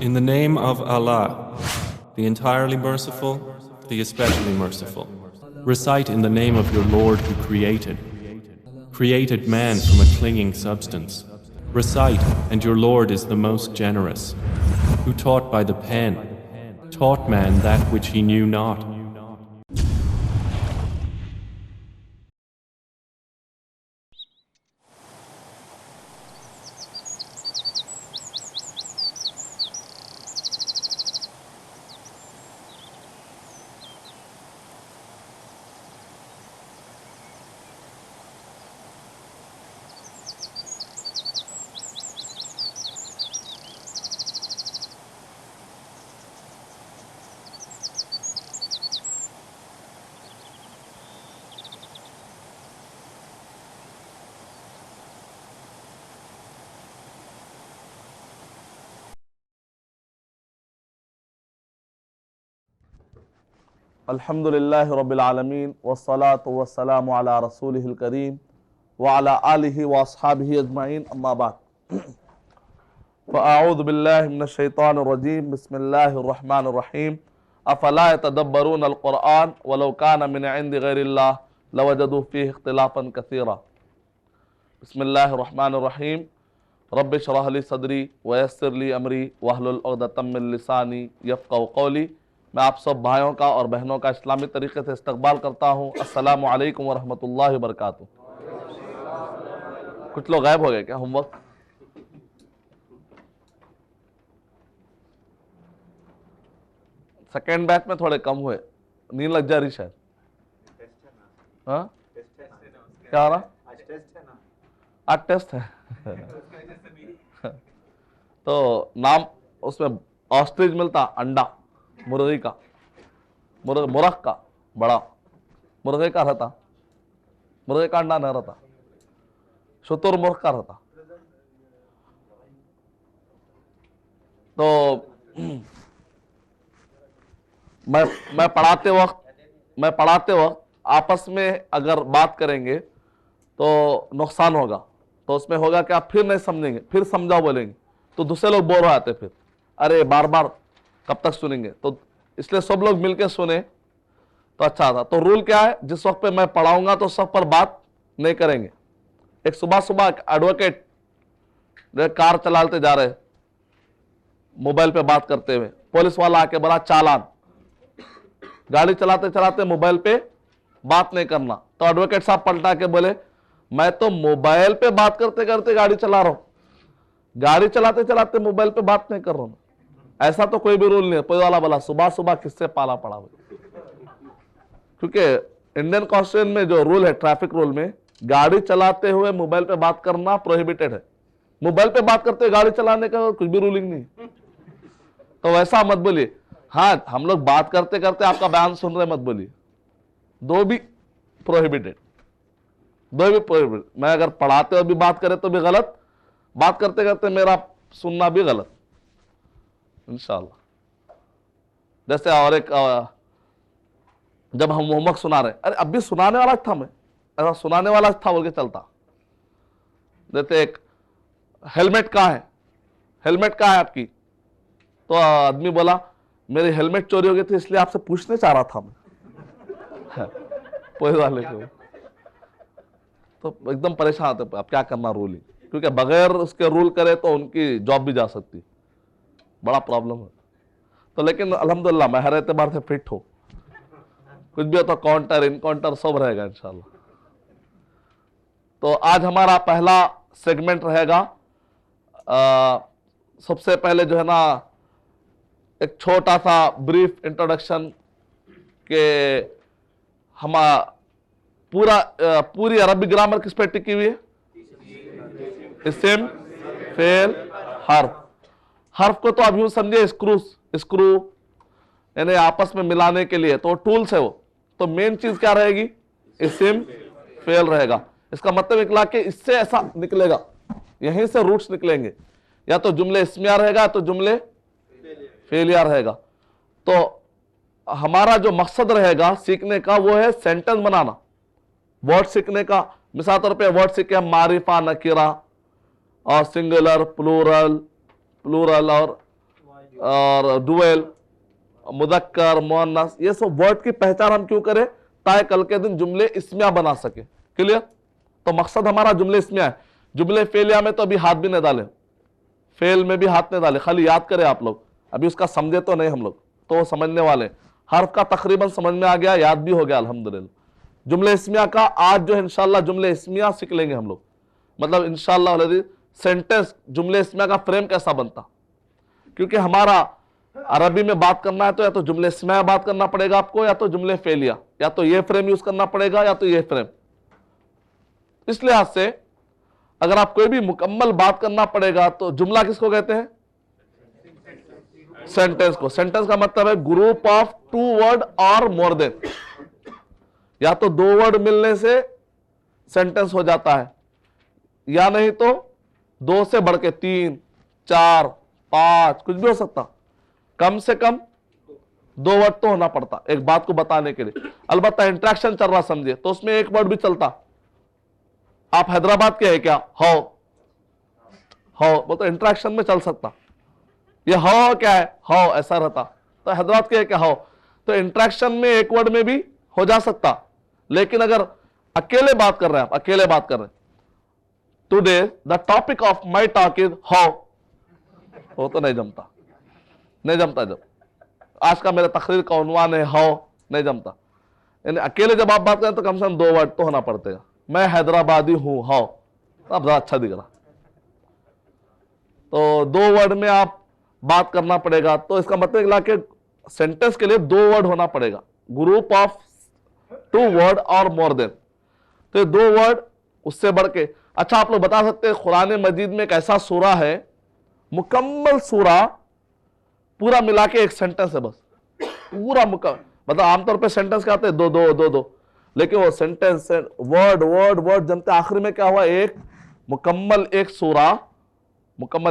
In the name of Allah, the entirely merciful, the especially merciful. Recite in the name of your Lord who created man from a clinging substance. Recite, and your Lord is the most generous, who taught by the pen, taught man that which he knew not. अल्हम्दुलिल्लाहि रब्बिल आलमीन वस्सलातु वस्सलामु अला रसूलिहिल करीम व अला आलिहि व अस्हाबिहि अजमाइन अम्मा बाद फ़अऊज़ु बिल्लाहि मिनश शैतानिर रजीम बिस्मिल्लाहिर रहमानिर रहीम अफ़ला यतदब्बरूनल क़ुरआन वलौ कान मिन इंदि गैरिल्लाह लवजदू फ़ीहि इख्तिलाफ़न कसीरा। बिस्मिल्लाहिर रहमानिर रहीम रब्बि इश्रह ली सदरी व यस्सिर ली अमरी वहलुल उक़दतम मिन लिसानी यफ़क़हू क़ौली। मैं आप सब भाइयों का और बहनों का इस्लामी तरीके से इस्तकबाल करता हूँ। अस्सलामु अलैकुम वरहमतुल्लाहि वबरकातुहू। कुछ लोग गायब हो गए क्या होमवर्क? सेकेंड बैच में थोड़े कम हुए, नींद लग जा रही शायद। हाँ क्या हो रहा? आज टेस्ट है। तो नाम उसमें ऑस्ट्रिच मिलता, अंडा मुर्गी का, मुर्ग का बड़ा, मुर्गे का रहता, मुर्गे का अंडा नहीं रहता, शुतुरमुर्ग का रहता। तो मैं पढ़ाते वक्त आपस में अगर बात करेंगे तो नुकसान होगा। तो उसमें होगा कि आप फिर नहीं समझेंगे, फिर समझाओ बोलेंगे तो दूसरे लोग बोर हो जाते, फिर अरे बार बार कब तक सुनेंगे। तो इसलिए सब लोग मिलकर सुने तो अच्छा था। तो रूल क्या है, जिस वक्त पे मैं पढ़ाऊंगा तो सब पर बात नहीं करेंगे। एक सुबह एडवोकेट कार चलाते जा रहे, मोबाइल पे बात करते हुए, पुलिस वाला आके बोला चालान। गाड़ी चलाते चलाते मोबाइल पे बात नहीं करना। तो एडवोकेट साहब पलटा के बोले मैं तो मोबाइल पे बात करते करते गाड़ी चला रहा हूं, गाड़ी चलाते चलाते मोबाइल पे बात नहीं कर रहा हूं। ऐसा तो कोई भी रूल नहीं है। पुलिस वाला बोला सुबह किससे पाला पड़ा हुआ? क्योंकि इंडियन कॉन्स्टिट्यूशन में जो रूल है, ट्रैफिक रूल में, गाड़ी चलाते हुए मोबाइल पे बात करना प्रोहिबिटेड है। मोबाइल पे बात करते हुए गाड़ी चलाने का कुछ भी रूलिंग नहीं। तो वैसा मत बोलिए। हाँ, हम लोग बात करते करते आपका बयान सुन रहे मत बोलिए, दो भी प्रोहिबिटेड। मैं अगर पढ़ाते हुए भी बात करे तो भी गलत, बात करते करते मेरा सुनना भी गलत इंशाअल्लाह। जैसे और एक जब हम होमवर्क सुना रहे, अरे अब भी सुनाने वाला था, मैं ऐसा सुनाने वाला था बोल के चलता। जैसे एक हेलमेट कहाँ है, हेलमेट कहाँ है आपकी? तो आदमी बोला मेरी हेलमेट चोरी हो गई थी इसलिए आपसे पूछने चाह रहा था मैं। पुलिस वाले को तो एकदम परेशान होते, अब क्या करना रूल ही, क्योंकि बगैर उसके रूल करे तो उनकी जॉब भी जा सकती, बड़ा प्रॉब्लम है। तो लेकिन अल्हम्दुलिल्लाह मैं हर एतबार से फिट हूं, कुछ भी हो तो काउंटर इनकाउंटर सब रहेगा इंशाल्लाह। तो आज हमारा पहला सेगमेंट रहेगा। सबसे पहले जो है ना, एक छोटा सा ब्रीफ इंट्रोडक्शन के पूरी अरबी ग्रामर किस पे टिकी हुई है? इस्म, फेल, हर्फ। हर्फ को तो अब यूं समझिए स्क्रू यानी आपस में मिलाने के लिए तो टूल्स है वो। तो मेन चीज क्या रहेगी? इस्म, फेल रहेगा। इसका मतलब निकला कि इससे ऐसा निकलेगा, यहीं से रूट्स निकलेंगे, या तो जुमले इस्मिया रहेगा या तो जुमले फेलिया रहेगा। तो हमारा जो मकसद रहेगा सीखने का वो है सेंटेंस बनाना, वर्ड सीखने का। मिसाल तौर पे वर्ड सीखे हम मारिफा, नकीरा और सिंगुलर, प्लूरल और डुएल, मुदक्कर, मुअन्नस, ये सब वर्ड की पहचान हम क्यों करें? ताकि कल के दिन जुमले इस्मिया बना सके। क्लियर? तो मकसद हमारा जुमले इस्मिया है। जुमले फेलिया में तो अभी हाथ भी नहीं डाले, फेल में भी हाथ नहीं डाले, खाली याद करें आप लोग। अभी उसका समझे तो नहीं हम लोग, तो समझने वाले। हर्फ का तकरीबन समझ में आ गया, याद भी हो गया अल्हम्दुलिल्लाह। जुमले इस्मिया का आज जो है इंशाल्लाह जुमले इस्मिया सीख लेंगे हम लोग। मतलब इंशाल्लाह सेंटेंस जुमले इस्मिया का फ्रेम कैसा बनता, क्योंकि हमारा अरबी में बात करना है तो या तो जुमले इस्मिया बात करना पड़ेगा आपको, या तो जुमले फेलिया, या तो ये फ्रेम यूज करना पड़ेगा या तो ये फ्रेम। इस लिहाज से अगर आप कोई भी मुकम्मल बात करना पड़ेगा तो जुमला किसको कहते हैं? सेंटेंस को। सेंटेंस का मतलब है ग्रुप ऑफ 2 वर्ड और मोर देन, या तो 2 वर्ड मिलने से सेंटेंस हो जाता है, या नहीं तो 2 से बढ़ के 3, 4, 5 कुछ भी हो सकता। कम से कम 2 वर्ड तो होना पड़ता एक बात को बताने के लिए। अलबत्ता इंट्रैक्शन चल रहा समझिए तो उसमें 1 वर्ड भी चलता। आप हैदराबाद के हैं क्या? हाउ, वो तो इंट्रैक्शन में चल सकता। ये हाउ क्या है? हाउ ऐसा रहता। तो हैदराबाद के है क्या? हाउ। तो इंट्रैक्शन में 1 वर्ड में भी हो जा सकता। लेकिन अगर अकेले बात कर रहे हैं, आप अकेले बात कर रहे हैं, today the topic of my talk is how, वो तो नहीं जमता, नहीं जमता। जब आज का मेरा तकरीर का उन्वान है हाउ, नहीं जमता। यानी अकेले जब आप बात करें तो कम से कम 2 वर्ड तो होना पड़ेगा। मैं हैदराबादी हूं, हाउ, अब ज्यादा अच्छा दिख रहा। तो 2 वर्ड में आप बात करना पड़ेगा। तो इसका मतलब कि सेंटेंस के लिए 2 वर्ड होना पड़ेगा, ग्रुप ऑफ 2 वर्ड और मोर देन। तो 2 वर्ड उससे बढ़ के। अच्छा, आप लोग बता सकते हैं कुरान मजीद में एक ऐसा सूरा है, मुकम्मल सूरा पूरा मिला के एक सेंटेंस है, बस पूरा मुकम्मल। मतलब आमतौर पे सेंटेंस क्या आते हैं? 2, लेकिन वो सेंटेंस वर्ड जमते आखिर में क्या हुआ? एक मुकम्मल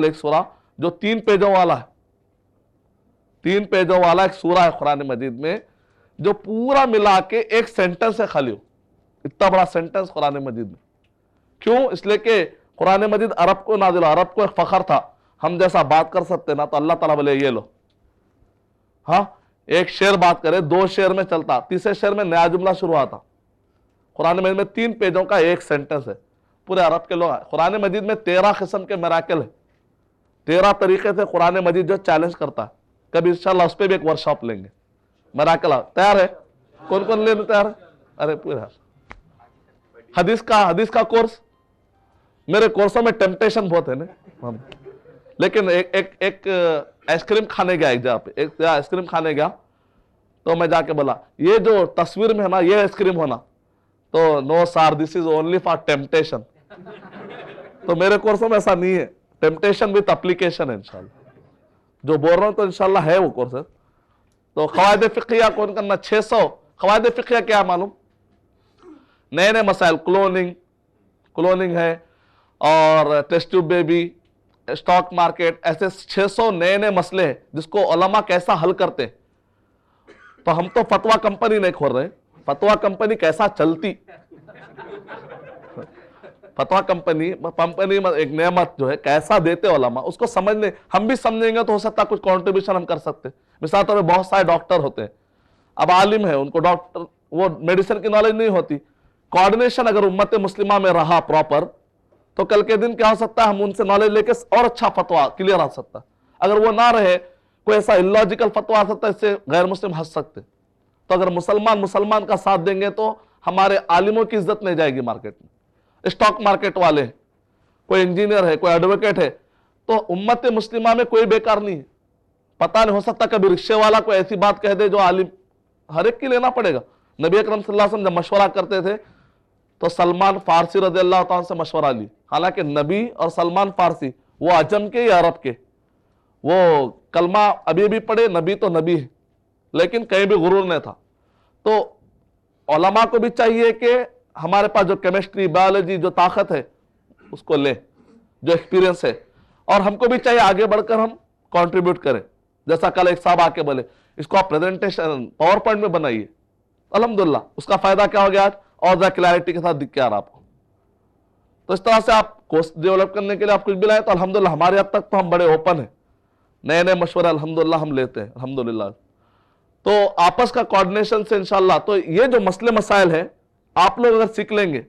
एक सूरा जो 3 पेजों वाला है। 3 पेजों वाला एक सूरा है कुरान मजीद में, जो पूरा मिला के एक सेंटेंस है खाली। इतना बड़ा सेंटेंस कुरान मजीद में। क्यों? इसलिए कि कुरान मजीद अरब को नाज़िल, अरब को एक फखर था हम जैसा बात कर सकते ना। तो अल्लाह ताला बोले ये लो, हाँ, एक शेर बात करे 2 शेर में चलता, तीसरे शेर में नया जुमला शुरू आता। कुरान मजीद में 3 पेजों का एक सेंटेंस है। पूरे अरब के लोग, कुरान मजीद में 13 किस्म के मिराकल है, 13 तरीके से कुरान मजीद जो चैलेंज करता है। कभी इंशाल्लाह उस पर भी एक वर्कशॉप लेंगे। मिराकल तैयार है? कौन कौन लेने तैयार है? अरे पूरा हदीस का कोर्स, मेरे कोर्सों में टेम्पटेशन बहुत है ना। लेकिन एक आइसक्रीम खाने गया, एक जगह पे एक आइसक्रीम खाने गया, तो मैं जाके बोला ये जो तस्वीर में है ना ये आइसक्रीम होना, तो no sir this is only for temptation. तो मेरे कोर्सों में ऐसा नहीं है, टेम्पटेशन विथ एप्लीकेशन है इंशाल्लाह। जो बोल रहा हूं तो इंशाल्लाह है वो कोर्स है। तो क़वाइद फ़िक़हिया कौन करना? 600 क़वाइद फ़िक़हिया क्या मालूम? नए मसाइल, क्लोनिंग है और test tube baby, stock market, ऐसे 600 नए मसले हैं जिसको उलमा कैसा हल करते हैं। तो हम तो फतवा कंपनी नहीं खोल रहे, फतवा कंपनी कैसा चलती, फतवा कंपनी एक नेमत जो है कैसा देते उलमा, उसको समझने, हम भी समझेंगे तो हो सकता है कुछ कंट्रीब्यूशन हम कर सकते। मिसाल तौर पर बहुत सारे डॉक्टर होते हैं, अब आलिम है, उनको डॉक्टर वो मेडिसिन की नॉलेज नहीं होती। कोऑर्डिनेशन अगर उम्मत मुस्लिमा में रहा प्रॉपर, तो कल के दिन क्या हो सकता है, हम उनसे नॉलेज लेके और अच्छा फतवा क्लियर आ सकता है। अगर वो ना रहे, कोई ऐसा इलॉजिकल फतवा आ सकता है, इससे गैर मुस्लिम हंस सकते। तो अगर मुसलमान का साथ देंगे तो हमारे आलिमों की इज्जत नहीं जाएगी मार्केट में। स्टॉक मार्केट वाले हैं, कोई इंजीनियर है, कोई एडवोकेट है, तो उम्मत मुस्लिमा में कोई बेकार नहीं है। पता नहीं, हो सकता कभी रिक्शे वाला कोई ऐसी बात कह दे जो आलिम, हर एक की लेना पड़ेगा। नबी अकरम सल्लल्लाहु अलैहि वसल्लम जब मशवरा करते थे तो सलमान फारसी रज़ियल्लाहु ताला से मशवरा ली। हालांकि नबी और सलमान फारसी वो अजम के या अरब के, वो कलमा अभी भी पढ़े, नबी तो नबी है, लेकिन कहीं भी गुरूर नहीं था। तो उलमा को भी चाहिए कि हमारे पास जो केमिस्ट्री बायोलॉजी जो ताकत है उसको ले, जो एक्सपीरियंस है, और हमको भी चाहिए आगे बढ़कर हम कंट्रीब्यूट करें। जैसा कल एक साहब आके बोले इसको आप प्रेजेंटेशन पावर पॉइंट में बनाइए, अल्हम्दुलिल्लाह उसका फायदा क्या हो गया आज, और ज्यादा क्लैरिटी के साथ दिख के आ रहा आपको। तो इस तरह से आप कोर्स डेवलप करने के लिए आप कुछ भी लाए तो अल्हम्दुलिल्लाह हमारे हद तक तो हम बड़े ओपन हैं, नए नए मशवरे अल्हम्दुलिल्लाह हम लेते हैं अल्हम्दुलिल्लाह। तो आपस का कोऑर्डिनेशन से इंशाल्लाह, तो ये जो मसले मसाइल है आप लोग अगर सीख लेंगे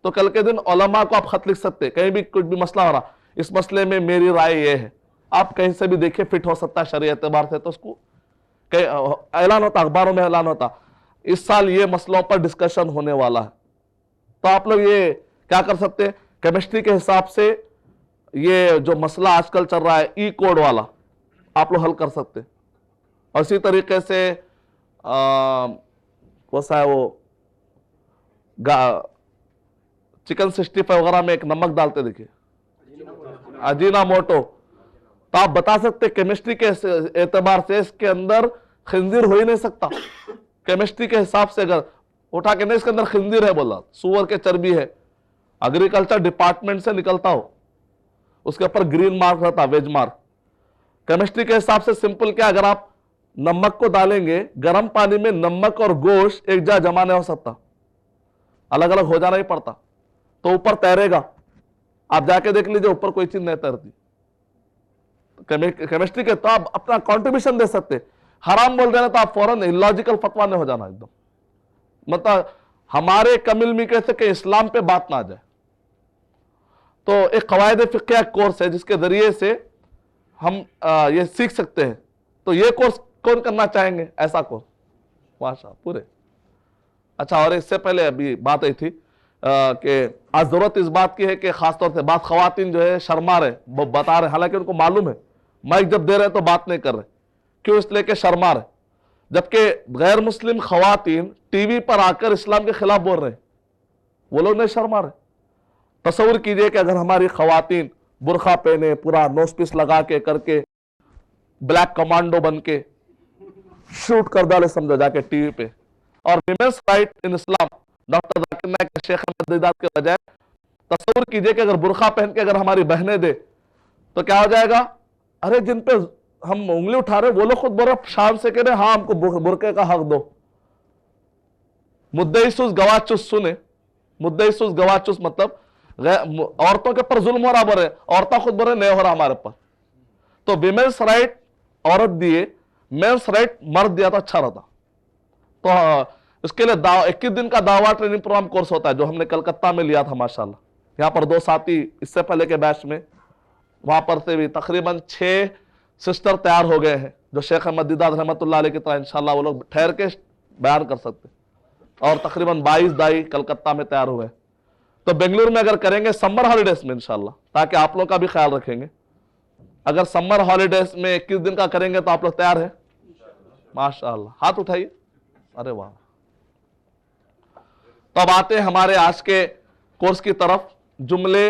तो कल के दिन उलमा को आप खत लिख सकते हैं, कहीं भी कुछ भी मसला हो रहा इस मसले में मेरी राय ये है, आप कहीं से भी देखिए फिट हो सकता है शरीय एतबार से, तो उसको ऐलान होता, अखबारों में ऐलान होता इस साल ये मसलों पर डिस्कशन होने वाला है। तो आप लोग ये क्या कर सकते हैं, केमिस्ट्री के हिसाब से ये जो मसला आजकल चल रहा है ई कोड वाला आप लोग हल कर सकते हैं। और इसी तरीके से वैसा है वो चिकन 65 वगैरह में एक नमक डालते देखिए अजीना मोटो, तो आप बता सकते केमिस्ट्री के एतबार से इसके अंदर खिंजीर हो ही नहीं सकता। केमिस्ट्री के हिसाब से अगर उठा के नहीं इसके अंदर खिंजीर है बोला, सुअर के चर्बी है, एग्रीकल्चर डिपार्टमेंट से निकलता हो, उसके ऊपर ग्रीन मार्क रहता, वेज मार्क। केमिस्ट्री के हिसाब से सिंपल क्या, अगर आप नमक को डालेंगे गर्म पानी में, नमक और गोश्त एक जगह जमा नहीं हो सकता, अलग अलग हो जाना ही पड़ता, तो ऊपर तैरेगा। आप जाके देख लीजिए ऊपर कोई चीज नहीं तैरती। केमिस्ट्री के तो आप अपना कंट्रीब्यूशन दे सकते, हराम बोल देना तो आप फौरन इलॉजिकल फतवा नहीं हो जाना एकदम, मतलब हमारे कमिल में कैसे कि इस्लाम पे बात ना आ जाए। तो एक कवायद फिक्र कोर्स है जिसके जरिए से हम ये सीख सकते हैं। तो ये कोर्स कौन करना चाहेंगे, ऐसा कोर्स माशा पूरे। अच्छा, और इससे पहले अभी बात आई थी कि आज जरूरत इस बात की है कि खासतौर से बात खवातीन जो है शर्मा रहे, वो बता रहे, हालांकि उनको मालूम है माइक जब दे रहे तो बात नहीं कर रहे, क्यों, इसलिए कि शर्मा रहे, जबकि गैर मुस्लिम खवातीन टीवी पर आकर इस्लाम के खिलाफ बोल रहे हैं, वो लोग नहीं शर्मा रहे। तस्वुर कीजिए कि अगर हमारी खवातीन बुरखा पहने, पूरा नोस पीस लगा के करके, ब्लैक कमांडो बन के शूट कर डाले समझो जाके टीवी पे, और विमेंस राइट इन इस्लाम डॉक्टर जाकिर नाइक शेख अहमद दीदार के बजाय तस्वुर कीजिए कि अगर बुरखा पहन के अगर हमारी बहनें दे तो क्या हो जाएगा, अरे जिन पे हम उंगली उठा रहे वो लोग खुद बोल रहे शान से कह रहे हाँ हमको बुरके का हक दो। मुद्दईसुस गवाचुस सुने, मुद्दईसुस गवाचुस मतलब औरतों के पर जुल्म हो रहा, बोल रहे औरतें खुद बोल रहे नहीं हो रहा हमारे पर। तो विमेंस राइट औरत दिए, मेंस राइट मर्द दिया तो अच्छा रहता। तो इसके लिए 21 दिन का दावा ट्रेनिंग प्रोग्राम कोर्स होता है जो हमने कलकत्ता में लिया था माशाल्लाह। यहाँ पर 2 साथी इससे पहले के बैच में, वहां पर से भी तकरीबन 6 सिस्टर तैयार हो गए हैं जो शेख अहमद दीदार रहमतुल्लाह अलैह की तरह इंशाल्लाह वो लोग ठहर के बयान कर सकते, और तकरीबन 22 दाई कलकत्ता में तैयार हुए। तो बेंगलुरु में अगर करेंगे समर हॉलीडेज में इंशाल्लाह, ताकि आप लोग का भी ख्याल रखेंगे। अगर समर हॉलीडेज में 21 दिन का करेंगे तो आप लोग तैयार है माशाल्लाह, हाथ उठाइए, अरे वाह। तो अब आते हैं हमारे आज के कोर्स की तरफ। जुमले,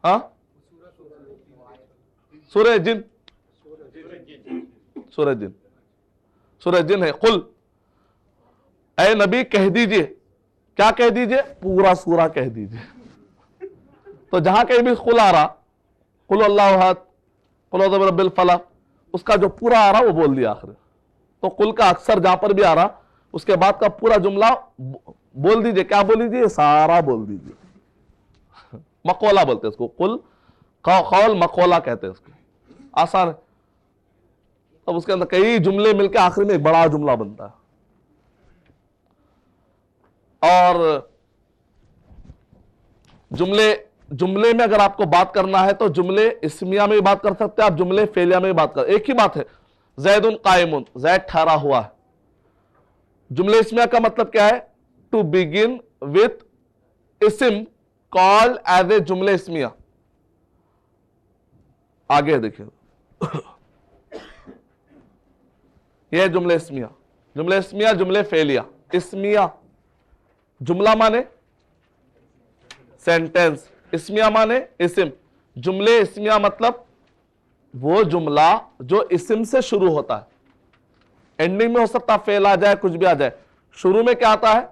हाँ सूरह जिन, सूरह जिन, सूरह जिन है। कुल ऐ नबी कह दीजिए, क्या कह दीजिए, पूरा सूरा कह दीजिए। तो जहां कहीं भी कुल आ रहा, कुल अल्लाहु अहद, कुल औज़ु बिरब्बिल फलक, उसका जो पूरा आ रहा वो बोल दिया आखिर। तो कुल का अक्सर जहां पर भी आ रहा उसके बाद का पूरा जुमला बोल दीजिए। क्या बोल दीजिए, सारा बोल दीजिए। मकौला बोलते हैं इसको, कुल कौल मकौला कहते हैं इसको, आसान है। अब उसके अंदर कई जुमले मिलकर आखिर में एक बड़ा जुमला बनता है। और जुमले में अगर आपको बात करना है तो जुमले इस्मिया में भी बात कर सकते हैं आप, जुमले फेलिया में भी बात कर, एक ही बात है। जैदुन कायमुन, जैद ठहरा हुआ है। जुमले इस्मिया का मतलब क्या है, टू बिगिन विथ इस्म कॉल्ड एज ए जुमले इस्मिया। आगे देखिए यह जुमले इस्मिया, जुमले इस्मिया, जुमले फेलिया। इस्मिया जुमला माने सेंटेंस। इस्मिया माने इस्म, जुमले इस्मिया मतलब वो जुमला जो इस्म से शुरू होता है, एंडिंग में हो सकता है फेल आ जाए, कुछ भी आ जाए, शुरू में क्या आता है?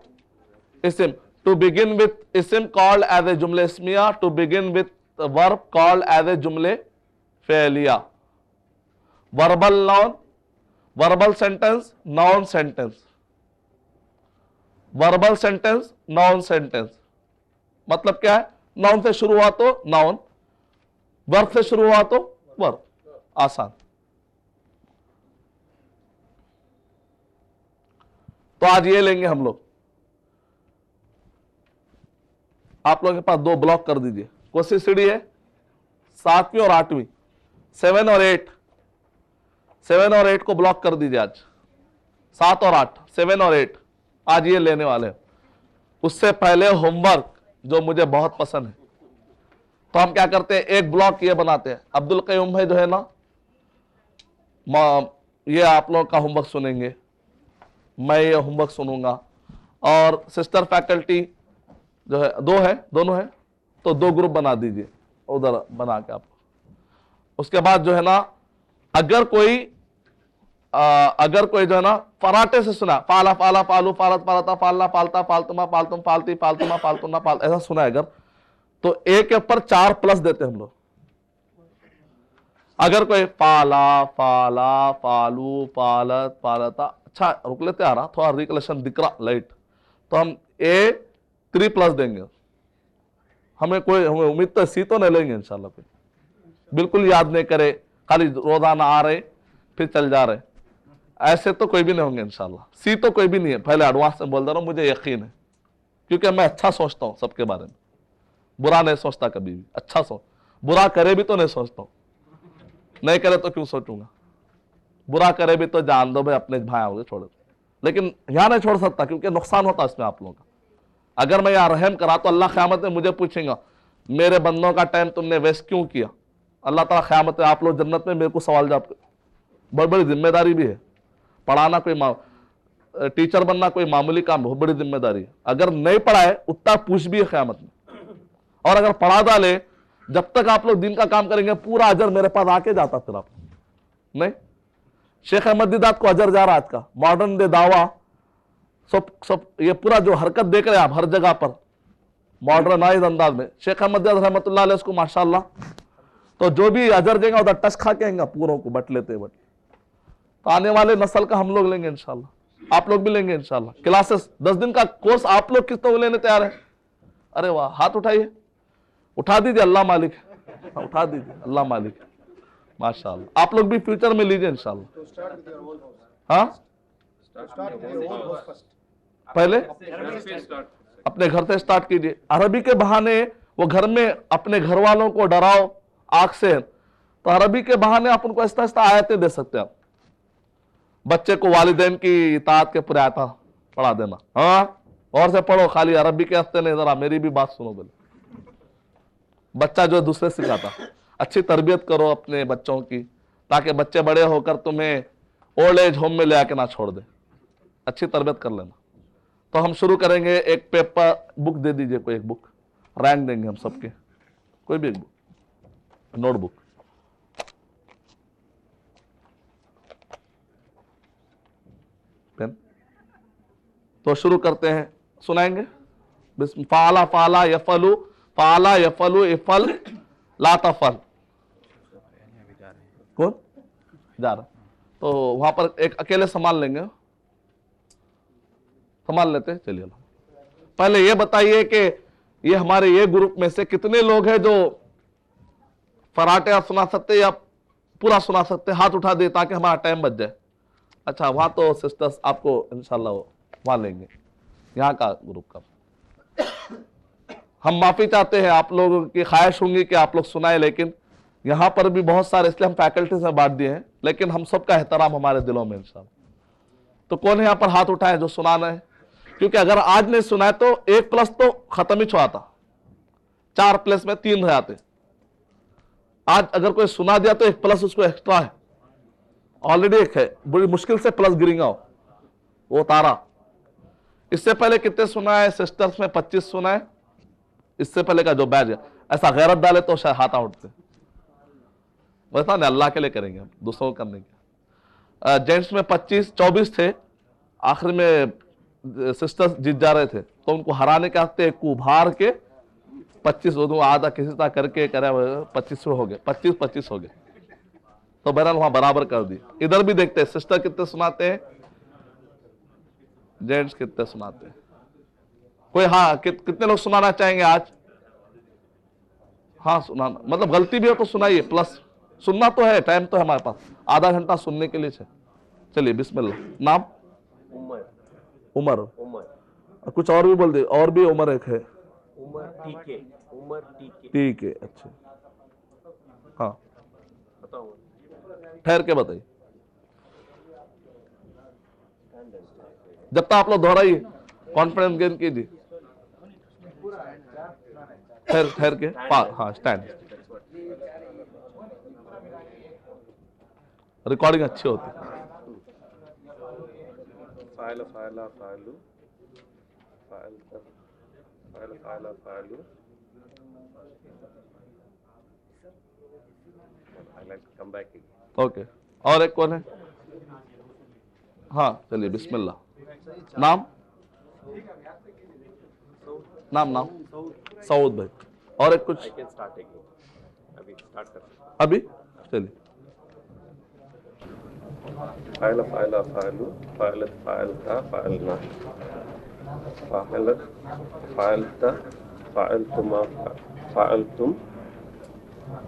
इस्म। टू बिगिन विथ इस्म कॉल्ड एज ए जुमले इस्मिया, to begin with verb called as a जुमले फेलिया। Verbal noun, verbal sentence, noun sentence, verbal sentence, noun sentence. मतलब क्या है? नाउन से शुरू हुआ तो नाउन, वर्ब से शुरू हुआ तो वर्ब। आसान। तो आज ये लेंगे हम लोग। आप लोगों के पास 2 ब्लॉक कर दीजिए। कोशिश सीढ़ी है 7वीं और 8वीं, 7 और 8, 7 और 8 को ब्लॉक कर दीजिए आज। 7 और 8, 7 और 8 आज ये लेने वाले हैं। उससे पहले होमवर्क जो मुझे बहुत पसंद है, तो हम क्या करते हैं, एक ब्लॉक ये बनाते हैं। अब्दुल कयूम भाई जो है ना, ये आप लोगों का होमवर्क सुनेंगे, मैं ये होमवर्क सुनूंगा, और सिस्टर फैकल्टी जो है 2 है, दोनों है, तो 2 ग्रुप बना दीजिए उधर बना के आप। उसके बाद जो है ना, अगर कोई जो है ना फराटे से सुना, फाला फाला फालू फालत फालता फालना फालता फालतुमा फालतुम फालती फालतुमा फालतुना फाल, ऐसा सुना है अगर, तो एक के ऊपर 4 प्लस देते हम लोग। अगर कोई फाला फाला फालू फालत फालता, अच्छा रुक लेते आ रहा, थोड़ा रिकलेक्शन दिख रहा लाइट, तो हम ए 3 प्लस देंगे। हमें उम्मीद तो सी तो नहीं लेंगे इंशाल्लाह, पे बिल्कुल याद नहीं करे, खाली रोजाना आ रहे फिर चल जा रहे, ऐसे तो कोई भी नहीं होंगे इंशाल्लाह। सी तो कोई भी नहीं है, पहले एडवांस में बोल दे रहा हूं, मुझे यकीन है, क्योंकि मैं अच्छा सोचता हूं सबके बारे में, बुरा नहीं सोचता कभी भी, अच्छा सोच, बुरा करे भी तो नहीं सोचता हूं, नहीं करे तो क्यों सोचूंगा, बुरा करे भी तो जान दो भाई, अपने भाई आओगे छोड़ दो, लेकिन यहां नहीं छोड़ सकता क्योंकि नुकसान होता है इसमें आप लोगों का। अगर मैं यहां रहम करा तो अल्लाह क़यामत में मुझे पूछेगा, मेरे बंदों का टाइम तुमने वेस्ट क्यों किया? अल्लाह ताला क़यामत में आप लोग जन्नत में मेरे को सवाल जवाब, बड़ी बड़ी जिम्मेदारी भी है। पढ़ाना कोई टीचर बनना कोई मामूली काम, बहुत बड़ी जिम्मेदारी है। अगर नहीं पढ़ाए उतना पूछ भी है क़यामत में, और अगर पढ़ा डाले, जब तक आप लोग दिन का काम करेंगे पूरा अजर मेरे पास आके जाता। फिर आप नहीं, शेख अहमद दीदात को अजर जा रहा आज का, मॉडर्न डे दावा, सब ये पूरा जो हरकत देख रहे हैं आप हर जगह पर मॉडर्नाइज अंदाज में, शेख अहमद दीदात रहमतुल्लाह अलैह उसको माशाल्लाह, तो जो भी अजर देगा उधर टच खा के आएंगे पूरों को बट लेते बट। तो आने वाले नस्ल का हम लोग लेंगे इंशाल्लाह, आप लोग भी लेंगे इंशाल्लाह। क्लासेस 10 दिन का कोर्स आप लोग किस तरह लेने तैयार है? अरे वाह, हाथ उठाइए, उठा दीजिए, अल्लाह मालिक है, उठा दीजिए, अल्लाह मालिक है, माशाल्लाह। आप लोग भी फ्यूचर में लीजिए इंशाल्लाह। हाँ, पहले अपने घर से स्टार्ट कीजिए। अरबी के बहाने वो घर में अपने घर वालों को डराओ आंख से, तो अरबी के बहाने आप उनको आहिस्ता आहिस्ता आयतें दे सकते हैं। आप बच्चे को वालिदैन की इताअत के पूरे आयता पढ़ा देना, हाँ और से पढ़ो, खाली अरबी के हस्ते नहीं, जरा मेरी भी बात सुनो बोले। बच्चा जो दूसरे सिखाता, अच्छी तरबियत करो अपने बच्चों की, ताकि बच्चे बड़े होकर तुम्हें ओल्ड एज होम में ले आके ना छोड़ दे, अच्छी तरबियत कर लेना। तो हम शुरू करेंगे, एक पेपर बुक दे दीजिए, कोई एक बुक, रैंक देंगे हम सबके, कोई भी एक बुक, नोटबुक। पेन। तो शुरू करते हैं, सुनाएंगे। फाला फाला यफलू, फाला यफलू इफल ला तफल। कौन जा रहा? तो वहां पर एक अकेले संभाल लेंगे, संभाल लेते हैं। चलिए, पहले ये बताइए कि ये हमारे ये ग्रुप में से कितने लोग हैं जो फराटे आप सुना सकते या पूरा सुना सकते? हाथ उठा दे ताकि हमारा टाइम बच जाए। अच्छा, वहां तो सिस्टर्स आपको इंशाल्लाह वहां लेंगे, यहाँ का ग्रुप का। हम माफी चाहते हैं, आप लोगों की ख्वाहिश होंगी कि आप लोग सुनाए, लेकिन यहाँ पर भी बहुत सारे, इसलिए हम फैकल्टी से बांट दिए हैं, लेकिन हम सबका एहतराम हमारे दिलों में इंशाल्लाह। तो कौन है यहाँ पर हाथ उठाए जो सुनाना है? क्योंकि अगर आज नहीं सुनाए तो 1 प्लस तो खत्म ही छुआता, 4 प्लस में 3 रह जाते। आज अगर कोई सुना दिया तो 1 प्लस उसको एक्स्ट्रा है, ऑलरेडी 1 है, बड़ी मुश्किल से प्लस गिरेगा वो तारा। इससे पहले कितने सुना है? सिस्टर्स में 25 सुना है, इससे पहले का जो बैज है, ऐसा गैरत डाले तो शायद हाथ उठते। वैसा नहीं, अल्लाह के लिए करेंगे हम, दूसरों को करने के। जेंट्स में 24 थे, आखिर में सिस्टर्स जीत जा रहे थे, तो उनको हराने के वास्ते एक उभार के 25 आधा किसी तरह करके करे 25 हो गए, 25 हो गए, तो बहरहाल वहां बराबर कर दी। इधर भी देखते हैं सिस्टर कितने सुनाते हैं, जेंट्स कितने सुनाते हैं। कोई हाँ कितने लोग सुनाना चाहेंगे आज? हाँ सुनाना, मतलब गलती भी हो तो सुनाइए, प्लस सुनना तो है, टाइम तो है हमारे पास, आधा घंटा सुनने के लिए है। चलिए बिस्मिल्लाह। नाम? उमर। कुछ और भी बोल दे, और भी उमर एक है। ठीक है, अच्छा हाँ ठहर के बताइए, जब तक आप लोग दोहराइए, कॉन्फिडेंस गेन कीजिए। ठहर के हाँ स्टैंड। रिकॉर्डिंग अच्छी होती है। फाइल फाइला फाइलू फाइल फाइल फाइला फाइलू। I like to come back again. Okay, और एक कौन है? हाँ चलिए बिस्मिल्लाह। नाम? नाम सऊद भाई। और एक कुछ? आई कैन स्टार्ट अगेन, अभी स्टार्ट कर। अभी चलिए। फाइल फाइला फाइलू फाइलत फाइलता फाइलना फाइलत फाइलता फाइलतुमा फाइलतुम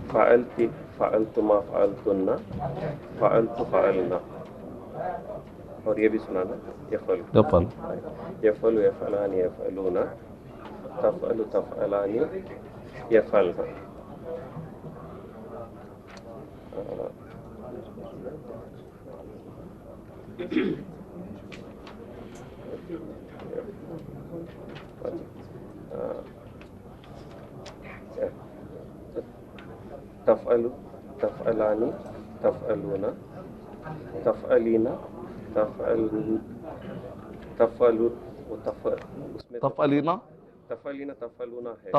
फाइलती फाइलतुमा फाइलतुन्ना फाइलतु फाइलना। और ये भी सुनाना, यफलु यफलानी यफलूना तफअलु तफअलानी यफलना। तफअलु तफअलानी तफअलूना तफअलीना तफअल तफअलु उसमें तफअलीना तफअलीना तफअलूना है।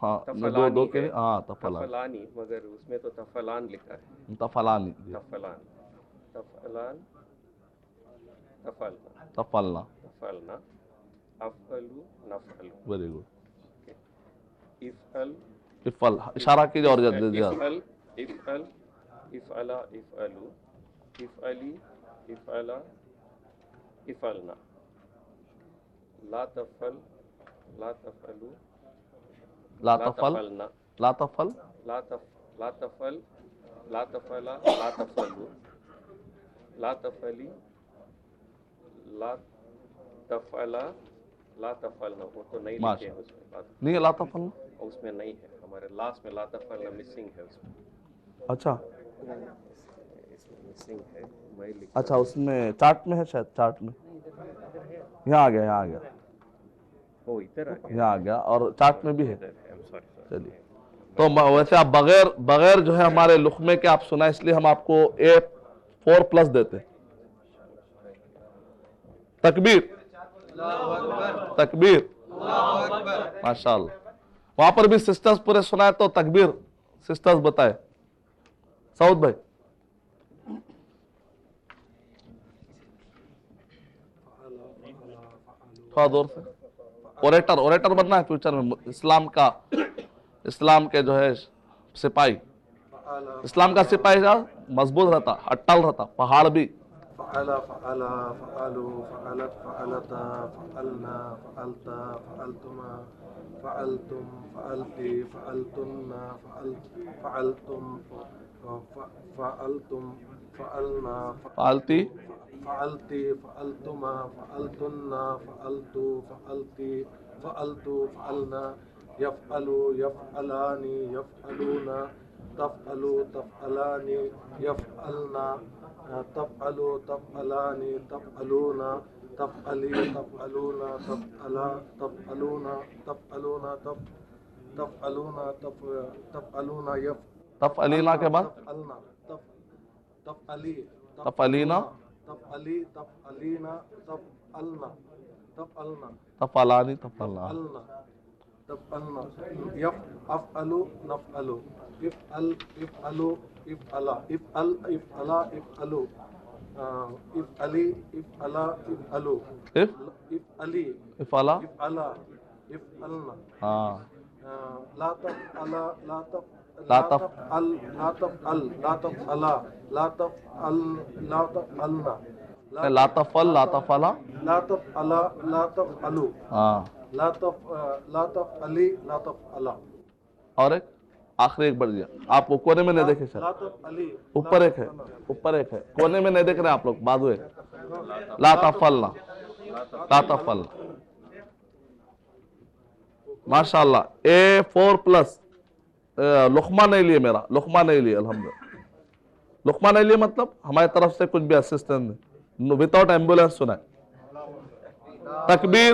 हाँ दो के हाँ तफलानी, मगर उसमें तो तफलान लिखा है। तफलानी तफलान तफलान तफलना तफलना तफलना अफअलु नफअलु। Very good. इफअल इफल इशारा कीजिए और इफअल इफअल इफअला इफअलु इफअली इफअला इफअलना। ला तफल ला तफअलु ला तफल तफलना ला तफल ला तफल ला तफला ला तफलु ला तफली ला तफला ला तफलना। वो तो नहीं लिखे हैं उसमें, नहीं है ला तफल, उसमें नहीं है, हमारे लास्ट में ला तफलना मिसिंग है उसमें। अच्छा इसमें मिसिंग है, मैं लिख। अच्छा उसमें चार्ट में है, शायद चार्ट में यहाँ आ गया, यहाँ आ गया, ओ इधर आ गया, यहाँ आ गया, और चार्ट में भी है। सॉरी। चलिए, तो वैसे आप बगैर जो है हमारे लुकमे के आप सुना, इसलिए हम आपको A4+ देते। तकबीर तकबीर माशाअल्लाह। वहां पर भी सिस्टर्स पूरे सुनाए, तो तकबीर सिस्टर्स बताए। सऊद भाई थोड़ा दूर से। ओरेटर बनना है फ्यूचर में, इस्लाम के जो है सिपाही। इस्लाम का सिपाही मजबूत रहता, अट्टल रहता, पहाड़ भी। फअला फअला फअलू फअलत फअलता फअलना फअलता फअलतुमा फअलतुम फअलती फअलतुन्ना फअलतुम फअलतुम फअलना फालती फअलती फअलतुमा फअलतुन्ना फअलतु फअलती फअलतु फअलना यफअलु यफअलानी यफअलूना तफअलु तफअलानी यफअलना तफअलु तफअलानी तफअलूना तफअली तफअलूना तफअला तफअलूना तफअलूना तफअलूना तफअलूना यफ तफअलीना के बाद तफअलना तफअली तफअलीना तफअली तफअलीना तफअलना तफअलना तफअलानी तफअलना तफअलना यफ अफअलु नफअलु इफअल इफअलु इफअला इफअल इफअला इफअलु इफअली इफअला इफअलु इफअली इफअला इफअला इफअलना हाँ ला तफअला ला तफ ला ला तफअल ला तफअल ला तफअला ला तफअल ला तफअलना ला तफल ला तफला ला तफअला ला तफअलु हाँ ला तफअली ला तफअला और एक आखिरी एक बढ़ गया आप वो कोने में नहीं देखे सर ला तफअली ऊपर एक है कोने में नहीं देख रहे आप लोग बाजू है ला तफलना माशाल्लाह A4 प्लस लुकमा नहीं लिए मेरा लुकमा नहीं लिए अल्हम्दुलिल्लाह लुकमा नहीं लिए मतलब हमारी तरफ से कुछ भी असिस्टेंस नहीं विदाउट एम्बुलेंस सुना तकबीर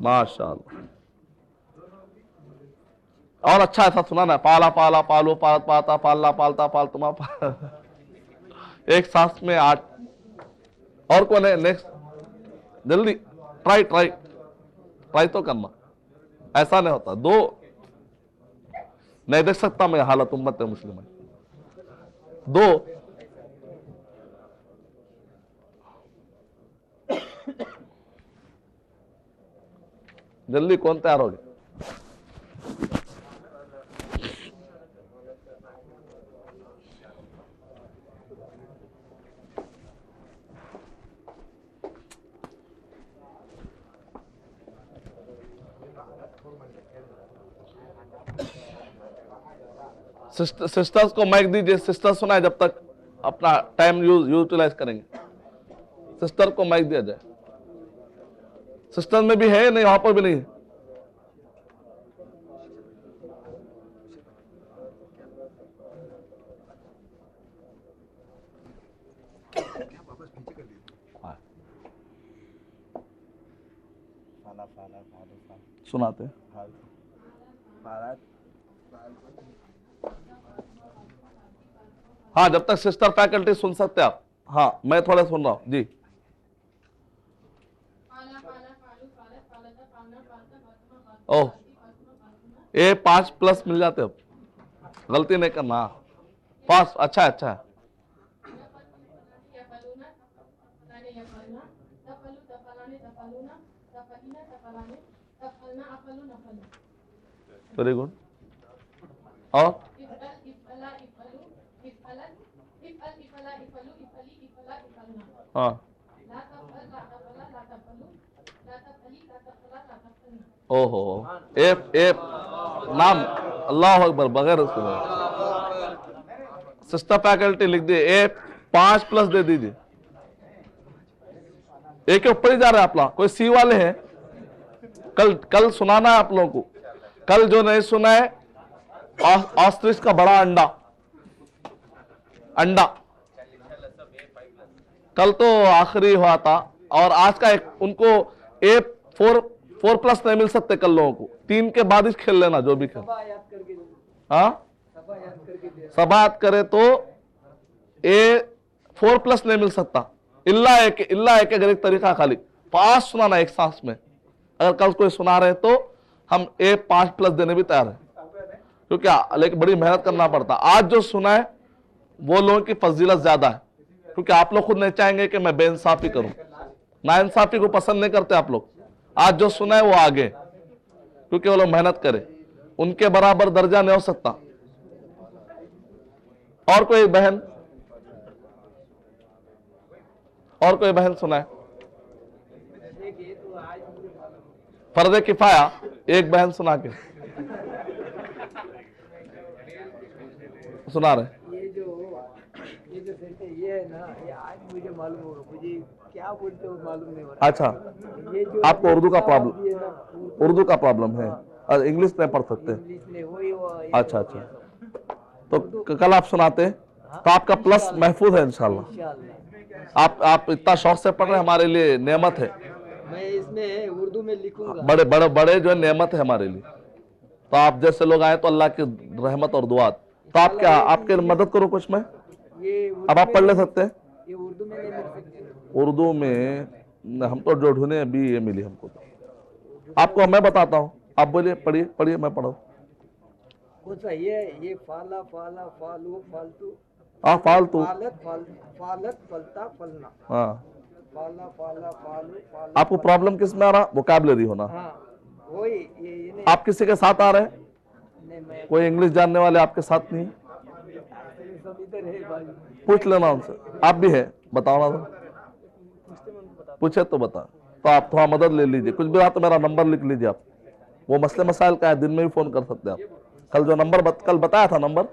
माशाल्लाह और अच्छा ऐसा सुना ना पाला पाला पालो पालत पाता पालना पालता पालतुमा एक सांस में 8 और कौन है नेक्स्ट जल्दी ट्राई तो करना ऐसा नहीं होता 2 नहीं देख सकता मैं हालत उम्मत मुस्लिम 2 जल्दी कौन तैयार हो गया सिस्टर्स को माइक दीजिए सिस्टर्स सुनाए जब तक अपना टाइम यूटिलाइज करेंगे सिस्टर को माइक दिया जाए सिस्टर में भी है नहीं वहां पर भी नहीं है सुनाते हैं हाँ जब तक सिस्टर फैकल्टी सुन सकते आप हाँ मैं थोड़ा सुन रहा हूं जी ओह A5 प्लस मिल जाते अब गलती नहीं करना 5 अच्छा है वेरी गुड और हाँ ओहो ए नाम अल्लाह अकबर बगैर सिस्टर फैकल्टी लिख दिए A5 प्लस दे दीजिए ए के ऊपर ही जा रहे हैं आप लोग कोई सी वाले हैं कल सुनाना है आप लोगों को कल जो नहीं सुना है ऑस्ट्रिच का बड़ा अंडा कल तो आखिरी हुआ था और आज का एक उनको A4 प्लस नहीं मिल सकते कल लोगों को 3 के बाद ही खेल लेना जो भी खेल हाँ सबा याद करे तो A4 प्लस नहीं मिल सकता इल्ला एक अगर एक तरीका खाली 5 सुनाना एक सांस में अगर कल कोई सुना रहे तो हम A5 प्लस देने भी तैयार है क्योंकि लेकिन बड़ी मेहनत करना पड़ता आज जो सुना है वो लोगों की फजीलत ज्यादा है क्योंकि आप लोग खुद नहीं चाहेंगे कि मैं बेइंसाफी करूं नाइंसाफी को पसंद नहीं करते आप लोग आज जो सुना है वो आगे क्योंकि वो लोग मेहनत करें उनके बराबर दर्जा नहीं हो सकता और कोई बहन सुना है फर्ज किफाया एक बहन सुना के सुना रहे ये है ना ये आज मुझे मालूम होगा मुझे क्या बोलते हो मालूम नहीं हो रहा अच्छा ये जो आपको उर्दू का प्रॉब्लम है और इंग्लिश नहीं पढ़ सकते अच्छा तो कल आप सुनाते हैं तो आपका प्लस महफूज है इंशाल्लाह आप इतना शौक से पढ़ रहे हैं हमारे लिए नेमत है मैं इसमें उर्दू में लिखूंगा बड़े जो है नेमत है हमारे लिए तो आप जैसे लोग आए तो अल्लाह की रहमत और दुआ तो आप क्या आपके मदद करो कुछ में अब आप पढ़ ले सकते हैं ये उर्दू में नहीं मिल सकती उर्दू में हम तो जो ढूंढे अभी ये मिली हमको तो आपको मैं बताता हूँ, आप बोलिए, पढ़िए पढ़िए, मैं पढ़ा। कौन सा ये फाला फाला फालू फालतू हाँ, फालतू। फालत फलता फलना। हाँ, फाला फाला फालू फाला। आपको प्रॉब्लम किस में आ रहा? वोकैबुलरी होना। हाँ वही ये नहीं। आप किसी के साथ आ रहे हैं? नहीं मैं कोई इंग्लिश जानने वाले आपके साथ नहीं है? सब इधर है भाई। पूछ लेना उनसे, आप भी है, बताओ ना। पूछे तो बता, तो आप थोड़ा मदद ले लीजिए, कुछ भी तो मेरा नंबर लिख लीजिए आप। वो मसले मसाइल का है, दिन में भी फोन कर सकते हैं आप। कल जो नंबर कल बताया था, नंबर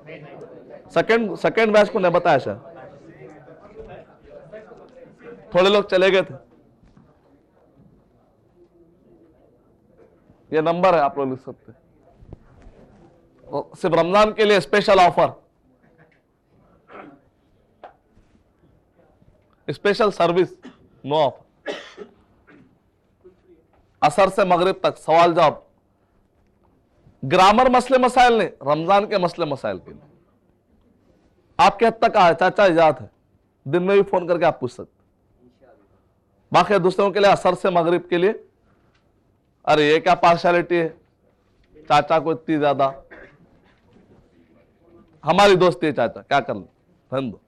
सेकंड बैच को नहीं बताया शायद, थोड़े लोग चले गए थे। ये नंबर है, आप लोग लिख सकते हैं। सिर्फ रमजान के लिए special offer, special service, no offer. असर से मगरिब तक सवाल जवाब, ग्रामर मसले मसाइल नहीं, रमजान के मसले मसाइल के लिए। आपके हद तक आए, चाचा इजाजत है, दिन में भी फोन करके आप पूछ सकते। बाकी दूसरों के लिए असर से मगरिब के लिए, अरे ये क्या पार्शलिटी है, चाचा को इतनी ज्यादा, हमारी दोस्ती है चाचा, क्या कर ले, दो।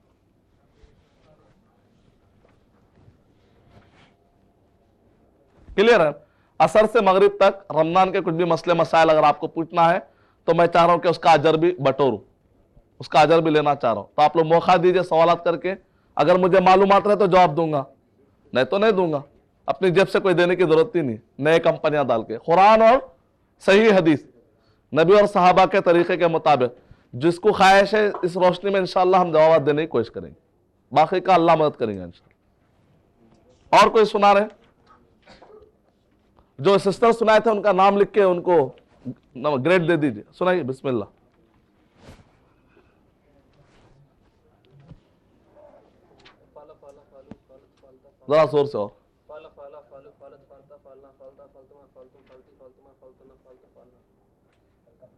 क्लियर है? असर से मगरिब तक रमजान के कुछ भी मसले मसाइल अगर आपको पूछना है तो मैं चाह रहा हूं कि उसका अजर भी बटोरूं, उसका अजर भी लेना चाह रहा हूं। तो आप लोग मौका दीजिए सवालात करके, अगर मुझे मालूमात रहे तो जवाब दूंगा, नहीं तो नहीं दूंगा। अपनी जेब से कोई देने की जरूरत ही नहीं, नए कंपनियां डाल के। कुरान और सही हदीस, नबी और सहाबा के तरीके के मुताबिक जिसको ख्वाहिश है, इस रोशनी में इंशाअल्लाह हम जवाब देने की कोशिश करेंगे। बाकी का अल्लाह मदद करेंगे इंशाअल्लाह। और कोई सुना रहे? जो सिस्टर सुनाए थे उनका नाम लिख के उनको ग्रेड दे दीजिए। सुनाइए, बिस्मिल्लाह। जरा जोर से और।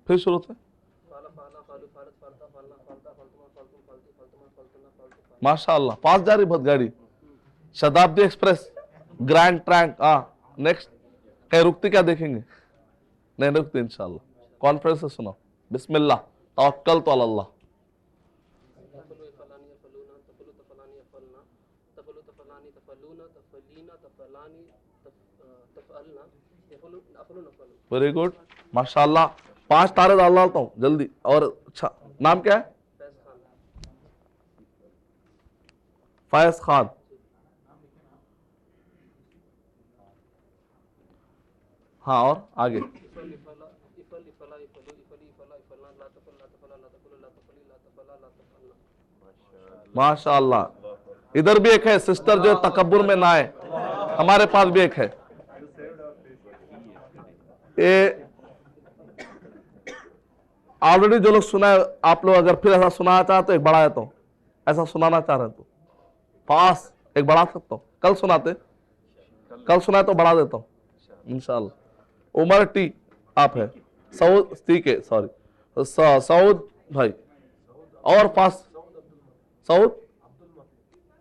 फिर शुरू से। माशाअल्लाह, पास जा रही बहुत गाड़ी। शताब्दी एक्सप्रेस, ग्रैंड ट्रैंक। हाँ, नेक्स्ट कहीं रुकती क्या देखेंगे? नहीं रुकती इंशाअल्लाह। कॉन्फ्रेंस से सुनो, बिस्मिल्लाह, तवक्कल तो अल्लाह। वेरी गुड, माशाअल्लाह। 5 तारे डालता हूँ जल्दी। और अच्छा, नाम क्या है? फैज खान। हाँ, और आगे। माशाअल्लाह। इधर भी एक है सिस्टर जो तकब्बुर में ना आए, हमारे पास भी एक है। ये ऑलरेडी जो लोग सुना है, आप लोग अगर फिर ऐसा सुनाना चाहते तो एक बढ़ा देता हूँ। ऐसा सुनाना चाह रहे तो पास एक बढ़ा सकता हूँ। कल सुनाते, कल सुनाए तो बढ़ा देता हूँ इंशाअल्लाह। उमर टी आप है, सऊद टी के, सॉरी सऊद भाई। और पास सऊद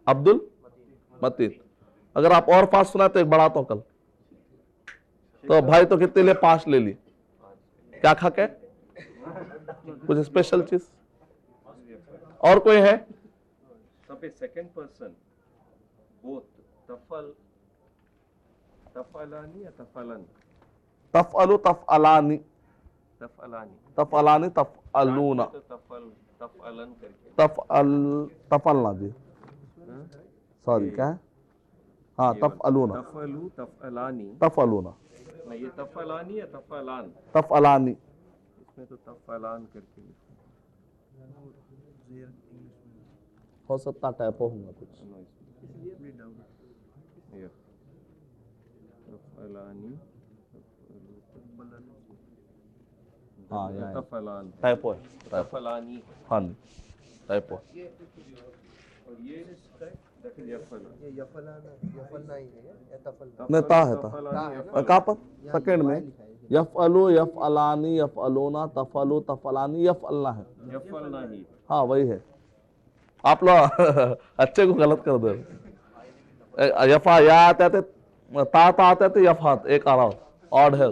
अब्दुल मतीन। अगर आप और पास सुनाए तो एक बढ़ाता हूँ कल। तो भाई तो कितने लिए? 5 ले लिए। क्या खा के? कुछ स्पेशल चीज? और कोई है? सेकंड पर्सन बोथ तफअलानी या तफअलन? तफअलु तफअलानी, तफअलानी तफअलानी तफअलूना, तो तफअलन करके तफअलना जी, सॉरी क्या है? हाँ, तफअलूना, तफअलु तफअलानी, तफअलूना। नहीं ये तफअलानी या तफअलान? तफअलानी। इसमें तो तफअलान करके हो सकता टाइपो होगा कुछ। हाँ, तफअलान टाइपो है, तफअलानी। हाँ टाइपो। और ये नहीं, ता है, ता कहाँ पर? सेकंड में यफअलु यफअलानी यफअलूना तफअलु तफअलानी यफअलना है। यफअलना ही, हाँ वही है। आप लोग अच्छे को गलत कर दे। यफा या आते थे, ता आते थे, यफात एक आ रहा हो। ऑड है।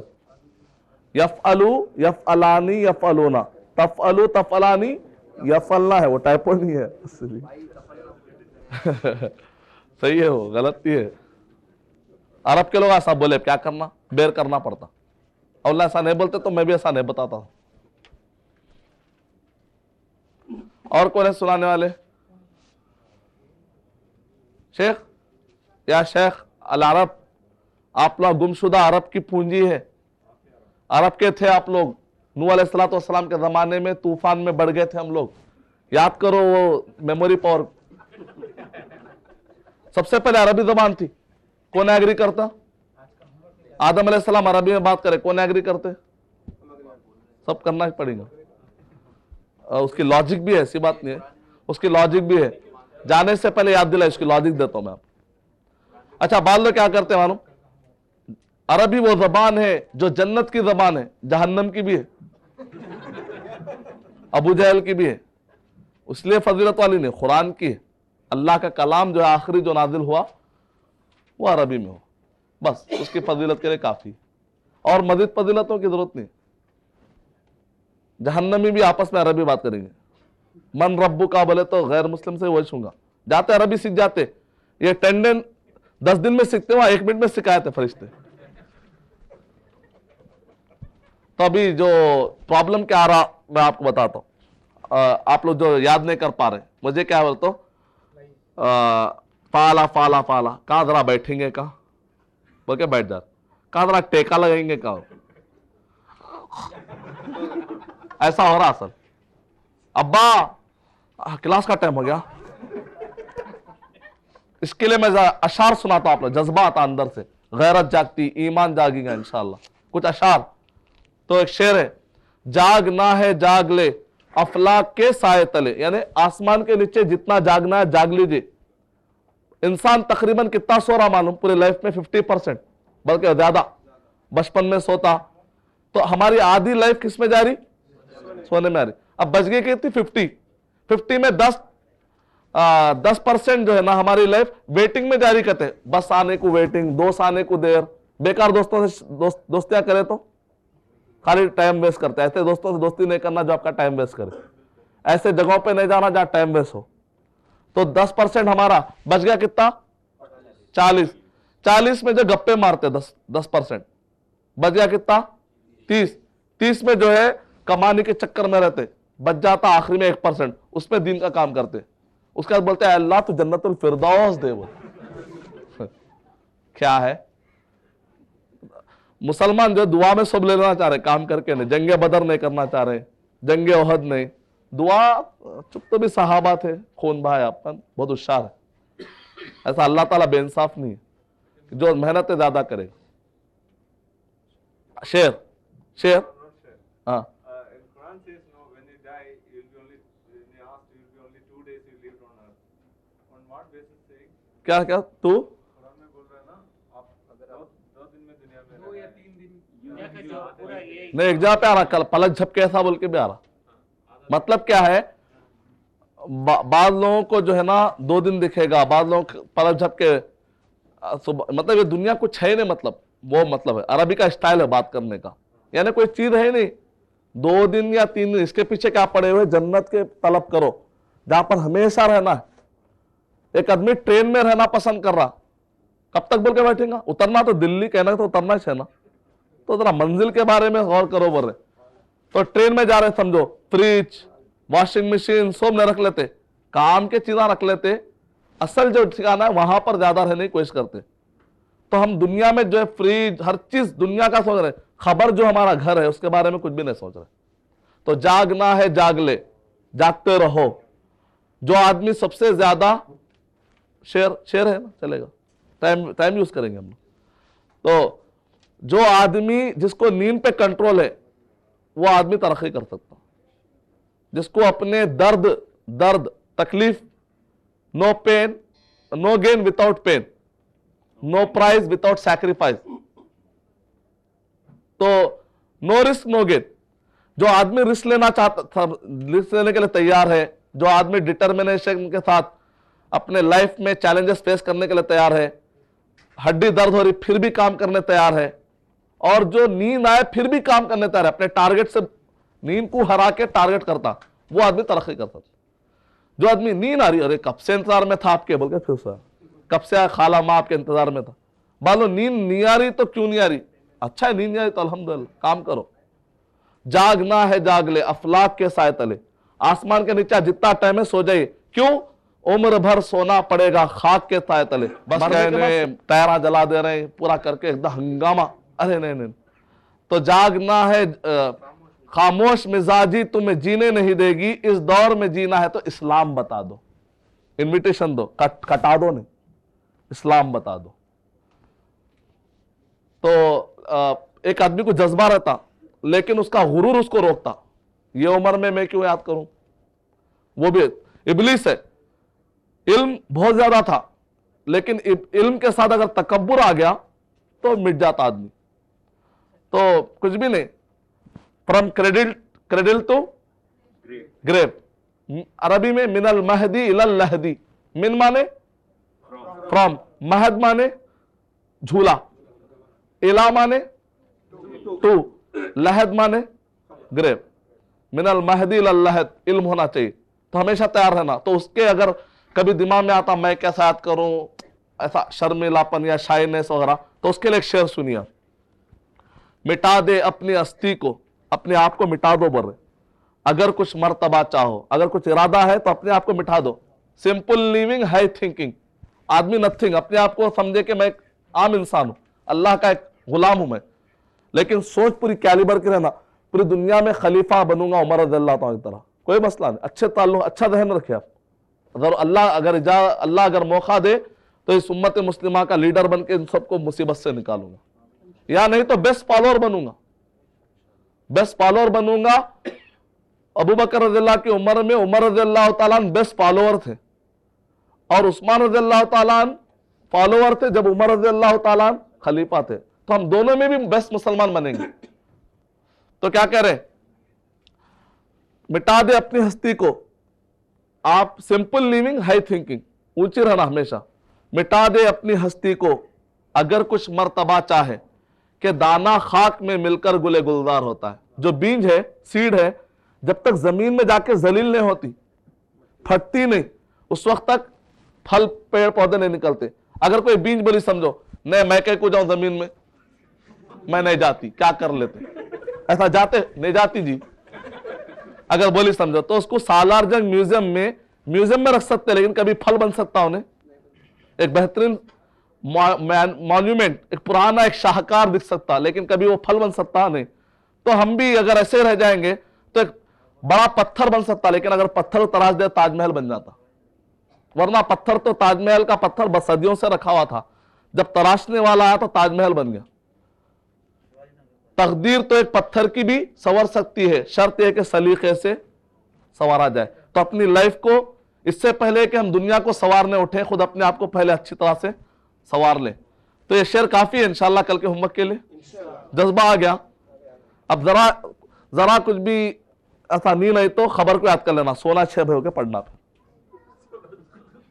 यफअलु, यफअलानी, यफअलूना, तफअलु, तफअलानी, यफअलना है, वो टाइपो नहीं है सही है, वो गलत ही है। अरब के लोग ऐसा बोले, क्या करना, बेर करना पड़ता। अल्लाह ऐसा नहीं बोलते तो मैं भी ऐसा नहीं बताता हूं। और कौन है सुनाने वाले? शेख या शेख अल अरब, आप लोग गुमशुदा अरब की पूंजी है। अरब के थे आप लोग। नूह अलैहिस्सलाम के जमाने में तूफान में बढ़ गए थे हम लोग। याद करो वो मेमोरी पावर। सबसे पहले अरबी जबान थी, कौन एग्री करता? आदम अलैहिस्सलाम अरबी में बात करे, कौन एग्री करते? सब करना ही पड़ेगा। उसकी लॉजिक भी है, ऐसी बात नहीं है, उसकी लॉजिक भी है। जाने से पहले याद दिला, इसकी लॉजिक देता हूं मैं आपको। अच्छा, बाद लोग क्या करते हैं मालूम? अरबी वो जबान है जो जन्नत की जबान है, जहन्नम की भी है, अबू जहल की भी है, इसलिए फजीलत वाली नहीं, कुरान की है। अल्लाह का कलाम जो है आखिरी जो नाजिल हुआ वो अरबी में हो, बस उसकी फजीलत के लिए काफी, और मजीद फजीलतों की जरूरत नहीं। जहन्नमी भी आपस में अरबी बात करेंगे। मन रब्बू का बोले तो गैर मुस्लिम से वही छूंगा, जाते अरबी सीख जाते। ये टेंडेन 10 दिन में सीखते, वहां 1 मिनट में सिखाए थे फरिश्ते। तो अभी जो प्रॉब्लम क्या आ रहा मैं आपको बताता हूं। आप लोग जो याद नहीं कर पा रहे, मुझे क्या बोल तो फाला फाला फाला, कहां जरा बैठेंगे, कहा बोल के बैठ जा, कहां जरा टेका लगाएंगे, कहा ऐसा हो रहा सर। अब्बा क्लास का टाइम हो गया। इसके लिए मैं अशार सुनाता हूं, आप लोग जज्बा आता अंदर से, गैरत जागती, ईमान जागेगा इंशाल्लाह। कुछ अशार। तो एक शेर है, जागना है जाग ले अफलाक के साए तले, यानी आसमान के नीचे जितना जागना है जाग लीजिए। इंसान तकरीबन कितना सो रहा मालूम? पूरे लाइफ में 50%, बल्कि ज्यादा। बचपन में सोता, तो हमारी आधी लाइफ किस में जा रही? सोने में आ रही। अब बच गई कितनी? 50 में 10% जो है ना हमारी लाइफ वेटिंग में जारी करते हैं। बस आने को वेटिंग, दोस्त आने को देर, बेकार दोस्तों से दोस्तियां करे तो खाली टाइम वेस्ट करते हैं। ऐसे दोस्तों से दोस्ती नहीं करना जो आपका टाइम वेस्ट करे, ऐसे जगहों पे नहीं जाना जहां टाइम वेस्ट हो। तो 10% हमारा बच गया कितना? 40 में जो गप्पे मारते 10% बच गया कितना? 30 में जो है कमाने के चक्कर में रहते, बच जाता आखिरी में 1%, उसमें दिन का काम करते। उसके बाद बोलते हैं अल्लाह तो जन्नतुल फिरदौस दे। वो क्या है? मुसलमान जो दुआ में सब लेना चाह रहे, काम करके नहीं। जंगे बदर नहीं करना चाह रहे, जंगे ओहद नहीं। दुआ चुप तो भी सहाबा थे, खून भाई अपन बहुत होशियार है। ऐसा अल्लाह ताला बेइंसाफ नहीं है जो मेहनत ज्यादा करे। शेर हाँ, क्या क्या तू नहीं, एक जगह पे आ रहा, कल पलक झपके ऐसा बोल के भी आ रहा। मतलब क्या है, बाद लोगों को जो है ना 2 दिन दिखेगा, बाद लोगों पलक झपके, मतलब ये दुनिया कुछ है नहीं, मतलब वो मतलब है अरबी का स्टाइल है बात करने का, यानी कोई चीज है नहीं। 2 दिन या 3 दिन, इसके पीछे क्या पड़े हुए? जन्नत के तलब करो जहां पर हमेशा रहना है। एक आदमी ट्रेन में रहना पसंद कर रहा, कब तक बोल के बैठेगा? उतरना तो दिल्ली, कहना तो उतरना ही है ना, तो जरा मंजिल के बारे में गौर करो। बोल रहे तो ट्रेन में जा रहे, समझो फ्रिज, वॉशिंग मशीन सब न रख लेते, काम के चीजें रख लेते, असल जो ठिकाना है वहां पर ज्यादा रहने की कोशिश करते। तो हम दुनिया में जो है फ्रिज, हर चीज दुनिया का सोच रहे, खबर जो हमारा घर है उसके बारे में कुछ भी नहीं सोच रहे। तो जागना है जाग ले, जागते रहो। जो आदमी सबसे ज्यादा शेर है ना, चलेगा, टाइम यूज करेंगे हम। तो जो आदमी जिसको नींद पे कंट्रोल है वो आदमी तरक्की कर सकता। जिसको अपने दर्द तकलीफ, no pain no gain without pain, no prize without sacrifice, तो नो रिस्क नो गेन। जो आदमी रिस्क लेना चाहता, रिस्क लेने के लिए तैयार है, जो आदमी डिटर्मिनेशन के साथ अपने लाइफ में चैलेंजेस फेस करने के लिए तैयार है, हड्डी दर्द हो रही फिर भी काम करने तैयार है, और जो नींद आए फिर भी काम करने तैयार है, अपने टारगेट से नींद को हरा के टारगेट करता, वो आदमी तरक्की करता। जो आदमी नींद आ रही, अरे कब से इंतजार में था आपके, बोल के फिर सो, कब से आया, खाला माँ आपके इंतजार में था। मानो नींद नहीं आ रही तो क्यों नहीं आ रही, अच्छा है नींद नहीं आ रही तो अल्हम्दुलिल्लाह काम करो। जागना है जाग ले अफलाक के साए तले, आसमान के नीचे जितना टाइम है सो जाइए, क्यों, उम्र भर सोना पड़ेगा खाक के साए तले। बस कहने टायरा जला दे रहे हैं पूरा करके एकदम हंगामा, अरे नहीं, तो जागना है, खामोश मिजाजी तुम्हें जीने नहीं देगी, इस दौर में जीना है तो इस्लाम बता दो, इनविटेशन दो, कटा दो नहीं, इस्लाम बता दो। तो एक आदमी को जज्बा रहता लेकिन उसका गुरूर उसको रोकता, ये उम्र में मैं क्यों याद करूं, वो भी इब्लीस है। इल्म बहुत ज्यादा था लेकिन इल्म के साथ अगर तकब्बुर आ गया तो मिट जाता आदमी। तो कुछ भी नहीं, फ्रॉम क्रेडिल टू ग्रेव, अरबी में मिनल महदी इलल लहदी, मिन माने फ्रॉम, महद माने झूला, इला माने टू, लहद माने ग्रेव, मिनल महदी इलल लहद, इल्म होना चाहिए तो हमेशा तैयार रहना। तो उसके अगर कभी दिमाग में आता मैं कैसा याद करूं, ऐसा शर्मिलापन या शाइनेस वगैरह, तो उसके लिए एक शेर सुनिए, मिटा दे अपनी अस्थि को, अपने आप को मिटा दो बर, अगर कुछ मर्तबा चाहो, अगर कुछ इरादा है तो अपने आप को मिटा दो। सिंपल लिविंग हाई थिंकिंग, आदमी नथिंग, अपने आप को समझे कि मैं एक आम इंसान हूं, अल्लाह का एक गुलाम हूं मैं, लेकिन सोच पूरी कैलिबर की रहना, पूरी दुनिया में खलीफा बनूंगा उमर रज़ियल्लाहु अन्हु की तरह, कोई मसला नहीं, अच्छे ताल्लुक, अच्छा ध्यान रखिए आप। अल्लाह अगर मौका दे तो इस उम्मत मुस्लिमा का लीडर बन के इन सबको मुसीबत से निकालूंगा, या नहीं तो बेस्ट फॉलोअर बनूंगा, बेस्ट फॉलोअर बनूंगा। अबू बकर रज़ियल्लाहु की उम्र में उमर रज़ियल्लाहु ताला अन्हु बेस्ट फॉलोअर थे और उस्मान रज़ियल्लाहु ताला अन्हु फॉलोअर थे जब उमर रज़ियल्लाहु ताला अन्हु खलीफा थे, तो हम दोनों में भी बेस्ट मुसलमान बनेंगे। तो क्या कह रहे, मिटा दे अपनी हस्ती को, आप सिंपल लिविंग हाई थिंकिंग, ऊंची रहना हमेशा, मिटा दे अपनी हस्ती को अगर कुछ मर्तबा चाहे, कि दाना खाक में मिलकर गुले गुलजार होता है। जो बीज है, सीड है, जब तक जमीन में जाके जलील नहीं होती, फटती नहीं, उस वक्त तक फल पेड़ पौधे नहीं निकलते। अगर कोई बीज बोली समझो, नहीं मैं कह को जाऊं जमीन में, मैं नहीं जाती, क्या कर लेते, ऐसा जाते नहीं जाती जी, अगर बोली समझो तो उसको सालारजंग म्यूजियम में रख सकते, लेकिन कभी फल बन सकता उन्हें, एक बेहतरीन मॉन्यूमेंट, एक पुराना एक शाहकार दिख सकता, लेकिन कभी वो फल बन सकता नहीं। तो हम भी अगर ऐसे रह जाएंगे तो एक बड़ा पत्थर बन सकता, लेकिन अगर पत्थर तराश दे ताजमहल बन जाता, वरना पत्थर तो ताजमहल का पत्थर सदियों से रखा हुआ था, जब तराशने वाला आया तो ताजमहल बन गया। तकदीर तो एक पत्थर की भी संवर सकती है, शर्त यह कि सलीके से संवारा जाए। तो अपनी लाइफ को, इससे पहले कि हम दुनिया को संवारने उठे, खुद अपने आप को पहले अच्छी तरह से संवार लें। तो ये शेर काफी है इंशाल्लाह कल के होमवर्क के लिए, जज्बा आ गया। अब जरा कुछ भी ऐसा नहीं है तो खबर को याद कर लेना, सोना 6 बजे होकर पढ़ना,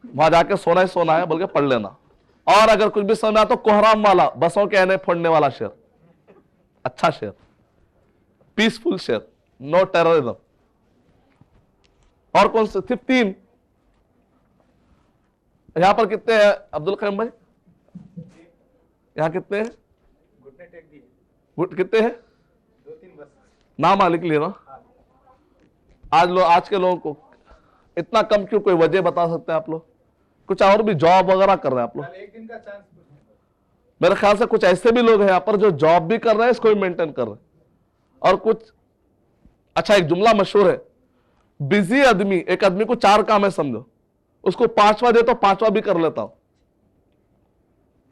वहां जाके सोना ही सोना है बोल के पढ़ लेना। और अगर कुछ भी समझ आया तो कोहराम वाला, बसों के आने फोड़ने वाला शेर, अच्छा शेर, पीसफुल शेर, नो टेररिज्म। और कौन से, सिर्फ 3 यहां पर कितने हैं अब्दुल करीम भाई, यहां कितने हैं, कितने हैं, 2-3 बस, नाम लिख लिया ना। आज के लोगों को इतना कम क्यों, कोई वजह बता सकते हैं आप लोग? कुछ और भी जॉब वगैरह कर रहे हैं आप लोग? एक दिन का चांस, मेरे ख्याल से कुछ ऐसे भी लोग हैं यहाँ पर जो जॉब भी कर रहे हैं, इसको भी मेंटेन कर रहे हैं। और कुछ, अच्छा एक जुमला मशहूर है, बिजी आदमी, एक आदमी को 4 काम है समझो, उसको 5वां दे तो 5वां भी कर लेता हूं।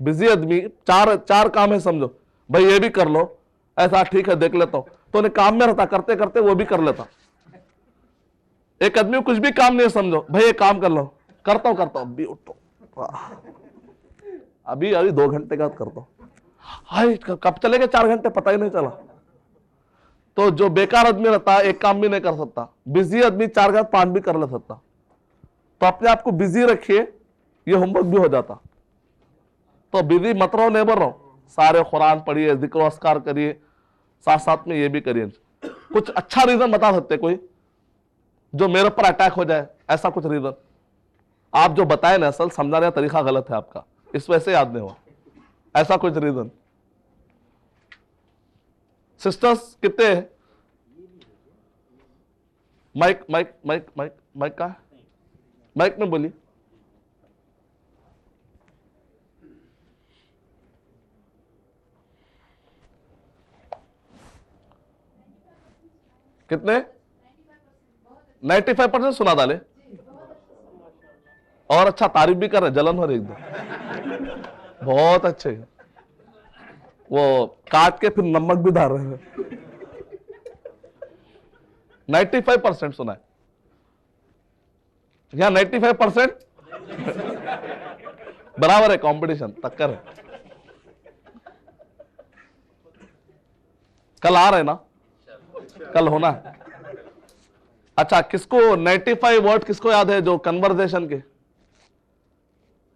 बिजी आदमी, 4 काम है समझो, भाई ये भी कर लो, ऐसा ठीक है देख लेता हूं, तो उन्हें काम में रहता, करते करते वो भी कर लेता। एक आदमी को कुछ भी काम नहीं है समझो, भाई ये काम कर लो, करता हूं अभी उठो, अभी 2 घंटे का करता हूं, हाय कब चले गए 4 घंटे पता ही नहीं चला। तो जो बेकार आदमी रहता है एक काम भी नहीं कर सकता, बिजी आदमी 4 का 5 भी कर ले सकता। तो अपने आप को बिजी रखिए, ये होमवर्क भी हो जाता। तो बिजी मत रहो, नहीं बोल रहा हूं, सारे कुरान पढ़िए, जिक्र अस्कार करिए, साथ साथ में ये भी करिए। कुछ अच्छा रीजन बता सकते कोई जो मेरे ऊपर अटैक हो जाए, ऐसा कुछ रीजन आप जो बताए ना, असल समझाने का तरीका गलत है आपका, इस वजह से याद नहीं हुआ, ऐसा कुछ रीजन। सिस्टर्स कितने हैं? Mike mike mike mike mike का, माइक में बोलिए। कितने? 95% सुना डाले। और अच्छा तारीफ भी कर रहे, जलन हो रही एकदम, बहुत अच्छे। वो काट के फिर नमक भी डाल रहे हैं। 95% सुना है यहाँ, 95% बराबर है, कंपटीशन टक्कर है। कल आ रहे ना, कल होना है। अच्छा, किसको 95 वर्ड किसको याद है जो कन्वर्सेशन के?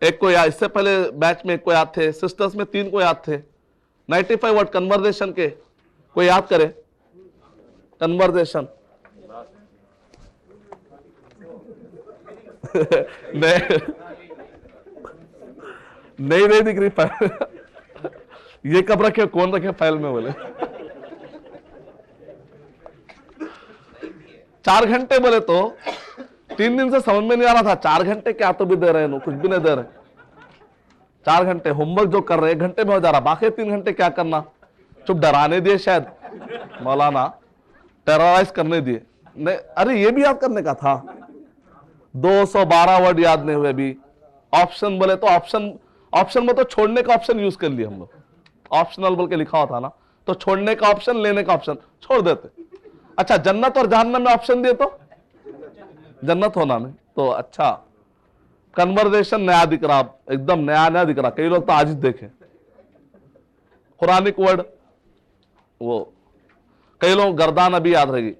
एक को याद, इससे पहले बैच में एक को याद थे, सिस्टर्स में 3 को याद थे। 95 वर्ड कन्वर्सेशन के कोई याद करे? कन्वर्सेशन नहीं दिख रही फाइल। ये कब रखे, कौन रखे फाइल में बोले? 4 घंटे बोले तो 3 दिन से समझ में नहीं आ रहा था। 4 घंटे क्या तो भी दे रहे हैं, कुछ भी नहीं दे रहे। 4 घंटे होमवर्क जो कर रहे 1 घंटे में हो जा रहा, बाकी 3 घंटे क्या करना? चुप डराने दिए शायद मौलाना, टेरराइज करने दिए। नहीं, अरे ये भी याद करने का था। 212 वर्ड याद नहीं हुए अभी। ऑप्शन बोले तो ऑप्शन में तो छोड़ने का ऑप्शन यूज कर लिया हम लोग। ऑप्शनल बोल के लिखा हुआ था ना, तो छोड़ने का ऑप्शन, लेने का ऑप्शन छोड़ देते। अच्छा, जन्नत और जहन्नम में ऑप्शन दिए तो जन्नत होना नहीं तो अच्छा। कन्वर्सेशन नया दिख रहा, एकदम नया दिख रहा। कई लोग तो आज ही देखे कुरानिक वर्ड, वो कई लोग गर्दान अभी याद रहेगी।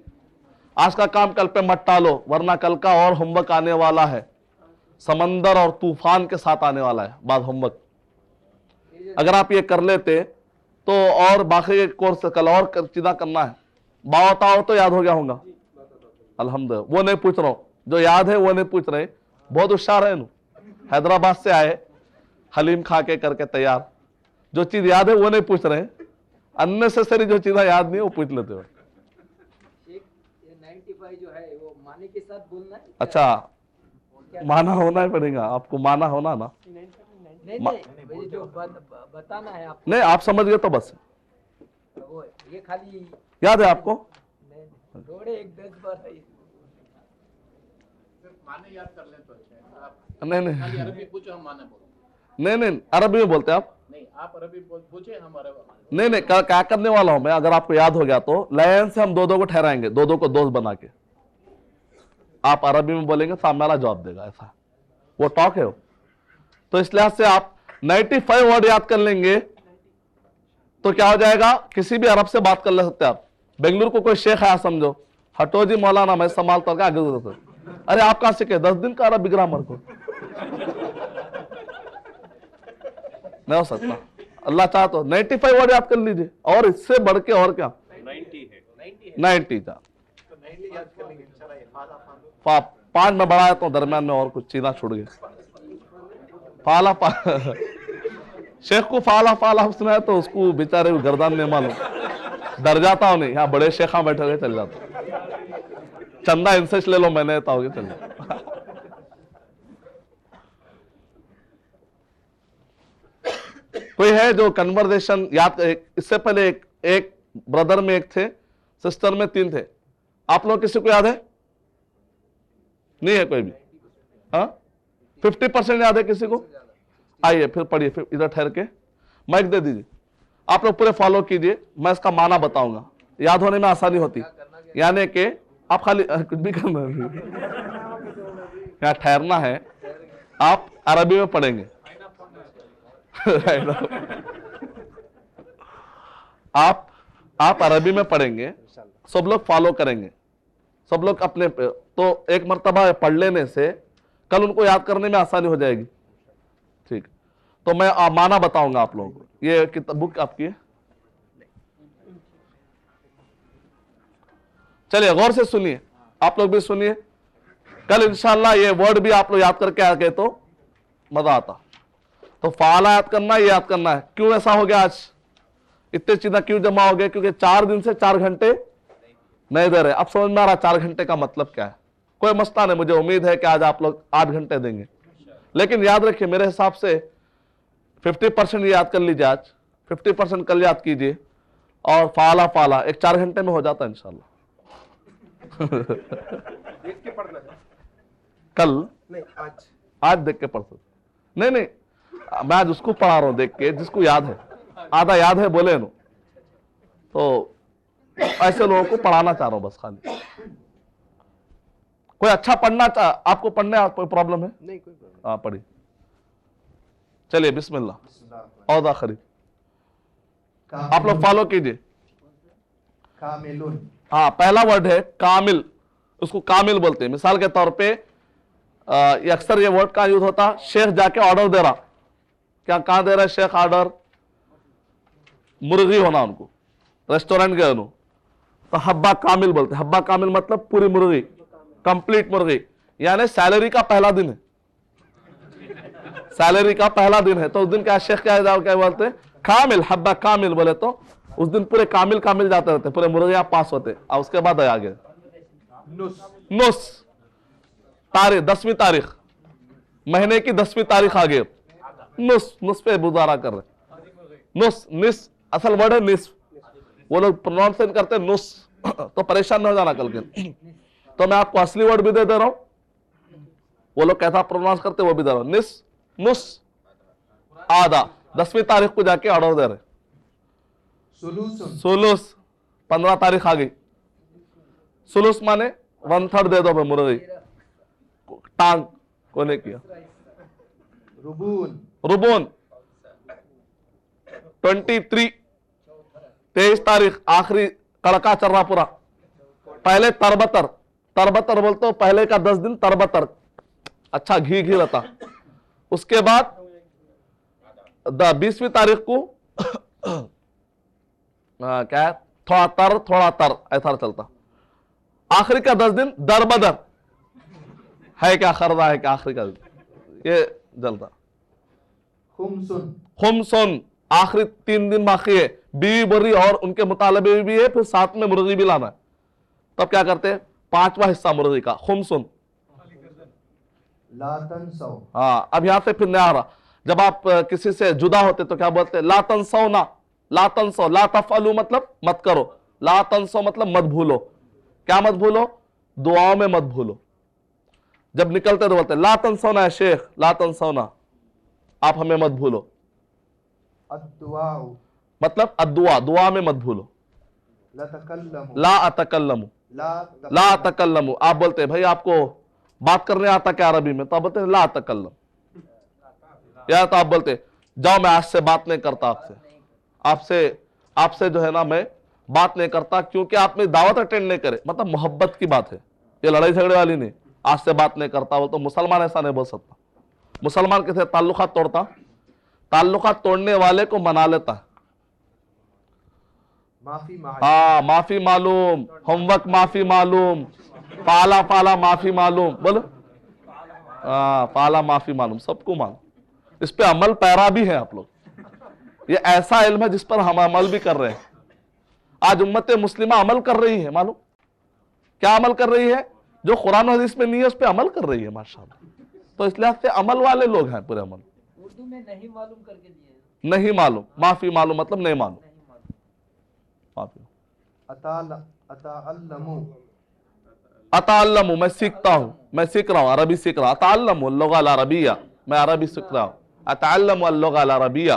आज का काम कल पे मत टालो, वरना कल का और होमवर्क आने वाला है। समंदर और तूफान के साथ आने वाला है बाद होमवर्क। अगर आप ये कर लेते तो और बाकी कोर्स कल और चीजा करना है। बावताओ तो याद हो गया होगा अल्हम्दुलिल्लाह। वो नहीं पूछ रहा हूं, जो याद है वो नहीं पूछ रहे। बहुत होशियार है, हैदराबाद से आए, हलीम खा के करके तैयार। जो चीज याद है वो नहीं पूछ रहे, अननेसेसरी जो चीजें याद नहीं वो पूछ लेते हो। 95 जो है वो माने के साथ बोलना है। अच्छा, माना होना ही पड़ेगा आपको, माना होना ना। नहीं, जो बताना है आपको। नहीं, आप समझ गए तो बस। वो ये खाली याद है आपको? थोड़े 1-10 बार है। माने याद कर ले तो अच्छा है। नहीं अरबी पूछो, हम माने बोलो। नहीं अरबी में बोलते आप? नहीं, आप अरबी पूछे, हम अरबी। नहीं क्या करने वाला हूं मैं, अगर आपको याद हो गया तो लाइन से हम 2-2 को ठहराएंगे, 2-2 को दोस्त बना के। आप अरबी में बोलेंगे, सामने वाला जवाब देगा, ऐसा वो टॉक है वो। तो इस लिहाज से आप 95 वर्ड याद कर लेंगे तो क्या हो जाएगा, किसी भी अरब से बात कर ले सकते आप। बेंगलुरु को कोई शेख है समझो, हटो जी मौलाना मैं संभालता हूं, आगे। अरे आप कहां सीखे 10 दिन का अरबी ग्रामर को? नहीं हो सकता। अल्लाह चाह तो 95 वर्ड याद कर लीजिए, और इससे बढ़ के और क्या 90 था। 5 में बढ़ाया तो दरमियान में और कुछ चीना छूट गए। फाला शेख को फाला सुना है तो उसको बेचारे गर्दान में मालूम, डर जाता हूं। नहीं, यहाँ बड़े शेखा बैठे हुए चल जाता, चंदा इनसे ले लो मैंने तो चल जाता। कोई है जो कन्वर्सेशन याद? इससे पहले एक ब्रदर में 1 थे, सिस्टर में 3 थे। आप लोग किसी को याद है? नहीं है कोई भी? हाँ, 50% याद है किसी को? आइए फिर पढ़िए, फिर इधर ठहर के माइक दे दीजिए। आप लोग पूरे फॉलो कीजिए, मैं इसका माना बताऊंगा, याद होने में आसानी होती। यानी कि आप खाली कुछ भी करना है, यहाँ ठहरना है। आप अरबी में पढ़ेंगे। आप अरबी में पढ़ेंगे, सब लोग फॉलो करेंगे, सब लोग अपने पे। तो एक मर्तबा पढ़ लेने से कल उनको याद करने में आसानी हो जाएगी। ठीक, तो मैं माना बताऊंगा आप लोगों को। ये किताब बुक आपकी है, चलिए गौर से सुनिए, आप लोग भी सुनिए। कल इंशाल्लाह ये वर्ड भी आप लोग याद करके आ गए तो मजा आता। तो फाला याद करना, ये याद करना है। क्यों ऐसा हो गया, आज इतने चीजें क्यों जमा हो गए? क्योंकि 4 दिन से 4 घंटे नहीं दे रहे। अब समझ में आ रहा 4 घंटे का मतलब क्या है। कोई मसला नहीं, मुझे उम्मीद है कि आज आप लोग 8 घंटे देंगे। लेकिन याद रखिए, मेरे हिसाब से 50% याद कर लीजिए आज, 50% कल याद कीजिए, और फाला फाला एक 4 घंटे में हो जाता है इंशाल्लाह। देख के पढ़ना है, कल नहीं आज देख के पढ़ सकते। नहीं नहीं, मैं आज उसको पढ़ा रहा हूं देख के जिसको याद है, आधा याद है बोले नो, तो ऐसे लोगों को पढ़ाना चाह रहा हूं बस खाली। कोई अच्छा पढ़ना आपको पढ़ने कोई प्रॉब्लम है? नहीं कोई प्रॉब्लम। हाँ पढ़िए, चलिए बिस्मिल्लाह। और आखिरी आप लोग फॉलो कीजिए। कामिलुन, हाँ, पहला वर्ड है कामिल, उसको कामिल बोलते हैं। मिसाल के तौर पे ये अक्सर ये वर्ड का यूज होता, शेख जाके ऑर्डर दे रहा। क्या कहां दे रहा है शेख ऑर्डर? मुर्गी होना उनको, रेस्टोरेंट गए उन्होंने, तो हब्बा कामिल बोलते हैं। हब्बा कामिल मतलब पूरी मुर्गी, कंप्लीट मुर्गी, यानी सैलरी का पहला दिन है, सैलरी का पहला दिन है। तो उस दिन क्या शेख क्या बोलते हैं? कामिल, हब्बा कामिल बोले तो उस दिन पूरे कामिल कामिल जाते रहते, पूरे मुर्गियां पास होते। और उसके बाद आगे नुस, तारीख 10वीं तारीख, महीने की 10वीं तारीख आगे, नुस पे गुजारा कर रहे। निस असल वर्ड है निस, वो लोग प्रोनाउंसिएशन करते हैं नुस, तो परेशान न हो जाना कल के। तो मैं आपको असली वर्ड भी दे रहा हूं, वो लोग कैसा प्रोनाउंस करते वो भी दे रहा हूं। निस, नुस, आधा, 10वीं तारीख को जाके ऑर्डर दे रहे। सुलूस 15 तारीख आ गई। सुलूस माने 1/3 दे दो भाई मुर्गी, टांग कोने किया। रुबून 23 तारीख, आखिरी कड़का चल रहा पूरा। पहले तरबतर बोलते हो, पहले का 10 दिन तरबतर, अच्छा घी रहता। उसके बाद 20वीं तारीख को क्या है, थोड़ा तर ऐसा चलता। आखिरी का 10 दिन दरबदर है, क्या खरदा है क्या आखिरी का ये जलता। खुमसुन आखिरी 3 दिन बाकी है, बीवी बरी और उनके मुतालबे भी है, फिर साथ में मुर्गी भी लाना है। तब क्या करते हैं? 5वां हिस्सा मुर्गी का, खुमसुन। हाँ, अब यहां से फिर नहीं आ रहा। जब आप किसी से जुदा होते तो क्या बोलते हैं? ला तंसौ ना, ला तंसौ, ला तफअलू मतलब मत करो, ला तंसौ मतलब मत भूलो। क्या मत भूलो? दुआओं में मत भूलो। जब निकलते तो बोलते ला तंसौ ना शेख, ला तंसौ ना, आप हमें मत भूलो। मतलब अद्दुआ, दुआ में मत भूलो। ला अतकल्लमु, ला अतकल्लमु, आप बोलते हैं भाई आपको बात करने आता क्या अरबी में? तो आप बोलते हैं ला अतकल्लम। या तो आप बोलते जाओ मैं आज से बात नहीं करता आपसे जो है ना मैं बात नहीं करता, क्योंकि आप मेरी दावत अटेंड नहीं करे। मतलब मोहब्बत की बात है, ये लड़ाई झगड़े वाली नहीं। आज से बात नहीं करता वो तो मुसलमान ऐसा नहीं बोल सकता। मुसलमान कैसे ताल्लुकात तोड़ता? ताल्लुकात तोड़ने वाले को मना लेता है। हाँ, माफी मालूम, होमवर्क माफी मालूम, पाला पाला माफी मालूम, बोलो। हाँ, पाला माफी मालूम, सबको मालूम। इस पे अमल पैरा भी है आप लोग। ये ऐसा इल्म है जिस पर हम अमल भी कर रहे हैं। आज उम्मत मुस्लिमा अमल कर रही है, मालूम क्या अमल कर रही है? जो कुरान हदीस में नहीं है उस पर अमल कर रही है माशाअल्लाह। तो इसलिए से अमल वाले लोग हैं पूरे। अमल उर्दू में नहीं मालूम करके दिए, नहीं मालूम, माफी मालूम मतलब नहीं मालूम। माफी अताअल्लमु, मैं सीखता हूं, मैं सीख रहा हूं, अरबी सीख रहा हूं। अताअल्लमु लुगा अल अरबिया, मैं अरबी सीख रहा हूं। अताअल्लमु लुगा अल अरबिया।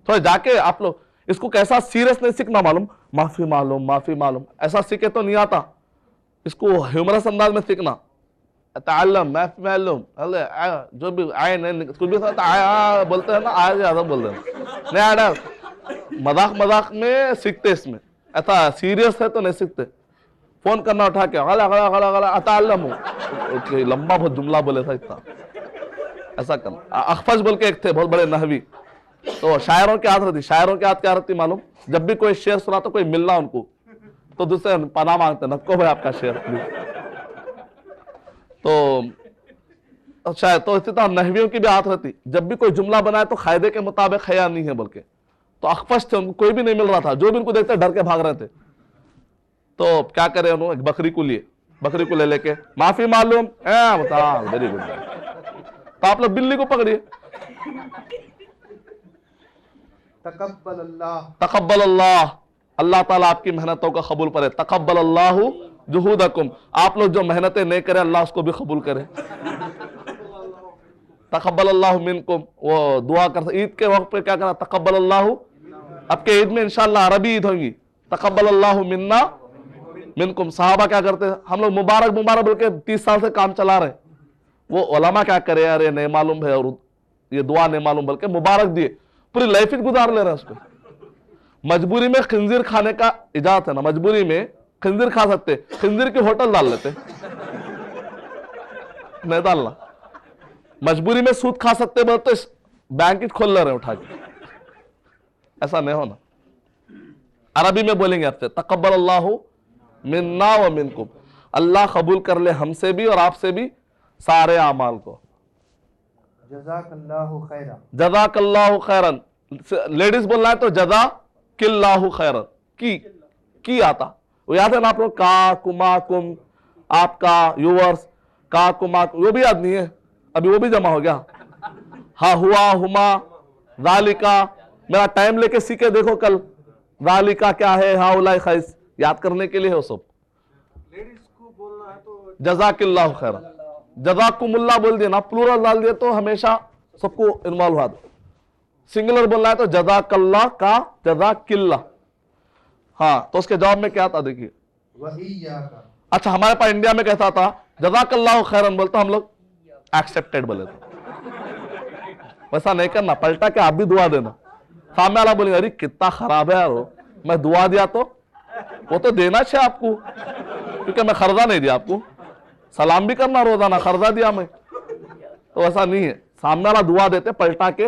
तो जाके आप लोग इसको कैसा सीरियस नहीं सीखना, मालूम माफी मालूम, माफी मालूम ऐसा सीखे तो नहीं आता। इसको ह्यूमरस अंदाज में सीखना। अताअल्लम, माफी मालूम, जो भी आए नहीं कुछ भी बोलते हैं ना, आए ज्यादा बोलते हैं नहीं आया। मजाक में सीखते, इसमें ऐसा सीरियस है तो नहीं सीखते। फोन करना उठा के गला गला गला गला अताअल्लमु, लंबा बहुत जुमला बोले था इतना। ऐसा करना। अखफश बोल के एक थे बहुत बड़े नहवी, तो शायरों की आदत थी। शायरों की आदत क्या रहती मालूम, जब भी कोई शेर सुना तो कोई मिलना उनको तो दूसरे पनाह मांगते, नको भाई आपका शेर प्लीज। तो शायद तो इसी तरह नहवियों की भी आदत रहती, जब भी कोई जुमला बनाए तो कायदे के मुताबिक है या नहीं है बोल के। तो अखफश थे, उनको कोई भी नहीं मिल रहा था, जो भी उनको देखते डर के भाग रहे थे। तो क्या करे उन्होंने, एक बकरी को लिए, बकरी को ले लेके माफी मालूम बता, वेरी गुड। तो आप लोग बिल्ली को पकड़िए, तकब्बल अल्लाह, तकब्बल अल्लाह, अल्लाह ताला आपकी मेहनतों का कबूल करे। तकब्बल अल्लाहु जुहूदकुम, आप लोग जो मेहनतें नहीं करे अल्लाह उसको भी कबूल करे। तकब्बल अल्लाहु मिनकुम, वो दुआ कर ईद के वक्त पे क्या करना, तकब्बल अल्लाहु, आपके ईद में इंशाअल्लाह अरबी ईद होगी, तकब्बल अल्लाहु मिन्ना मिनकुम। सहाबा क्या करते, हम लोग मुबारक मुबारक बोल के 30 साल से काम चला रहे, वो उलमा क्या करे, अरे नहीं मालूम है और ये दुआ नहीं मालूम बोल के मुबारक दिए, पूरी लाइफ ही गुजार ले रहे हैं उस पर। मजबूरी में खिंजीर खाने का इजाजत है ना, मजबूरी में खिंजीर खा सकते, खिंजीर की होटल डाल लेते, नहीं डालना। मजबूरी में सूद खा सकते बोलते बैंक ही खोल ले रहे उठा के, ऐसा नहीं होना। अरबी में बोलेंगे आपसे, तकब्बल अल्लाहु मिन्ना व मिनकुम, अल्लाह कबूल कर ले हमसे भी और आपसे भी सारे अमाल को। जज़ाकल्लाहु खैरा, जज़ाकल्लाहु खैरन, लेडीज बोलना है तो जज़ाकिल्लाहु खैरन, की आता वो याद है ना आप लोग, का कुमा कुम, आपका यूवर्स, का कुमा वो भी याद नहीं है, अभी वो भी जमा हो गया। हा हुआ हुमा ज़ालिका, मेरा टाइम लेके सीखे देखो कल, ज़ालिका क्या है, हा उलाई खैस, याद करने के लिए हो सब। लेडीज को बोलना है तो जज़ाकिल्लाहु खैरन, जज़ाकुमुल्लाह बोल दिया ना, प्लूरल डाल दिया तो हमेशा सबको इन्वॉल्व हुआ। सिंगुलर बोलना है तो जज़ाकल्लाह का जज़ाकिल्लाह। हाँ, तो उसके जवाब में क्या था देखिए, वइय्याका। अच्छा हमारे पास इंडिया में कहता था जज़ाकल्लाहु खैरन, बोलता हम लोग एक्सेप्टेड बोले थे। वैसा नहीं करना, पलटा के आप भी दुआ देना। सामने वाला बोलेंगे अरे कितना खराब है यार, मैं दुआ दिया तो वो तो देना चाहिए आपको, क्योंकि मैं खर्जा नहीं दिया आपको। सलाम भी करना रोजाना, खर्जा दिया मैं, तो ऐसा नहीं है। सामने वाला दुआ देते पलटा के।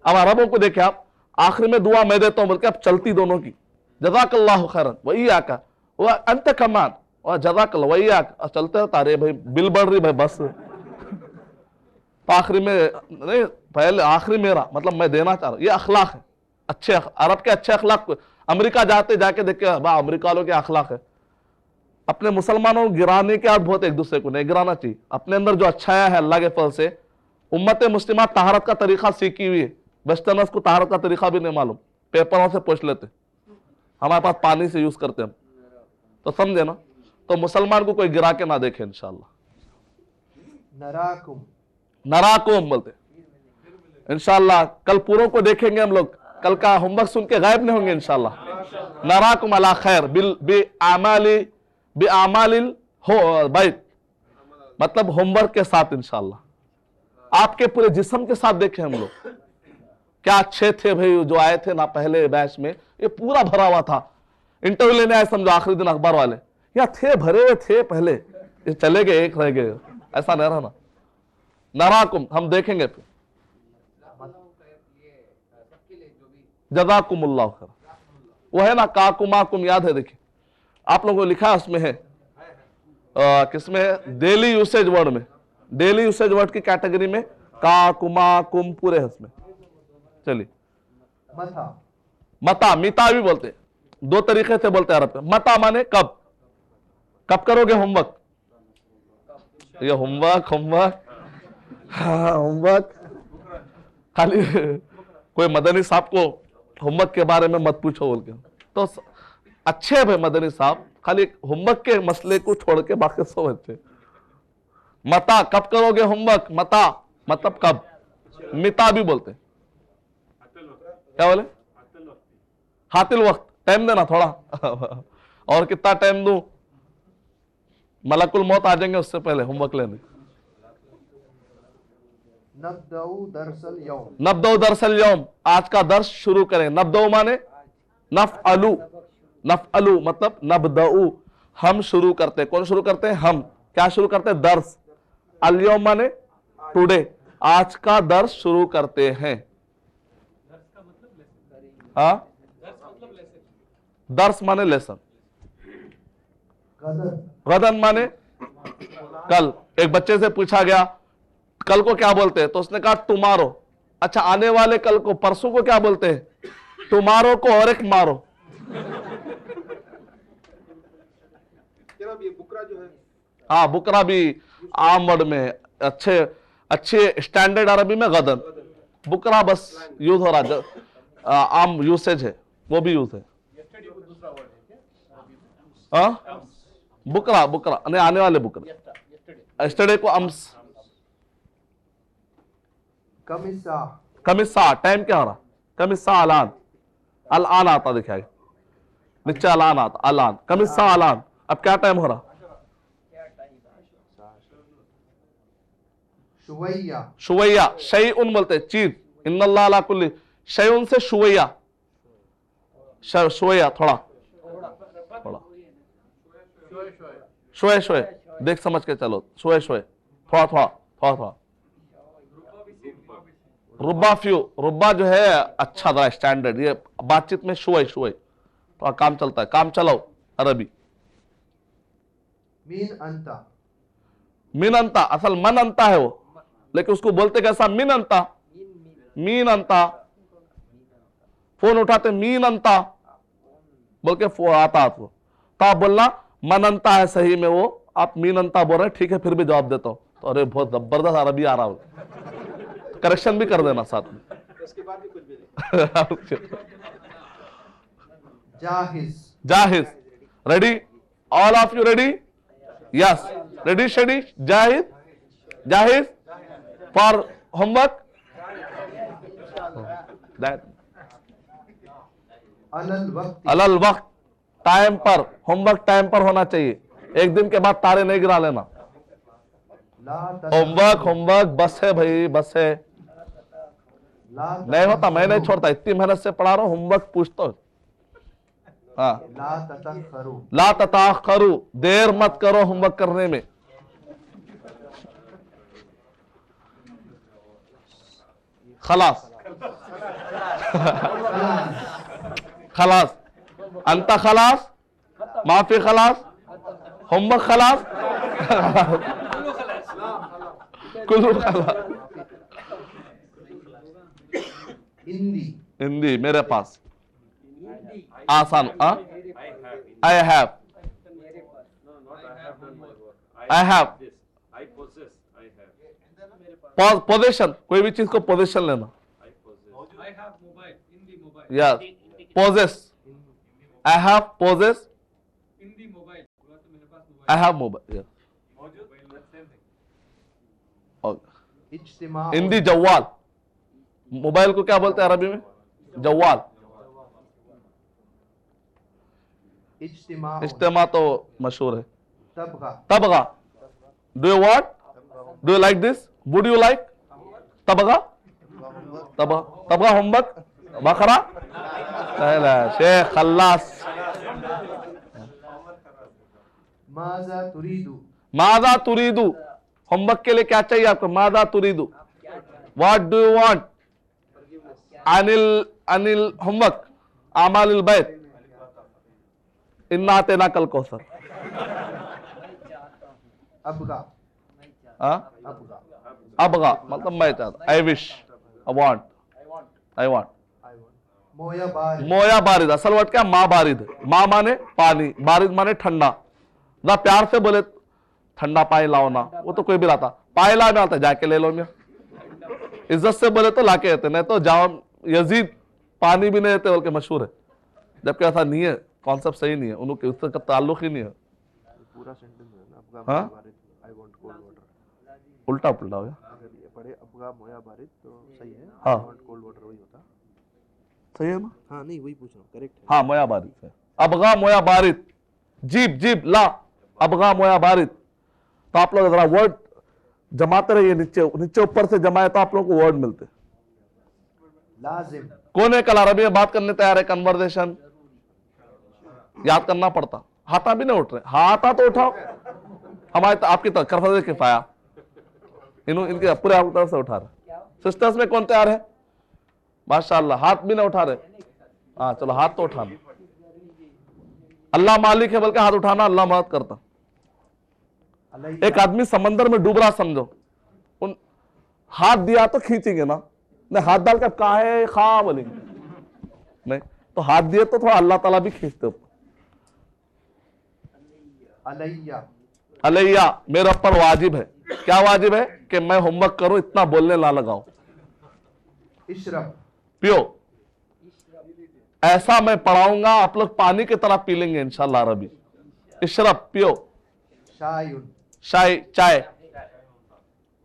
अब अरबों को देखे आप, आखिर में दुआ मैं देता हूं बोल के अब चलती दोनों की, जज़ाकल्लाहु खैरन वइय्याका व अंत कमान और जज़ाकल्लाह वइय्याका, चलते होता अरे भाई बिल बढ़ रही भाई बस। तो आखिरी में नहीं, पहले आखिरी मेरा मतलब मैं देना चाह रहा हूं, ये अखलाक है। अच्छे अरब के अच्छे अखलाक को अमेरिका जाते जाके देख के अमेरिका वालों के अखलाक है। अपने मुसलमानों को गिराने की आदत बहुत, एक दूसरे को नहीं गिराना चाहिए। अपने अंदर जो अच्छाया है अल्लाह के फल से, उम्मत मुस्लिमा तहारत का तरीका सीखी हुई है, वेस्टर्नर्स को तहारत का तरीका भी नहीं मालूम, पेपरों से पूछ लेते, हमारे पास पानी से यूज करते हम, तो समझे ना। तो मुसलमान को कोई गिरा के ना देखे इंशाल्लाह। नराकुम, नराकुम बोलते इंशाल्लाह, कल पूरों को देखेंगे हम लोग, कल का होमवर्क सुन के गायब नहीं होंगे इंशाल्लाह। नराकुम अला खैर बि आमालिल हो बैत, मतलब होमवर्क के साथ इंशाल्लाह, आपके पूरे जिस्म के साथ देखें हम लोग। क्या अच्छे थे भाई जो आए थे ना पहले बैच में, ये पूरा भरा हुआ था। इंटरव्यू लेने आए समझो आखिरी दिन अखबार वाले, या थे भरे हुए थे पहले, ये चले गए एक रह गए, ऐसा नहीं रहना। नराकुम हम देखेंगे फिर। जज़ाकुमुल्लाह खैर, वो है ना काकुमाकुम, याद है देखिए आप लोगों को लिखा है उसमें है, किसमें है, डेली यूसेज वर्ड में, डेली यूसेज वर्ड की कैटेगरी में काकुमाकुम पूरे है उसमें। चलिए मथा, मता, मिता भी बोलते हैं, दो तरीके से बोलते हैं अरब में। मता माने कब, कब करोगे होमवर्क, ये होमवर्क होमवर्क होमवर्क, खाली कोई मदनी साहब को होमवर्क के बारे में मत पूछो बोल के, तो अच्छे है भाई मदनी साहब, खाली होमवर्क के मसले को छोड़ के बाकी सब अच्छे। मता कब करोगे होमवर्क, मता मतलब कब। मिता भी बोलते, क्या बोले, हातिल वक्त, टाइम देना थोड़ा और कितना टाइम दूं, मलकुल मौत आ जाएंगे उससे पहले होमवर्क लेने। नब्दउ दरसल यौम, नब्दउ दरसल यौम, आज का दर्स शुरू करें। नब्दउ माने नफ़अलु, नफ़अलु मतलब नब्दउ, हम शुरू करते। कौन शुरू करते हैं, हम। क्या शुरू करते हैं, दर्स। अल यौम माने टुडे, आज का दर्स शुरू करते हैं। हाँ, दर्स माने लेसन, गदन माने कल। एक बच्चे से पूछा गया कल को क्या बोलते हैं, तो उसने कहा टुमारो। अच्छा, आने वाले कल को, परसों को क्या बोलते हैं? टुमारो को और एक मारो। बुकरा जो है, हाँ, बुकरा भी आम वर्ड में है। अच्छे अच्छे स्टैंडर्ड अरबी में गदन, बुकरा बस यूज हो रहा, आम यूसेज है, वो भी यूज है। हाँ, बुकरा बुकरा नहीं, आने वाले बुकरा। यस्टरडे को अम्स। कमिसा, कमिसा टाइम क्या हो रहा? कमिसा अलान, अलान आता दिखाई नीचे, अलान आता, अलान, कमिसा अलान। अब क्या टाइम हो रहा? शुवैया, शुवैया, शैउन बोलते हैं चीज। इन्नल्लाह अला कुल्ली शैउन से शुवैया, शुवैया थोड़ा थोड़ा, शुए शुए, देख समझ के चलो, शुए शुए, थोड़ा थोड़ा थोड़ा थोड़ा। रुब्बा फ्यू, रुब्बा जो है अच्छा था स्टैंडर्ड, ये बातचीत में शुए शुए, थोड़ा काम चलता है, काम चलाओ अरबी। मीन अंता, मीन अंता, असल मन अंता है वो, लेकिन उसको बोलते कैसा? मीन अंता, मीन अंता। फोन उठाते मीन अंता बोल के फोन आता आपको, तो आप बोलना मन अंता है सही में वो, आप मीन अंता बोल रहे हैं, ठीक है, फिर भी जवाब देता हूं। तो अरे बहुत जबरदस्त अरबी आ रहा हो, करेक्शन भी कर देना साथ में। उसके बाद भी कुछ भी नहीं। जाहिज, जाहिज, ready? All of you ready? Yes, ready shady, जाहिज, जाहिज फॉर होमवर्क। अलल वक्त, अलल वक्त, टाइम पर, होमवर्क टाइम पर होना चाहिए। एक दिन के बाद तारे नहीं गिरा लेना। ला होमवर्क होमवर्क बस है भाई, बस है, नहीं होता मैं नहीं छोड़ता, इतनी मेहनत से पढ़ा रहा हूं, होमवर्क पूछता हूं। हाँ, ला ततखरू, ला तताखरू, देर मत करो होमवर्क करने में। खलास, खलास, अंता खलास, माफी खलास, होमवर्क खलास, कुल्लू खलास। हिंदी, हिंदी मेरे पास आसान। I have, I have, possession, कोई भी चीज को पोजेशन लेना। Yes, possess, I have possess, I have mobile. इज्तिमा, हिंदी जव्वाल, मोबाइल को क्या बोलते हैं अरबी में? जव्वाल। इज्तिमा, इज्तिमा तो मशहूर है। तबगा, तबगा, do you want, do you like this, would you like? तबगा, तबगा, तबगा होमवर्क, बकरा, शेख खल्लास। माजा तुरीदु, मादा तुरीदू, होमवर्क के लिए क्या चाहिए आपको? मादा तुरीदू, व्हाट डू यू वांट? अनिल, अनिल होमवर्क, आमाल बैत, इन्ना तेना कल कौसर। अबगा, हाँ, अबगा, अबगा मतलब मैं चाहता, I wish, I want, I want. मोया बारिद, मोया बारिद, असल वर्ड क्या? माँ बारिद। माँ माने पानी, बारिद माने ठंडा। ना प्यार से बोले ठंडा पानी लाओ ना, वो तो कोई भी लाता, पानी ला में आता जाके ले लो। मैं इज्जत से बोले तो लाके देते, नहीं तो जाओ यजीद पानी भी नहीं देते बोल के मशहूर है, जबकि ऐसा नहीं है, कॉन्सेप्ट सही नहीं है, उनके उससे का ताल्लुक ही नहीं है। पूरा सेंटेंस है ना, अबगा हाँ? मोया बारिद, आई वांट कोल्ड वाटर। उल्टा पुल्टा हो गया। अगर ये पढ़े अबगा मोया बारिद तो सही है, हाँ। आई वांट कोल्ड वाटर वही होता। सही है ना? हाँ नहीं, वही पूछ रहा हूँ, करेक्ट है। हाँ, मोया बारिद है। अबगा मोया बारिद, जीप जीप ला, अबगा मोया बारिद। तो आप लोग जरा वर्ड जमाते रहिए, नीचे नीचे ऊपर से जमाए तो आप लोगों को वर्ड मिलते। लाजिम, कौन है कल अरबी में बात करने तैयार है? कन्वर्सेशन याद करना पड़ता, हाथा भी नहीं उठ रहे, हाथा तो उठाओ, हमारे तो आपकी तरह करफज किफाया। इनके पूरे हाथ तरफ से उठा रहे। सिस्टर्स में कौन तैयार है? माशाअल्लाह, हाथ भी ना उठा रहे। हाँ चलो, हाथ तो उठाना। अल्लाह मालिक है बल्कि हाथ उठाना अल्लाह मदद करता। एक आदमी समंदर में डूब रहा समझो, उन हाथ दिया तो खींचेंगे ना, नहीं हाथ डाल कर कहा है खा बोलेंगे नहीं, तो हाथ दिए तो थोड़ा अल्लाह ताला भी खींचते ऊपर। अलैया मेरे ऊपर वाजिब है। क्या वाजिब है? कि मैं होमवर्क करूं, इतना बोलने ना लगाऊं। इशरब पियो, ऐसा मैं पढ़ाऊंगा आप लोग पानी की तरह पी लेंगे इंशाल्लाह अरबी। इशरब पियो, शाय चाय,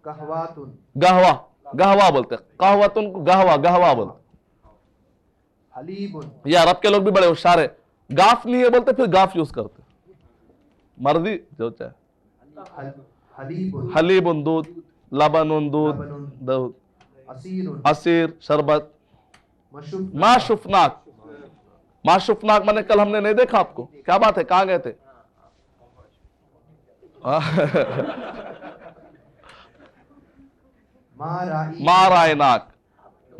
गहवा गहवा बोलते, कहवतुन गहवा गहवा बोलते। ये अरब के लोग भी बड़े होशियार है, गाफ नहीं है बोलते फिर गाफ यूज करते। मर्दी जो चाहे, हलीबुन दूध, लबनुन दूध, असीर शरबत, माशुफनाक। माशुफनाक माने कल हमने नहीं देखा आपको, क्या बात है, कहां गए थे? मारायनाक,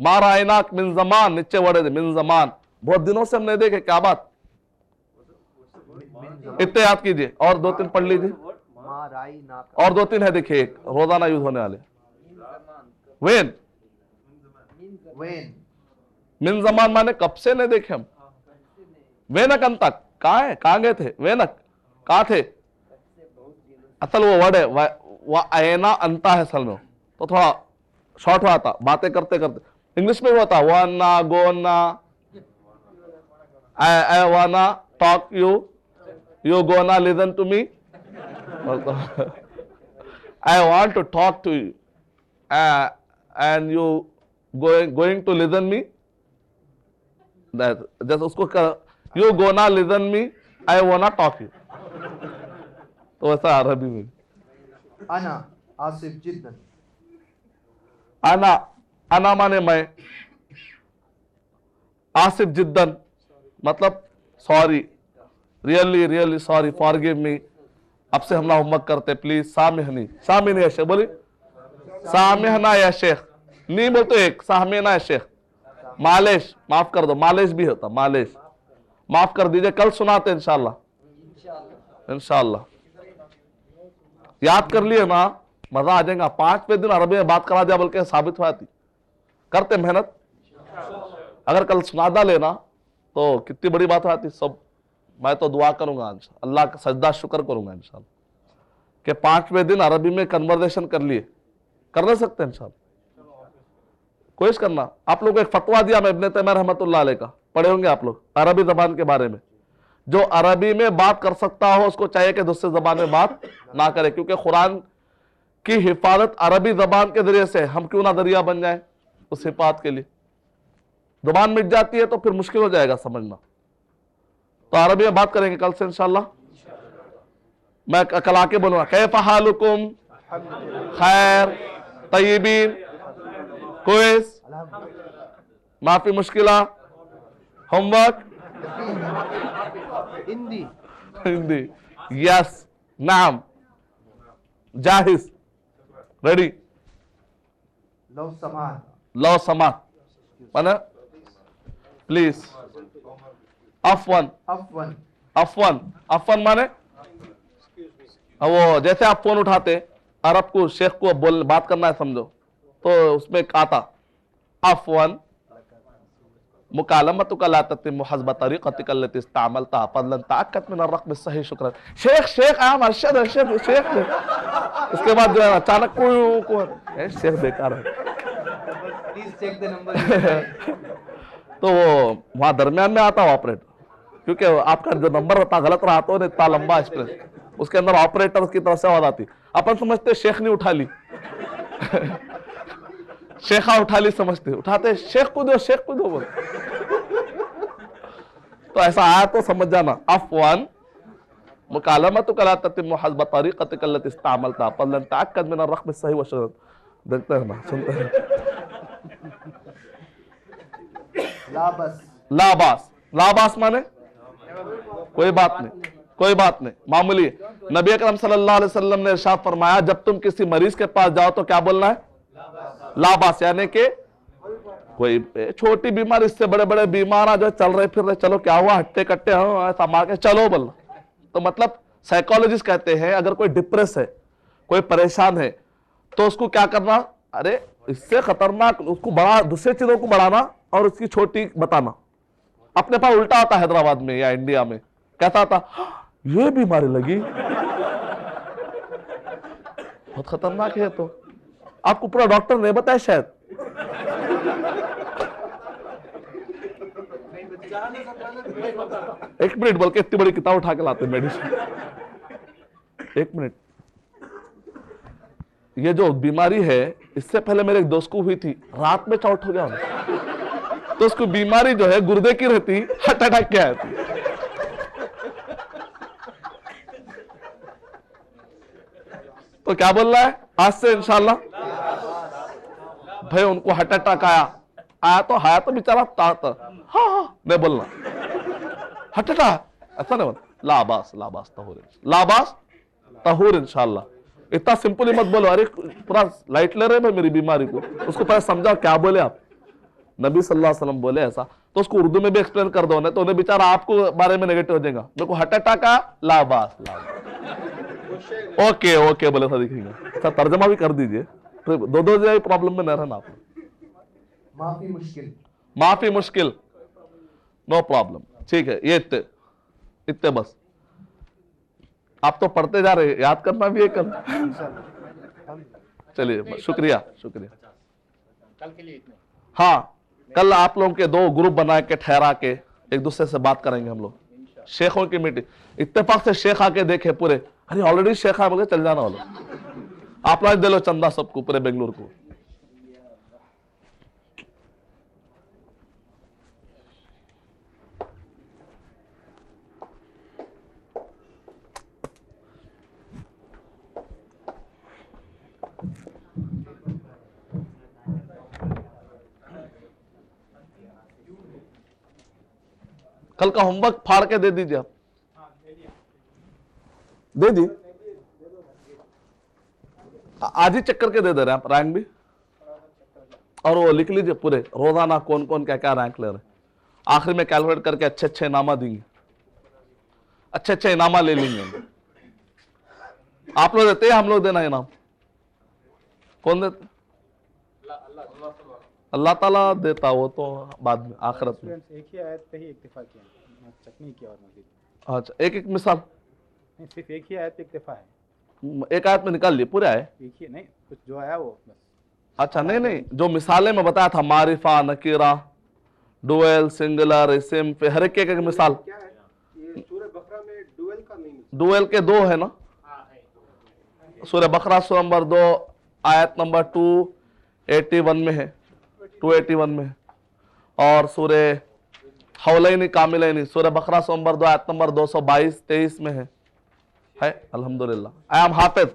मारायनाक मिन जमान, नीचे वड़े थे मिन जमान, बहुत दिनों से हम नहीं देखे, क्या बात? इतने याद कीजिए, और दो तीन पढ़ लीजिए, और दो तीन है देखिए, एक रोजाना यूज होने वाले। वेन, मिन जमान माने कब से नहीं देखे हम। वेनक अंतक कहाँ है, कहाँ गए थे? वेनक कहाँ थे? असल वो वर्ड है वह आयना अंता है असल में, तो थोड़ा शॉर्ट हुआ था बातें करते करते। इंग्लिश में भी होता वाना gonna, I wanna talk you gonna listen to me, I want to talk to you and you going to listen me. जैसे उसको you gonna listen me, I wanna talk you, तो वैसा अरबी में अना आसिफ जिद्दन। अना माने मैं, आसिफ जिद्दन मतलब sorry, really really sorry, forgive me. अब से हम ना होमवर्क करते प्लीज, सामिहनी, सामिहनी या शेख बोली, सामिहना या शेख नहीं बोलते, एक सामिहना या शेख, मालेश माफ कर दो, मालेश भी होता, मालेश माफ कर दीजिए, कल सुनाते इंशाल्लाह। इंशाल्लाह याद कर लिए ना, मजा आ जाएगा। 5वें दिन अरबी में बात करा दिया बल्कि साबित हुआ थी, करते मेहनत। अगर कल सुनादा लेना तो कितनी बड़ी बात आती सब। मैं तो दुआ करूंगा अल्लाह का सजदा शुक्र करूंगा इंशाल्लाह कि 5वें दिन अरबी में कन्वर्सेशन कर लिए, कर नहीं सकते इंशाल्लाह, कोशिश करना। आप लोग को एक फतवा दिया मैं इब्ने तैमिया रहमतुल्लाह अलैह का, पढ़े होंगे आप लोग, अरबी जबान के बारे में। जो अरबी में बात कर सकता हो उसको चाहिए कि दूसरे जबान में बात ना करे, क्योंकि कुरान की हिफाजत अरबी जबान के जरिए से हम क्यों ना दरिया बन जाए उस हिफाजत के लिए। जुबान मिट जाती है तो फिर मुश्किल हो जाएगा समझना। तो अरबी में बात करेंगे कल से इंशाल्लाह। मैं कल आके बोलूंगा कैफा हालुकुम, खैर, तय्यबीन, कोइस, माफी मुश्किला, होमवर्क, हिंदी, हिंदी, यस, नाम, जाहिज, रेडी, लव समान, लव समान माने प्लीज, अफवन, अफवन, अफवन, अफवन माने वो जैसे आप फोन उठाते अरब को शेख को बोल बात करना है समझो, तो उसमें आता अफवन मुकालमतुका ला ततिम्मु हस्ब तरीक़तिका अल्लती इस्तअमलतहा फज़लन तअक्कद मिन अर्रक़्म सही शुक्र। शेख शेख आम अरशद अरशद शेख। उसके बाद जो है अचानक कोई शेख बेकार है, प्लीज चेक द नंबर। तो वो वहां दरमियान में आता ऑपरेटर, क्योंकि आपका जो नंबर होता गलत रहा तो इतना लंबा एक्सप्रेस, उसके अंदर ऑपरेटर की तरफ से आवाज आती। अपन समझते शेख ने उठा ली शेखा उठा ली समझते, उठाते शेख को दो, शेख को दो बोल। तो ऐसा आया तो समझ जाना अफवान मुकालमतुका ला ततिम्मु हस्ब तरीक़तिका अल्लती इस्तअमलतहा फज़लन तअक्कद मिन अर्रक़्म सही व शुक्र। देखते हैं ना, सुनते हैं। लाबस, लाबास, लाबास माने कोई बात नहीं, कोई बात नहीं, मामूली है। नबी अकरम सल्लल्लाहु अलैहि वसल्लम ने इरशाद फरमाया, जब तुम किसी मरीज के पास जाओ तो क्या बोलना है? लाबास, यानी कि कोई छोटी बीमारी, इससे बड़े बड़े बीमार जो चल रहे फिर रहे, चलो क्या हुआ, हट्टे कट्टे ऐसा मार के चलो बोलना। तो मतलब साइकोलॉजिस्ट कहते हैं अगर कोई डिप्रेस है, कोई परेशान है, तो उसको क्या करना, अरे इससे खतरनाक उसको बड़ा, दूसरे चीजों को बढ़ाना और उसकी छोटी बताना। अपने पास उल्टा आता हैदराबाद में या इंडिया में, कहता था ये बीमारी लगी, बहुत खतरनाक है। तो आपको पूरा डॉक्टर नहीं बताया शायद। एक मिनट बोल के इतनी बड़ी किताब उठा के लाते मेडिसिन। एक मिनट, ये जो बीमारी है, इससे पहले मेरे एक दोस्त को हुई थी, रात में चौट हो गया उन्हें। तो उसको बीमारी जो है गुर्दे की रहती, हार्ट अटैक क्या है। तो क्या बोल रहा है आज से इंशाल्लाह भाई, उनको हार्ट अटैक आया तो बेचारा हाँ नहीं बोलना हार्ट अटैक, ऐसा नहीं बोलना, लाबास लाबास तहूर, लाबास तहूर इंशाल्लाह। इतना सिंपली मत बोलो, अरे पूरा लाइट ले रहे हैं मेरी बीमारी को, उसको पहले समझाओ क्या बोले आप। नबी सल्लल्लाहु अलैहि वसल्लम बोले ऐसा, तो उसको उर्दू में भी एक्सप्लेन कर दो, ना तो उन्हें बेचारा आपको बारे में नेगेटिव हो जाएगा। मेरे को हार्ट अटैक आया, लाबास लाबास, ओके ओके बोले था, दिखेंगे। अच्छा तर्जमा भी कर दीजिए, तो दो जगह प्रॉब्लम में न रहना आप। माफी मुश्किल, माफी मुश्किल, नो प्रॉब्लम, ठीक है। ये इतने बस, आप तो पढ़ते जा रहे, याद करना भी है कल। चलिए शुक्रिया शुक्रिया। कल के लिए इतने। हाँ, कल आप लोगों के 2 ग्रुप बना के ठहरा के एक दूसरे से बात करेंगे हम लोग, शेखों की मीटिंग। इत्तेफाक से शेख आके देखे पूरे, अरे ऑलरेडी शेख आ बोले चल जाना वाला, आप लोग दे लो चंदा सबको पूरे बेंगलुरु को। कल का होमवर्क फाड़ के दे दीजिए आप, दे दी, आज ही चेक करके दे रहे हैं आप रैंक भी, और वो लिख लीजिए पूरे रोजाना कौन कौन क्या क्या रैंक ले रहे हैं। आखिर में कैलकुलेट करके अच्छे इनामा देंगे, अच्छे इनामा ले लेंगे। आप लोग देते हैं, हम लोग देना इनाम, कौन देते? अल्लाह ताला देता, वो तो बाद में आखिरत में। एक ही आयत पे ही इक्तिफा किया, चेक नहीं किया और मजीद। अच्छा, एक मिसाल, नहीं सिर्फ एक ही आयत पे इक्तिफा है, एक आयत में निकाल लिए पूरे आए, एक ही नहीं, कुछ जो आया वो बस। अच्छा नहीं, जो मिसालें में बताया था, मारिफा, नकीरा, डुएल, सिंगुलर, इस्म, फिर हर एक मिसाल। क्या है ये सूरह बकरा में डुएल का नहीं मिलता। डुएल के 2 है ना, सूरह बकरा सूरह नंबर 2 आयत नंबर 281 में है, 281 में है। और सूरह हौलैनी कामिलैनी सूरह बकरा सूरह नंबर 2 आयत नंबर 222-23 में है अल्हम्दुलिल्लाह। आई एम हाफिज,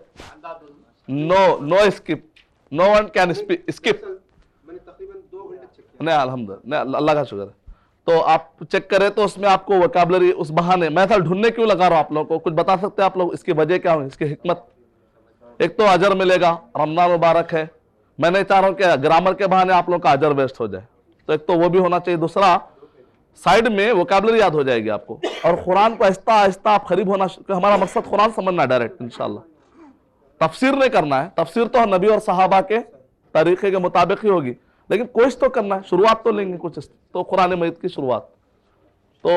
no skip, no one can skip. मैंने तकरीबन 2 घंटे चेक किया। नहीं अल्हम्दुलिल्लाह, अल्लाह का शुक्र है। तो आप चेक करें तो उसमें आपको वोकैबुलरी उस बहाने, मैं था ढूंढने क्यों लगा रहा हूं आप लोगों को, कुछ बता सकते हैं आप लोग इसकी वजह क्या हो, इसकी हिकमत? एक तो अजर मिलेगा, रमजान मुबारक है, मैं नहीं चाह रहा हूं कि ग्रामर के बहाने आप लोगों का अजर वेस्ट हो जाए, तो एक तो वो भी होना चाहिए। दूसरा, साइड में वोकैबुलरी याद हो जाएगी आपको, और कुरान को आहिस्ता आहिस्ता आप करीब होना, हमारा मकसद कुरान समझना डायरेक्ट इंशाल्लाह। तफसीर नहीं करना है, तफसीर तो नबी और सहाबा के तरीके के मुताबिक ही होगी, लेकिन कोशिश तो करना है, शुरुआत तो लेंगे कुछ, तो कुरान मजीद की शुरुआत। तो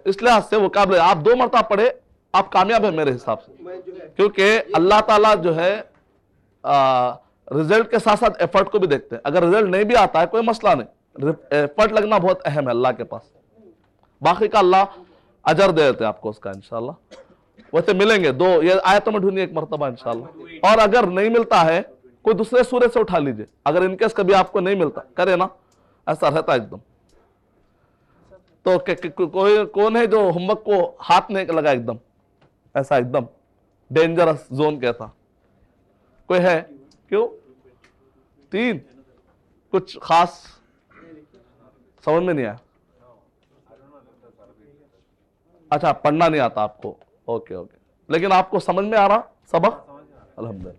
इस लिहाज से वोकैबुलरी आप 2 मरतबा पढ़े, आप कामयाब है मेरे हिसाब से, क्योंकि अल्लाह ताला जो है रिजल्ट के साथ साथ एफर्ट को भी देखते हैं। अगर रिजल्ट नहीं भी आता है कोई मसला नहीं, एफर्ट लगना बहुत अहम है अल्लाह के पास, बाकी का अल्लाह अजर दे देते हैं आपको उसका इंशाल्लाह। वैसे मिलेंगे 2, ये आयतों में ढूंढिए एक मरतबा इंशाल्लाह। और अगर नहीं मिलता है कोई दूसरे सूरे से उठा लीजिए, अगर इनकेस कभी आपको नहीं मिलता, करे ना, ऐसा रहता है एकदम। तो कोई कौन है जो होमवर्क को हाथ नहीं लगा एकदम, ऐसा एकदम डेंजरस जोन कहता, कोई है? क्यों? 3 कुछ खास समझ में नहीं आया? अच्छा, पढ़ना नहीं आता आपको, ओके ओके, लेकिन आपको समझ में आ रहा सबक? अल्हम्दुलिल्लाह।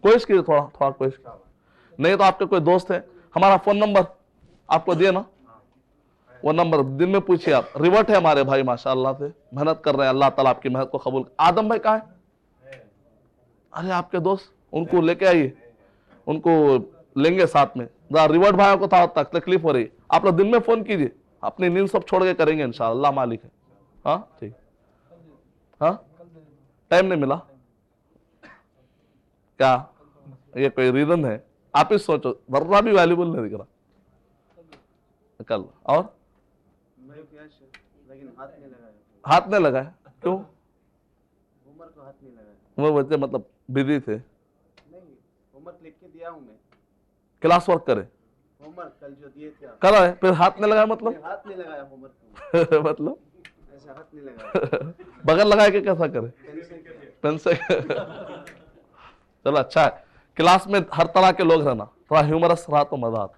कोशिश कीजिए, थोड़ा थोड़ा कोशिश। नहीं तो आपके कोई दोस्त है, हमारा फोन नंबर आपको दिए ना, वो नंबर दिन में पूछिए आप। रिवर्ट है हमारे भाई माशाअल्लाह से, मेहनत कर रहे हैं, अल्लाह ताला आपकी मेहनत को कबूल। आदम भाई कहाँ है? अरे आपके दोस्त, उनको लेके आइए, उनको लेंगे साथ में। रिवर्ट भाइयों को तक तकलीफ हो रही, आप लोग दिन में फोन कीजिए, अपनी नींद सब छोड़ के करेंगे इंशाअल्लाह, मालिक है। हाँ ठीक, हाँ टाइम नहीं मिला क्या? ये कोई रीजन है? आप ही सोचो, वर्रा भी वैल्यूबल नहीं दिख रहा कल। और लेकिन हाथ नहीं लगाया। हाथ नहीं लगाया क्यों? होमवर्क को हाथ नहीं लगाया। वो बच्चे मतलब बिजी थे। नहीं, होमवर्क लिख के दिया हूं मैं। क्लास वर्क करे, होमवर्क कल जो दिए थे आप। करा है, फिर हाथ नहीं लगाया मतलब? हाथ नहीं लगाया होमवर्क को। मतलब ऐसा हाथ नहीं लगाया। बगल लगा के कैसा करे? पेन से। चलो अच्छा है, क्लास में हर तरह के लोग रहना, थोड़ा ह्यूमरस रहा तो मजा आता।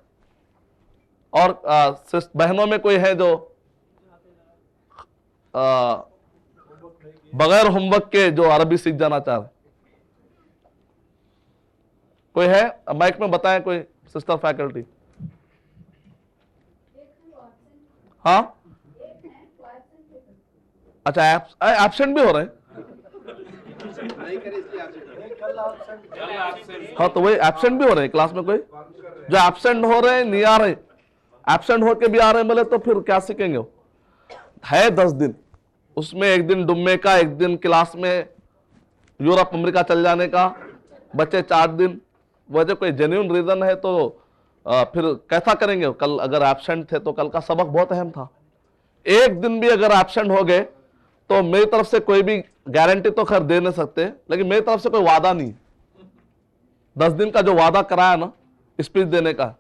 और बहनों में कोई है जो बगैर होमवर्क के जो अरबी सीख जाना चाह रहे? कोई है? माइक में बताएं कोई सिस्टर फैकल्टी। हाँ अच्छा, एब्सेंट भी हो रहे हैं? हाँ तो वही एब्सेंट भी हो रहे हैं क्लास में। कोई जो एब्सेंट हो रहे हैं, नहीं आ रहे, एब्सेंट होके भी आ रहे हैं बोले तो फिर क्या सीखेंगे? वो है 10 दिन, उसमें एक दिन डुम्मे का, एक दिन क्लास में यूरोप अमेरिका चल जाने का, बच्चे 4 दिन। वजह कोई जेन्युइन रीजन है तो फिर कैसा करेंगे? कल अगर एब्सेंट थे तो कल का सबक बहुत अहम था। एक दिन भी अगर एब्सेंट हो गए तो मेरी तरफ से कोई भी गारंटी तो खैर दे नहीं सकते, लेकिन मेरी तरफ से कोई वादा नहीं। 10 दिन का जो वादा कराया ना स्पीच देने का,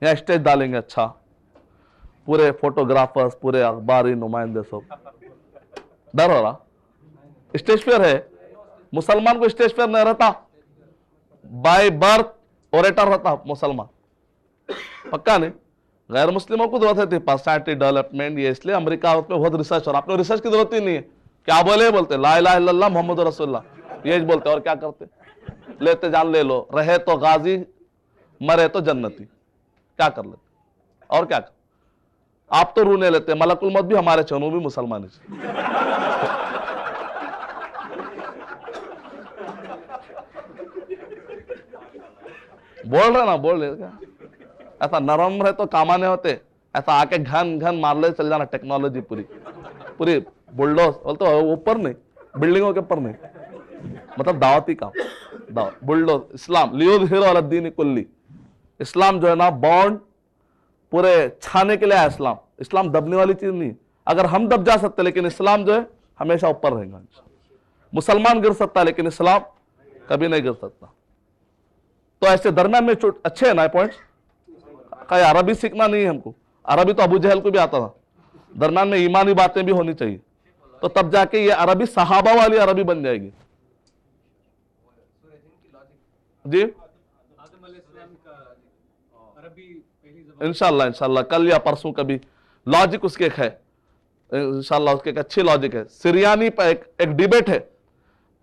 यहाँ स्टेज डालेंगे, अच्छा पूरे फोटोग्राफर्स, पूरे अखबारी नुमाइंदे सब। डर हो रहा? स्टेज फेयर है, मुसलमान को स्टेज फेयर नहीं रहता, बाय बर्थ ओरेटर रहता मुसलमान, पक्का नहीं। गैर मुस्लिमों को जरूरत है पर्सनैलिटी डेवलपमेंट, ये इसलिए अमेरिका में बहुत रिसर्च, और आपने रिसर्च की जरूरत ही नहीं है। क्या बोलते ला इलाहा इल्लल्लाह मोहम्मद रसूलुल्लाह, ये बोलते और क्या करते? लेते जान ले लो, रहे तो गाजी, मरे तो जन्नती। क्या कर लेते और क्या कर? आप तो रूने लेते, मलकुल मौत भी हमारे चनू भी मुसलमान बोल रहे ना, बोल रहे क्या? ऐसा नरम रहे तो कामाने होते, ऐसा आके घन घन मार ले चल जाना। टेक्नोलॉजी पूरी पूरी बुलडोज, बोलते ऊपर नहीं, बिल्डिंगों के ऊपर नहीं, मतलब दावती काम, दावत बुलडोज। इस्लाम लियुज़हिरहु अला दीन कुल्ली, इस्लाम जो है ना बॉन्ड पूरे छाने के लिए आया। इस्लाम, इस्लाम दबने वाली चीज नहीं। अगर हम दब जा सकते, लेकिन इस्लाम जो है हमेशा ऊपर रहेगा। मुसलमान गिर सकता है लेकिन इस्लाम कभी नहीं गिर सकता। तो ऐसे दरम्यान में अच्छे है ना पॉइंट्स। कहीं अरबी सीखना नहीं है हमको, अरबी तो अबू जहल को भी आता था। दरम्यान में ईमानी बातें भी होनी चाहिए, तो तब जाके ये अरबी सहाबा वाली अरबी बन जाएगी। जी इंशाल्लाह, इंशाल्लाह कल या परसों कभी लॉजिक उसके एक है, इंशाल्लाह उसके एक अच्छी लॉजिक है। सिरियानी पर एक डिबेट है,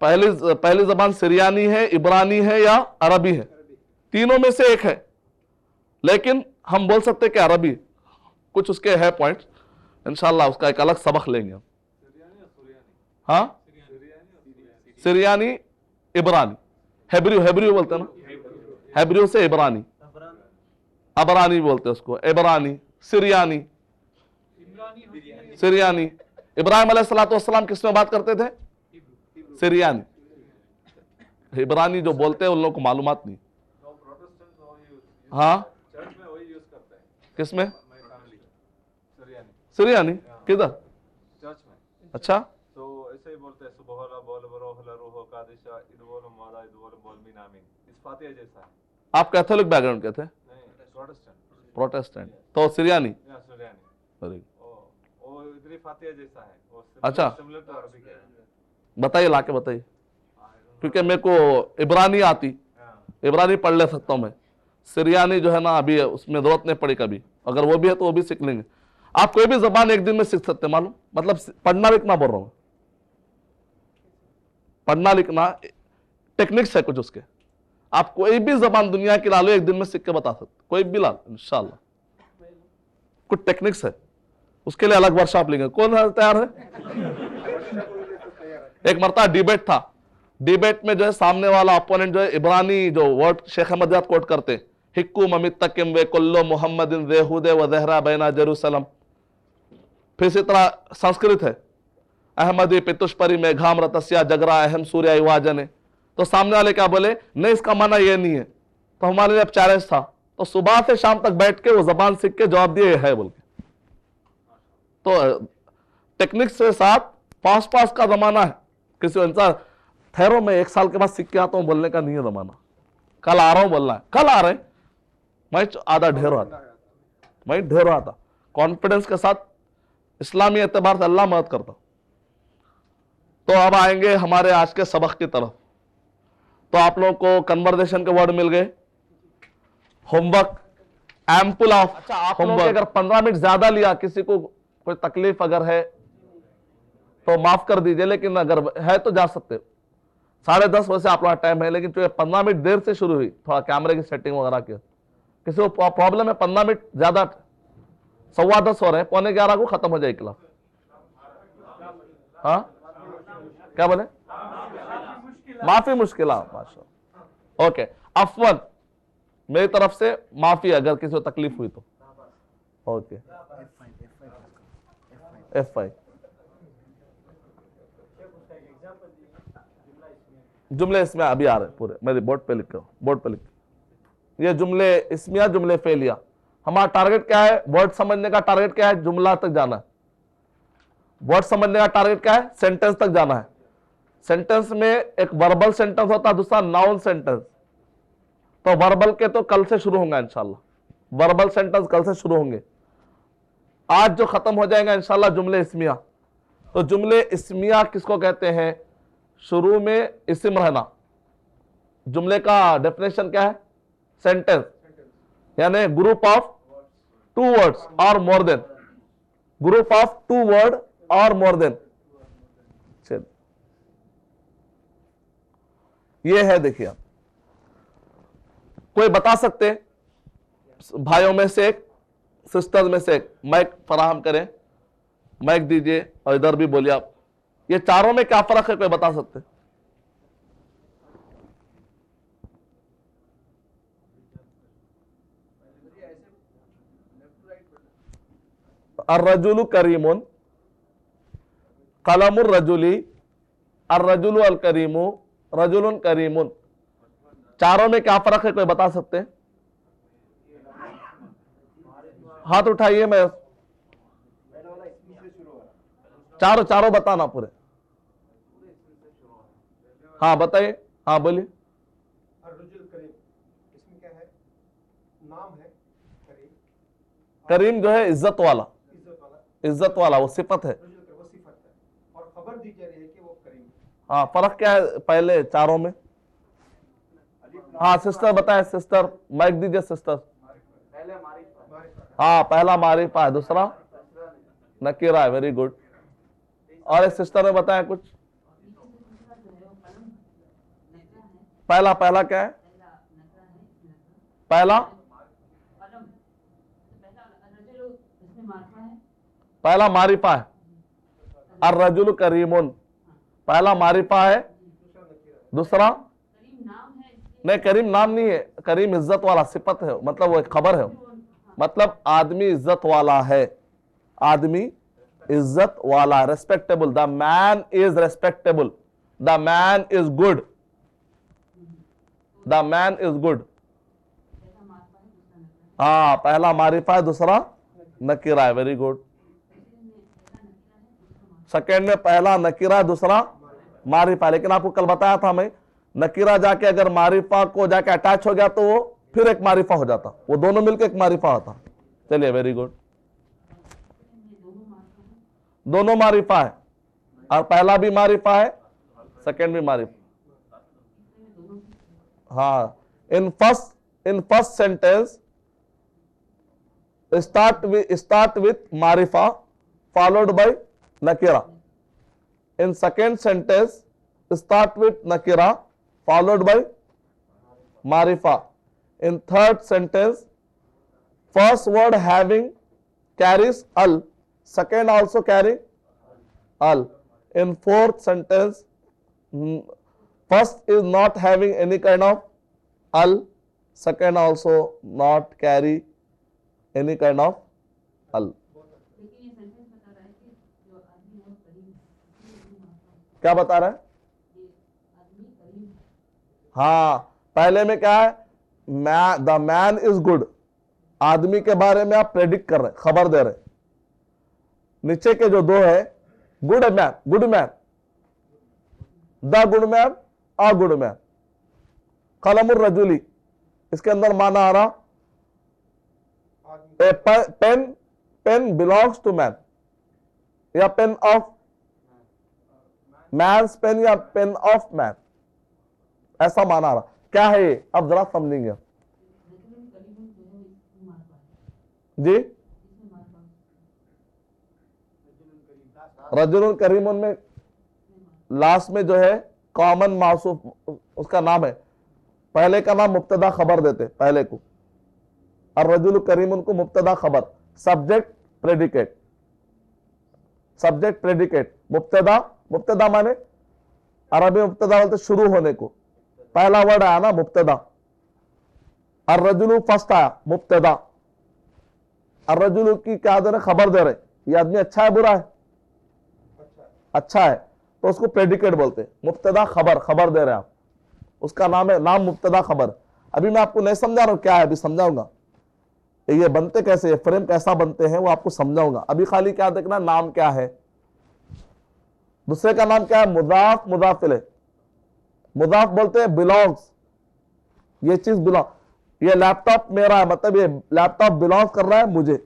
पहली जबान सिरियानी है, इब्रानी है या अरबी है, तीनों में से एक है, लेकिन हम बोल सकते हैं कि अरबी। कुछ उसके है पॉइंट, इंशाल्लाह उसका एक अलग सबक लेंगे हम। हाँ सिरियानी इब्रानी, हेब्रियो बोलते हैं ना, हेब्रियो से इब्रानी, अबरानी बोलते हैं उसको, इब्रानी, सिरियानी। सिरियानी इब्राहिम अलैहिस्सलाम किस में बात करते थे? सिरियानी। इब्रानी जो बोलते हैं उन लोगों को मालूमात नहीं। हाँ किस में? सिरियानी किधर? चर्च में। अच्छा तो ऐसे ही बोलते हैं सुबह बोल बरोहला रूह कादिशा इदवोल मादा इदवोल बोलमीन आमीन। इस फातिहा जैसा है। आप कैथोलिक बैकग्राउंड के थे? नहीं, प्रोटेस्टेंट। प्रोटेस्टेंट तो सिरियानी। या सिरियानी। वेरी वो इधर फातिहा जैसा है, वो अच्छा सिमिलर टू अरबी है। बताइए, लाके बताइए, क्योंकि मेरे को इब्रानी आती, इब्रानी पढ़ ले सकता हूं मैं। सिरियानी जो है ना अभी उसमें जरूरत नहीं पड़ी कभी, अगर वो भी है तो वो भी सीख लेंगे। आप कोई भी जबान एक दिन में सीख सकते हैं, मालूम, मतलब पढ़ना भी इतना बोल रहा हूं। पढ़ना लिखना टेक्निक्स है कुछ उसके। आप कोई भी जबान दुनिया की ला लो, एक दिन में सीख के बता सकते, कोई भी ला लो इंशाल्लाह। कुछ टेक्निक्स है उसके लिए, अलग वर्कशॉप लेंगे। कौन तैयार है? एक मरतबा डिबेट था, डिबेट में जो है सामने वाला अपोनेंट जो है इब्रानी जो वर्ड शेख अहमद याद कोट करते, हिक्कू ममित्तकिम वे कुल्लो मोहम्मदिन ज़ेहुदे व ज़हरा बैना जेरूसलम। फिर इसी तरह संस्कृत है, अहमदी पितुष्परी में घाम रतस्या जगरा अहम सूर्य युवाजने। तो सामने वाले क्या बोले, नहीं इसका माना ये नहीं है। तो हमारे लिए अब चैलेंज था, तो सुबह से शाम तक बैठ के वो जबान सीख के जवाब दिए है बोल के। तो टेक्निक्स के साथ पास पास का जमाना है। किसी इंसान ठहरो मैं 1 साल के बाद सीख के आता हूं बोलने का नहीं है जमाना। कल आ रहा हूं बोलना है, कल आ रहे हैं मैं आधा ढेर आता, मैं ढेर आता कॉन्फिडेंस के साथ, इस्लामी एतबार से अल्लाह मदद करता। तो अब आएंगे हमारे आज के सबक की तरफ। तो आप लोगों को कन्वर्सेशन के वर्ड मिल गए, होमवर्क एम्पल ऑफ। अच्छा, आप लोगों के अगर 15 मिनट ज्यादा लिया, किसी को कोई तकलीफ अगर है तो माफ कर दीजिए, लेकिन अगर है तो जा सकते हो। 10:30 बजे आप लोग टाइम है, लेकिन जो 15 मिनट देर से शुरू हुई, थोड़ा कैमरे की सेटिंग वगैरह की, किसी को प्रॉब्लम है 15 मिनट ज्यादा, 10:15 हो रहे हैं, 11:15 को खत्म हो जाए क्लास। हाँ क्या बोले? माफी मुश्किल, माशा। ओके, अफवन मेरी तरफ से माफी अगर किसी को तकलीफ हुई तो। ओके, F5 जुमले इसमें अभी आ रहे पूरे, मेरे बोर्ड पे लिख, बोर्ड पे लिख। ये जुमले इसमिया, जुमले फेलिया। हमारा टारगेट क्या है? वर्ड समझने का टारगेट क्या है? जुमला तक जाना है। वर्ड समझने का टारगेट क्या है? सेंटेंस तक जाना है। सेंटेंस में एक वर्बल सेंटेंस होता है, दूसरा नाउन सेंटेंस। तो वर्बल के तो कल से शुरू होंगे इंशाल्लाह, वर्बल सेंटेंस कल से शुरू होंगे। आज जो खत्म हो जाएगा इंशाल्लाह जुमले इस्मिया। तो जुमले इस्मिया किसको कहते हैं? शुरू में इस्म रहना। जुमले का डेफिनेशन क्या है? सेंटेंस, यानी ग्रुप ऑफ 2 वर्ड्स और more than, group of 2 word और मोर देन। ये है, देखिए आप कोई बता सकते भाइयों में से एक, सिस्टर्स में से एक, माइक फराहम करें, माइक दीजिए और इधर भी बोलिए आप। ये चारों में क्या फर्क है, कोई बता सकते? अर्रजुलु करीमुन, कलमुर रजुली, अर्रजुलु अल करीमु, रजुलुन करीमुन। चारों में क्या फर्क है, कोई बता सकते हैं? हाथ उठाइए, मैं चारों बताना पूरे। हाँ बताइए, हाँ बोलिए। करीम जो है इज्जत वाला, इज्जत वाला, वो सिफत है। और खबर दी जा रही है कि वो करीम। हाँ, फर्क क्या है पहले चारों में? हाँ सिस्टर बताए, सिस्टर माइक दीजिए सिस्टर। हाँ, पहला मारिफा है, दूसरा नकीरा है। Very good. और एक सिस्टर ने बताया कुछ? पहला क्या है? पहला मारिफा है। अर्रजुल करीमुन, पहला मारिफा है, दूसरा नहीं, करीम नाम नहीं है, करीम इज्जत वाला सिफत है, मतलब वो एक खबर है, मतलब आदमी इज्जत वाला है, आदमी इज्जत वाला, respectable. The man is respectable, the man is good, the man is good. हाँ, पहला मारिफा है, दूसरा नकीरा है। Very good. सेकेंड में पहला नकीरा, दूसरा मारिफा। लेकिन आपको कल बताया था मैं, नकीरा जाके अगर मारिफा को जाके अटैच हो गया तो वो फिर एक मारिफा हो जाता, वो दोनों मिलकर एक मारिफा होता। चलिए, वेरी गुड। दोनों मारिफा है, और पहला भी मारिफा है, सेकेंड भी मारिफा। हाँ, in first sentence start with marifa followed by nakira. In second sentence start with nakira followed by marifa. In third sentence, first word having carries al, second also carrying al. In fourth sentence, first is not having any kind of al, second also not carry any kind of al. क्या बता रहा है? हाँ, पहले में क्या है? The man is good, आदमी के बारे में आप प्रेडिक्ट कर रहे, खबर दे रहे. नीचे के जो दो है, good man, good man, the good man, a good man. कलमुर रजुली, इसके अंदर माना आ रहा, pen, pen belongs to man, या पेन ऑफ मैन, पेन या पेन ऑफ मैन, ऐसा माना रहा. क्या है ये? अब जरा समझेंगे जी. रजुल करीम में लास्ट में जो है कॉमन मासूफ उसका नाम है, पहले का नाम मुब्तदा खबर देते पहले को, और रजुल करीम उनको मुब्तदा खबर, सब्जेक्ट प्रेडिकेट, सब्जेक्ट प्रेडिकेट. मुब्तदा, मुब्तदा माने अरबी मुब्तदा बोलते शुरू होने को, पहला वर्ड आया ना मुब्तदा, और रजुल फर्स्ट आया मुब्तदा, और रजुल की क्या दे रहे? खबर दे रहे, ये आदमी अच्छा है बुरा है? अच्छा है, तो उसको प्रेडिकेट बोलते हैं. मुब्तदा खबर, खबर दे रहे हैं आप, उसका नाम है, नाम मुब्तदा खबर. अभी मैं आपको नहीं समझा रहा हूं क्या है, अभी समझाऊंगा ये बनते कैसे, फ्रेम कैसा बनते हैं वो आपको समझाऊंगा. अभी खाली क्या देखना, नाम क्या है. दूसरे का नाम क्या है? मुदाफ, मुदाफ इलैह. मुदाफ बोलते हैं बिलोंग्स, ये चीज बिलोंग, ये लैपटॉप मेरा है, मतलब ये लैपटॉप बिलोंग कर रहा है मुझे.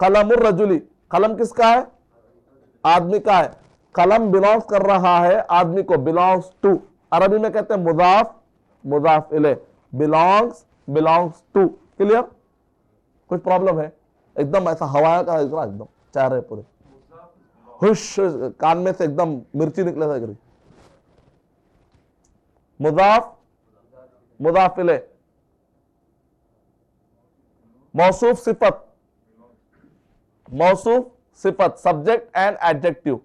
कलमुर रजुली, कलम किसका है? आदमी का है. कलम बिलोंग कर रहा है आदमी को, बिलोंग्स टू. अरबी में कहते हैं मुदाफ, मुदाफ इलैह, बिलोंग्स, बिलोंग्स टू. क्लियर? कुछ प्रॉब्लम है? एकदम ऐसा हवा का एकदम चाह रहे पूरे, हुश, कान में से एकदम मिर्ची निकले था. मुदाफ, मुदाफ इलैह, मौसूफ सिफत, मौसूफ सिफत, सब्जेक्ट एंड एडजेक्टिव.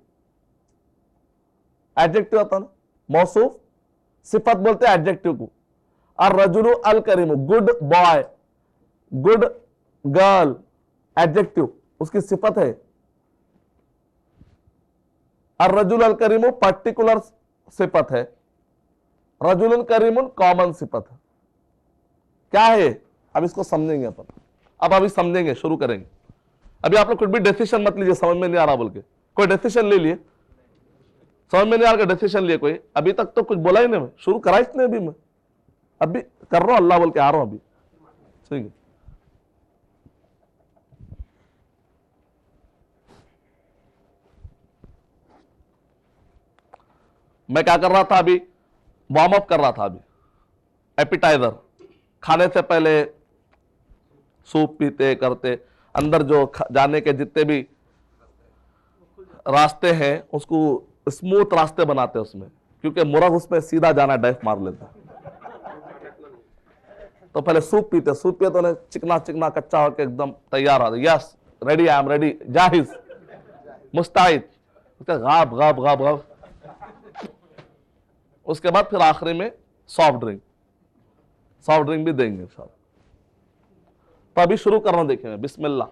एडजेक्टिव आता ना, मौसूफ सिफत बोलते हैं एडजेक्टिव को. और रजुलु अल करीम, good boy, good girl, adjective, उसकी सिफत है. और रजुल अल करीम पर्टिकुलर सिफत है, रजुल करीम कॉमन सिफत है. क्या है? अब इसको समझेंगे अपन. अब अभी समझेंगे, शुरू करेंगे. अभी आप लोग कुछ भी डिसीजन मत लीजिए समझ में नहीं आ रहा बोल के. कोई डिसीजन ले लिए, समझ में नहीं आ रहा डिसीजन लिए कोई. अभी तक तो कुछ बोला ही नहीं, मैं शुरू करा इसने अभी, मैं अभी कर रहा हूं अल्लाह बोल के आ रहा हूं अभी. ठीक है, मैं क्या कर रहा था अभी? वार्म अप कर रहा था अभी. एपिटाइजर, खाने से पहले सूप पीते करते, अंदर जो जाने के जितने भी रास्ते हैं उसको स्मूथ रास्ते बनाते हैं उसमें, क्योंकि मुर्ग उसमें सीधा जाना डाइव मार लेता है. तो पहले सूप पीते, सूप पिए तो चिकना चिकना कच्चा होकर एकदम तैयार आ, yes ready, I am ready, जाहिज, मुस्तैद, गाब गाब गाब गाब. उसके बाद फिर आखिरी में सॉफ्ट ड्रिंक, सॉफ्ट ड्रिंक भी देंगे साहब. तो अभी शुरू करना देखेंगे. बिस्मिल्लाह.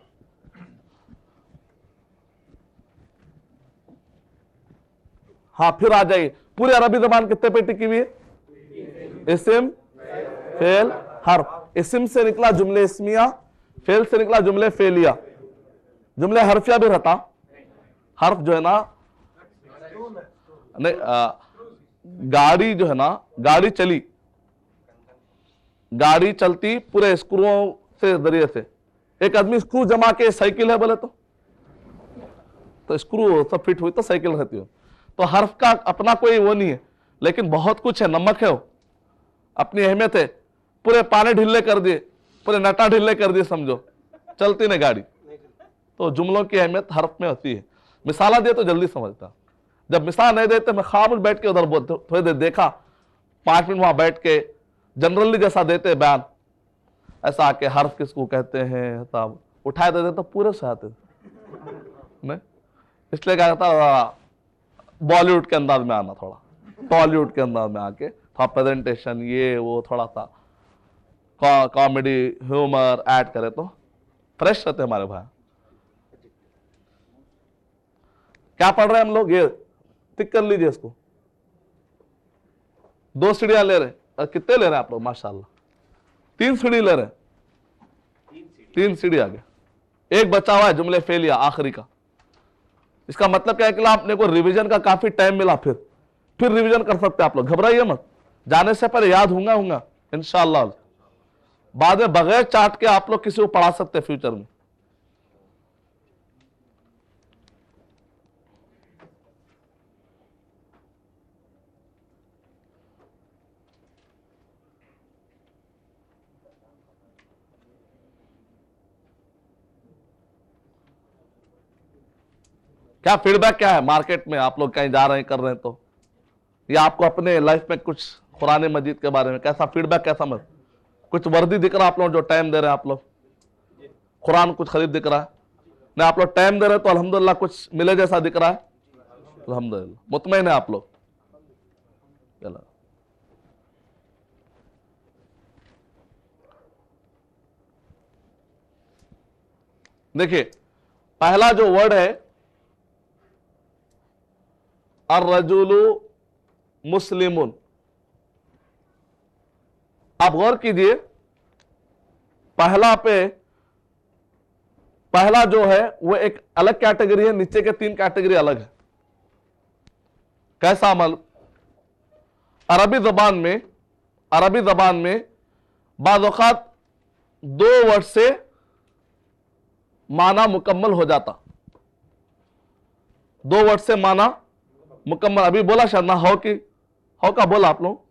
हाँ, फिर आ जाइए. पूरी अरबी जबान कितने पे टिकी हुई है? इस्म, फेल, हर्फ. इस्म से निकला जुमले इस्मिया, फेल से निकला जुमले फेलिया. जुमले हर्फिया भी रहता. हर्फ जो है ना, नहीं, गाड़ी जो है ना, गाड़ी चली, गाड़ी चलती पूरे स्क्रूओं से जरिए से. एक आदमी स्क्रू जमा के साइकिल है बोले तो स्क्रू सब फिट हुई तो साइकिल रहती हो. तो हर्फ का अपना कोई वो नहीं है, लेकिन बहुत कुछ है. नमक है वो, अपनी अहमियत है. पूरे पाने ढीले कर दिए, पूरे नटा ढीले कर दिए, समझो चलती नहीं गाड़ी. तो जुमलों की अहमियत हर्फ में होती है. मिसाला दिए तो जल्दी समझता. जब मिसाल नहीं देते मैं खामोश बैठ के उधर बोलते, थोड़ी देर देखा, 5 मिनट वहां बैठ के जनरली जैसा देते बयान, ऐसा आके हर्फ किसको कहते हैं तब उठाए देते तो पूरे से आते नहीं, इसलिए क्या कहता बॉलीवुड के अंदाज में आना, थोड़ा टॉलीवुड के अंदाज में आके थोड़ा प्रेजेंटेशन ये वो थोड़ा सा कॉमेडी ह्यूमर ऐड करे तो फ्रेश रहते हमारे भाई। क्या पढ़ रहे हैं हम लोग, ये टिक कर लीजिए इसको। 2 सीढ़ियां ले रहे हैं, कितने ले रहे हैं आप लोग, माशाल्लाह 3 सीढ़ी ले रहे हैं, 3 सीढ़ी आगे, एक बचा हुआ है जुमले फेलिया आखिरी का। इसका मतलब क्या है कि आपने को रिवीजन का काफी टाइम मिला, फिर रिवीजन कर सकते हैं आप लोग, घबराइए मत, जाने से पहले याद होगा इंशाअल्लाह। बाद में बगैर चार्ट के आप लोग किसी को पढ़ा सकते हैं फ्यूचर में। क्या फीडबैक क्या है मार्केट में, आप लोग कहीं जा रहे हैं कर रहे हैं तो, या आपको अपने लाइफ में कुछ कुरान मजीद के बारे में कैसा फीडबैक, कैसा मत, कुछ वर्दी दिख रहा है आप लोग जो टाइम दे रहे हैं, आप लोग कुरान कुछ खरीद दिख रहा है नहीं, आप लोग टाइम दे रहे हैं तो अल्हम्दुलिल्लाह कुछ मिले जैसा दिख रहा है, अल्हम्दुलिल्लाह मुतमईन है आप लोग। चलो देखिए पहला जो वर्ड है अर्रजुलु मुस्लिमुन, आप गौर कीजिए पहला जो है वो एक अलग कैटेगरी है, नीचे के 3 कैटेगरी अलग है। कैसा अमल, अरबी जबान में बाज़ औक़ात 2 वर्ड से माना मुकम्मल हो जाता, 2 वर्ड से माना मुकम्मल। अभी बोला शायद ना हौ का बोला आप लोग,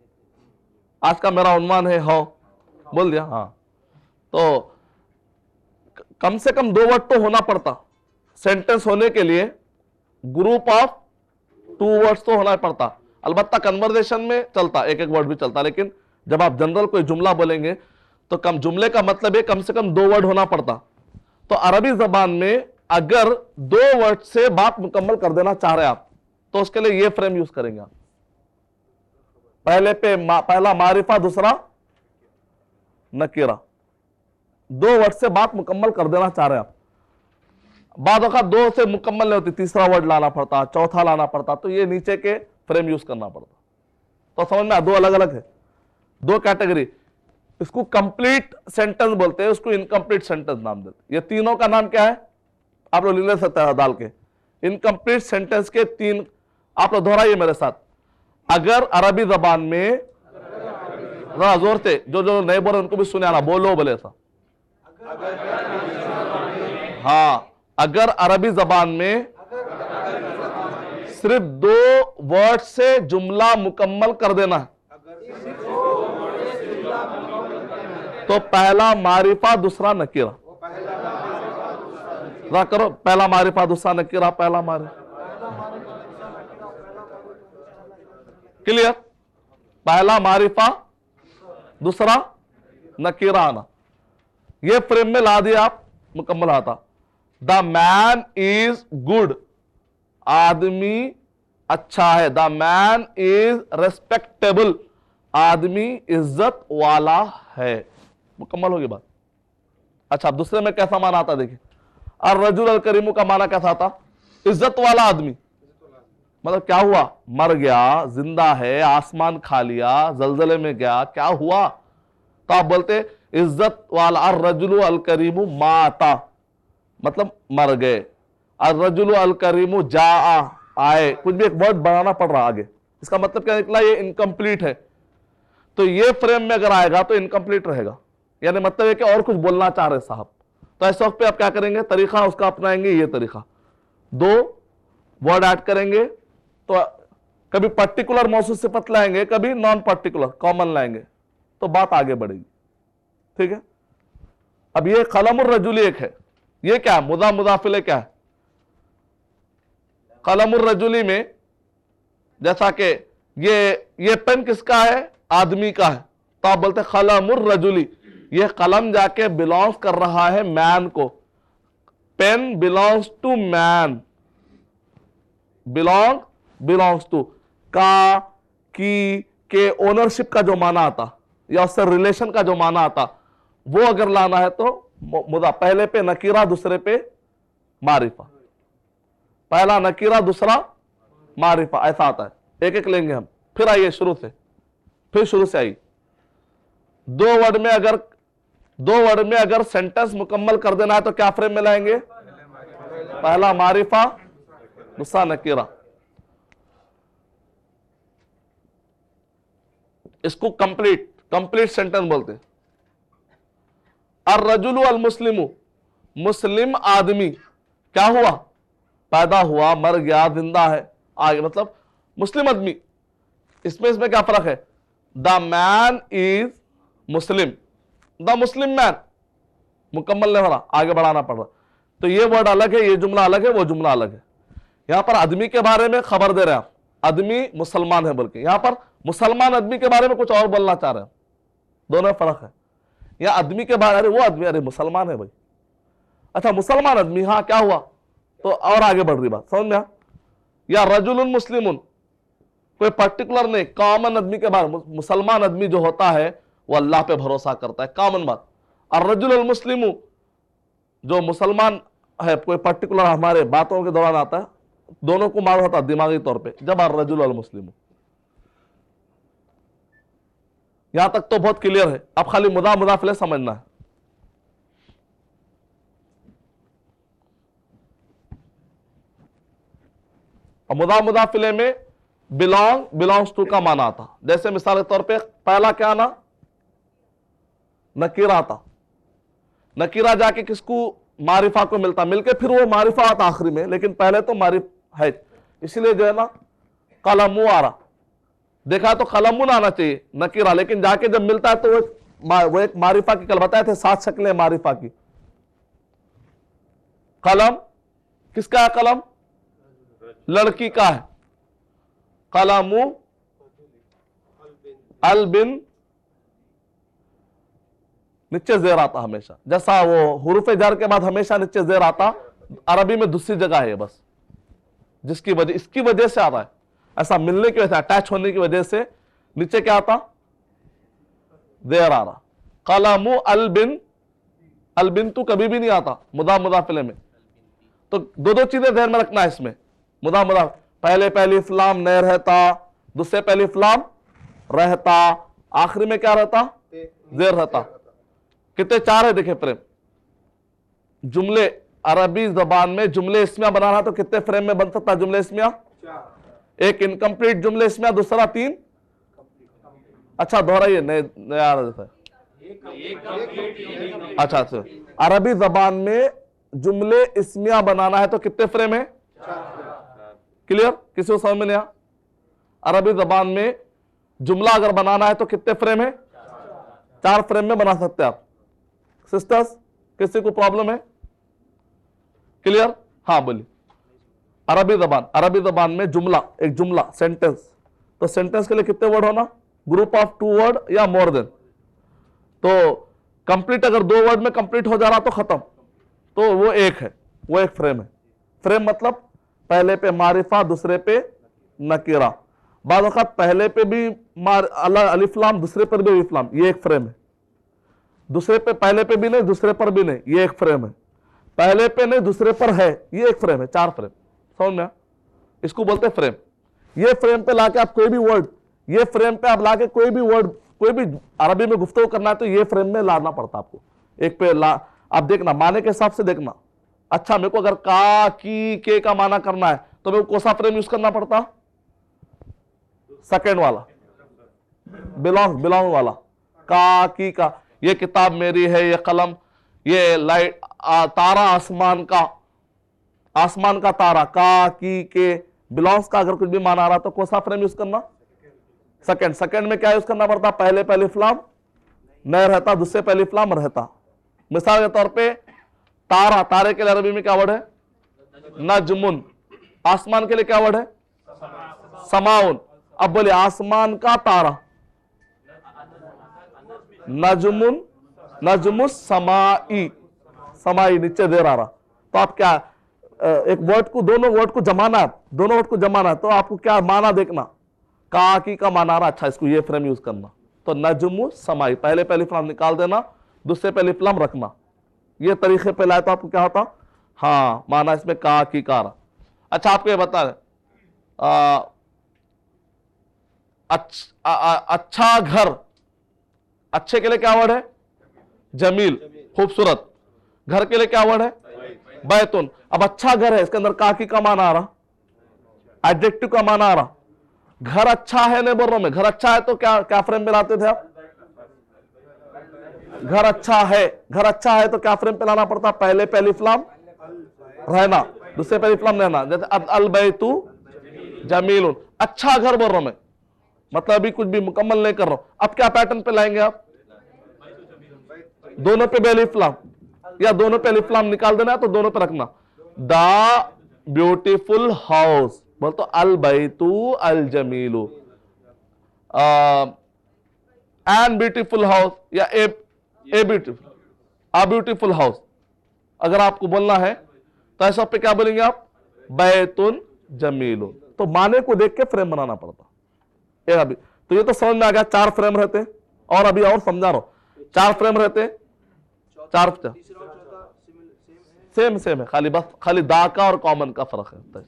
आज का मेरा उन्वान है हौ, बोल दिया हाँ। तो कम से कम 2 वर्ड तो होना पड़ता, सेंटेंस होने के लिए ग्रुप ऑफ 2 वर्ड्स तो होना पड़ता। अलबत्ता कन्वर्सेशन में चलता, एक वर्ड भी चलता, लेकिन जब आप जनरल कोई जुमला बोलेंगे तो कम जुमले का मतलब है कम से कम 2 वर्ड होना पड़ता। तो अरबी जबान में अगर 2 वर्ड से बात मुकम्मल कर देना चाह रहे आप तो उसके लिए ये फ्रेम यूज करेंगे आप, पहला मारिफा दूसरा नकीरा, 2 वर्ड से बात मुकम्मल कर देना चाह रहे हैं आप। बाद वक़्त 2 से मुकम्मल नहीं होती, तीसरा वर्ड लाना पड़ता, चौथा लाना पड़ता, तो ये नीचे के फ्रेम यूज करना पड़ता। तो समझ में 2 अलग अलग है, 2 कैटेगरी। इसको कंप्लीट सेंटेंस बोलते हैं, उसको इनकम्प्लीट सेंटेंस नाम देते। ये तीनों का नाम क्या है आप लोग ले सकते हैं डाल के, इनकम्प्लीट सेंटेंस के 3 आप लोग दोहराइए मेरे साथ। अगर अरबी जबान में, जोर से जो नहीं बोल रहे उनको भी सुने आना, बोलो बोले ऐसा, हाँ, अगर अरबी जबान में सिर्फ 2 वर्ड से जुमला मुकम्मल कर देना है तो पहला मारिफा दूसरा नकीरा, करो पहला मारिफा दूसरा नकीरा, पहला मारिफा, क्लियर, पहला मारिफा दूसरा नकीरा आना, ये फ्रेम में ला दिया आप, मुकम्मल आता। द मैन इज गुड, आदमी अच्छा है, द मैन इज रेस्पेक्टेबल, आदमी इज्जत वाला है, मुकम्मल होगी बात। अच्छा दूसरे में कैसा माना आता देखिए, और रजुल अल करीमु का माना कैसा था, इज्जत वाला आदमी, मतलब क्या हुआ, मर गया, जिंदा है, आसमान खा लिया, जलजले में गया, क्या हुआ, तो आप बोलते इज्जत वाला। और रजुल अल करीमु माता, मतलब मर गए। और रजुल अल करीमु जा आए, कुछ भी एक वर्ड बनाना पड़ रहा आगे, इसका मतलब क्या निकला, ये इनकम्प्लीट है। तो ये फ्रेम में अगर आएगा तो इनकम्प्लीट रहेगा, यानी मतलब है कि और कुछ बोलना चाह रहे साहब। तो ऐसे वक्त पे आप क्या करेंगे, तरीका उसका अपनाएंगे, ये तरीका 2 वर्ड ऐड करेंगे, तो कभी पर्टिकुलर मौसू सिफत लाएंगे, कभी नॉन पर्टिकुलर कॉमन लाएंगे, तो बात आगे बढ़ेगी, ठीक है। अब ये कलमुर रजुली एक है, ये क्या है, मुदा मुदाफिले क्या है, कलमुर रजुली में जैसा कि ये पेन किसका है? आदमी का है, तो आप बोलते कलमुर रजुली, ये कलम जाके बिलोंग्स कर रहा है मैन को। Pen belongs to man, belongs to. का, की, के ओनरशिप का जो माना आता या उससे रिलेशन का जो माना आता, वो अगर लाना है तो मुदा, पहले पे नकीरा दूसरे पे मारिफा, पहला नकीरा दूसरा मारिफा, ऐसा आता है। एक एक लेंगे हम। फिर आइए शुरू से, फिर शुरू से आइए। दो वर्ड में अगर सेंटेंस मुकम्मल कर देना है तो क्या फ्रेम में लाएंगे? पहला मारिफा, दूसरा नकीरा। इसको कंप्लीट सेंटेंस बोलते हैं। अर्रजुलु अल मुस्लिमु, मुस्लिम आदमी क्या हुआ? पैदा हुआ, मर गया, जिंदा है, आगे मतलब मुस्लिम आदमी। इसमें क्या फर्क है? The man is Muslim, the Muslim man, मुकम्मल नहीं हो रहा, आगे बढ़ाना पड़ रहा। तो ये वर्ड अलग है, ये जुमला अलग है, वो जुमला अलग है। यहां पर आदमी के बारे में खबर दे रहे हैं आप, आदमी मुसलमान है बोल के। यहां पर मुसलमान आदमी के बारे में कुछ और बोलना चाह रहे हैं, दोनों में फर्क है। या आदमी के बारे, अरे वो आदमी, अरे मुसलमान है भाई, अच्छा मुसलमान आदमी, हाँ क्या हुआ? तो और आगे बढ़ रही बात, समझ में? या रजुलुन मुस्लिमुन, कोई पर्टिकुलर नहीं, कॉमन आदमी के बारे में। मुसलमान आदमी जो होता है वो अल्लाह पे भरोसा करता है, कॉमन बात। और रजुल मुस्लिमु, जो मुसलमान है, कोई पर्टिकुलर हमारे बातों के दौरान आता है, दोनों को मालूम होता है दिमागी तौर पे, जब अर्रजुल अल मुस्लिम। यहां तक तो बहुत क्लियर है, अब खाली मुदाफिले समझना है। और मुदाफिले में बिलोंग्स टू का माना आता। जैसे मिसाल के तौर पे पहला क्या आना? नकीरा आता। नकीरा जाके किसको? मारिफा को मिलता, मिलके फिर वो मारिफा आता आखिरी में, लेकिन पहले तो मारिफ है। इसलिए जो है ना कलमु आ रहा, देखा तो कलमुन आना चाहिए नकीरा, लेकिन जाके जब मिलता है तो वो एक मारिफा की, कल बताए थे 7 शक्लें मारिफा की। कलम किसका है? कलम लड़की का है। कलमु अल बिन, नीचे जेर आता हमेशा, जैसा वो हुरूफ जर के बाद हमेशा नीचे जेर आता, अरबी में दूसरी जगह है बस, जिसकी वजह, इसकी वजह से आता है, ऐसा मिलने की वजह से, अटैच होने की वजह से नीचे क्या आता? जेर आ रहा। कलमु अल बिन तो कभी भी नहीं आता मुदाफिले में। तो दो चीजें ध्यान में रखना है इसमें। मुदा पहले इस्लाम नहीं रहता, दूसरे पहले इस्लाम रहता, आखिरी में क्या रहता? जेर रहता। कितने? 4 है, देखे फ्रेम। जुमले अरबी जबान में जुमले इस्मिया बनाना तो कितने फ्रेम में बन सकता है जुमले इस्मिया? 1 इनकम्प्लीट जुमले इस्मिया, दूसरा 3। अच्छा दोहराइए, नया अच्छा। अरबी जबान में जुमले इस्मिया बनाना है तो कितने फ्रेम है? 4। क्लियर? किसी को समझ में नहीं आया? अरबी जबान में जुमला अगर बनाना है तो कितने फ्रेम है? 4 फ्रेम में बना सकते हैं आप। सिस्टर्स, किसी को प्रॉब्लम है? क्लियर? हाँ बोलिए। अरबी जबान में जुमला, एक जुमला सेंटेंस, तो सेंटेंस के लिए कितने वर्ड होना? ग्रुप ऑफ 2 वर्ड या मोर देन। तो कंप्लीट अगर 2 वर्ड में कंप्लीट हो जा रहा तो खत्म, तो वो एक है, वो एक फ्रेम है। फ्रेम मतलब पहले पे मारिफा, दूसरे पे नकीरा, बाद वक़्त पहले पे भी अलिफ लाम, दूसरे पर भी अलिफ लाम, ये एक फ्रेम है। दूसरे पे, पहले पे भी नहीं, दूसरे पर भी नहीं, ये एक फ्रेम है। पहले पे नहीं, दूसरे पर है, ये एक फ्रेम है। 4 फ्रेम, समझ में? इसको बोलते फ्रेम। ये फ्रेम पे लाके आप कोई भी वर्ड, ये फ्रेम पे आप लाके कोई भी वर्ड, कोई भी अरबी में गुफ्तगू करना है तो ये फ्रेम में लाना पड़ता आपको। एक पे आप देखना, माने के हिसाब से देखना। अच्छा, मेरे को अगर का, की, के का माना करना है तो मेरे को कौन सा फ्रेम यूज करना पड़ता? सेकेंड वाला, बिलोंग वाला। का, की का, ये किताब मेरी है, ये कलम, ये लाइट, तारा आसमान का तारा, का, की, के, बिलोंग्स का अगर कुछ भी माना आ रहा तो कौन सा फ्रेम यूज करना? सेकंड में क्या यूज करना पड़ता? पहले अलिफ लाम नहीं रहता, दूसरे पे अलिफ लाम रहता। मिसाल के तौर पे तारा, तारे के लिए अरबी में क्या वर्ड है? नजमुन। आसमान के लिए क्या वर्ड है? समाउन। अब बोले आसमान का तारा, नजमुन, नजमुस समाई, समाई नीचे देर आ रहा। तो आप क्या एक वर्ड को, दोनों वर्ड को जमाना है, दोनों वर्ड को जमाना है, तो आपको क्या माना देखना, काकी का माना आ रहा, अच्छा इसको ये फ्रेम यूज करना। तो नजमु समाई, पहले पहली फ्लाम निकाल देना, दूसरे पहली फ्लाम रखना, ये तरीके पे लाए तो आपको क्या होता, हाँ माना इसमें काकी का रहा। अच्छा आपको ये बता दें, अच्छा घर, अच्छे के लिए क्या वर्ड है, जमील, खूबसूरत। घर के लिए क्या वर्ड है, बैतुन। अब अच्छा घर है, इसके अंदर काकी का माना आ रहा, एडजेक्टिव का माना आ रहा। घर अच्छा है नहीं बोल रहा मैं, घर अच्छा है तो क्या क्या फ्रेम पे लाते थे आप, घर अच्छा है, घर अच्छा है तो क्या फ्रेम पे लाना पड़ता, पहले पहली फ्लाम रहना, दूसरे पहली फ्लाम रहना। जैसे अल बैतु जमीलुन, अच्छा घर बोल रहा मैं, मतलब अभी कुछ भी मुकम्मल नहीं कर रहा हूं। अब क्या पैटर्न पे लाएंगे आप, दोनों पे बेली फ्लाम या दोनों पे अलिफ लाम निकाल देना है तो दोनों पे रखना। द ब्यूटीफुल हाउस, बोल तो अल बैतु अल जमीलु, एन ब्यूटीफुल हाउस या a beautiful, a beautiful house. अगर आपको बोलना है तो ऐसा पे क्या बोलेंगे आप, बैतुन जमीलु। तो माने को देख के फ्रेम बनाना पड़ता है। अभी तो ये तो समझ में आ गया, 4 फ्रेम रहते, और अभी और समझा रहा हूं, 4 फ्रेम रहते, 4 सेम सेम है, खाली बस खाली दा का और कॉमन का फर्क है।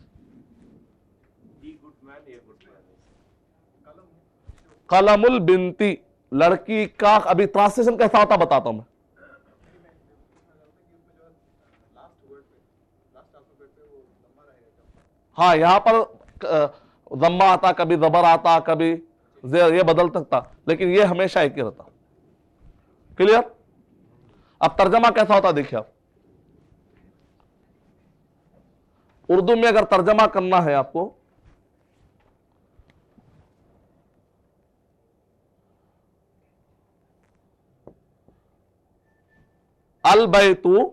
कलमुल बिनती, लड़की का, अभी ट्रांसलेशन कैसा होता बताता हूं मैं। हाँ यहां पर जम्मा आता, कभी जबर आता, कभी ये बदल सकता, लेकिन ये हमेशा एक ही रहता। क्लियर। अब तर्जमा कैसा होता देखिए आप, उर्दू में अगर तर्जमा करना है आपको, अल बैतु,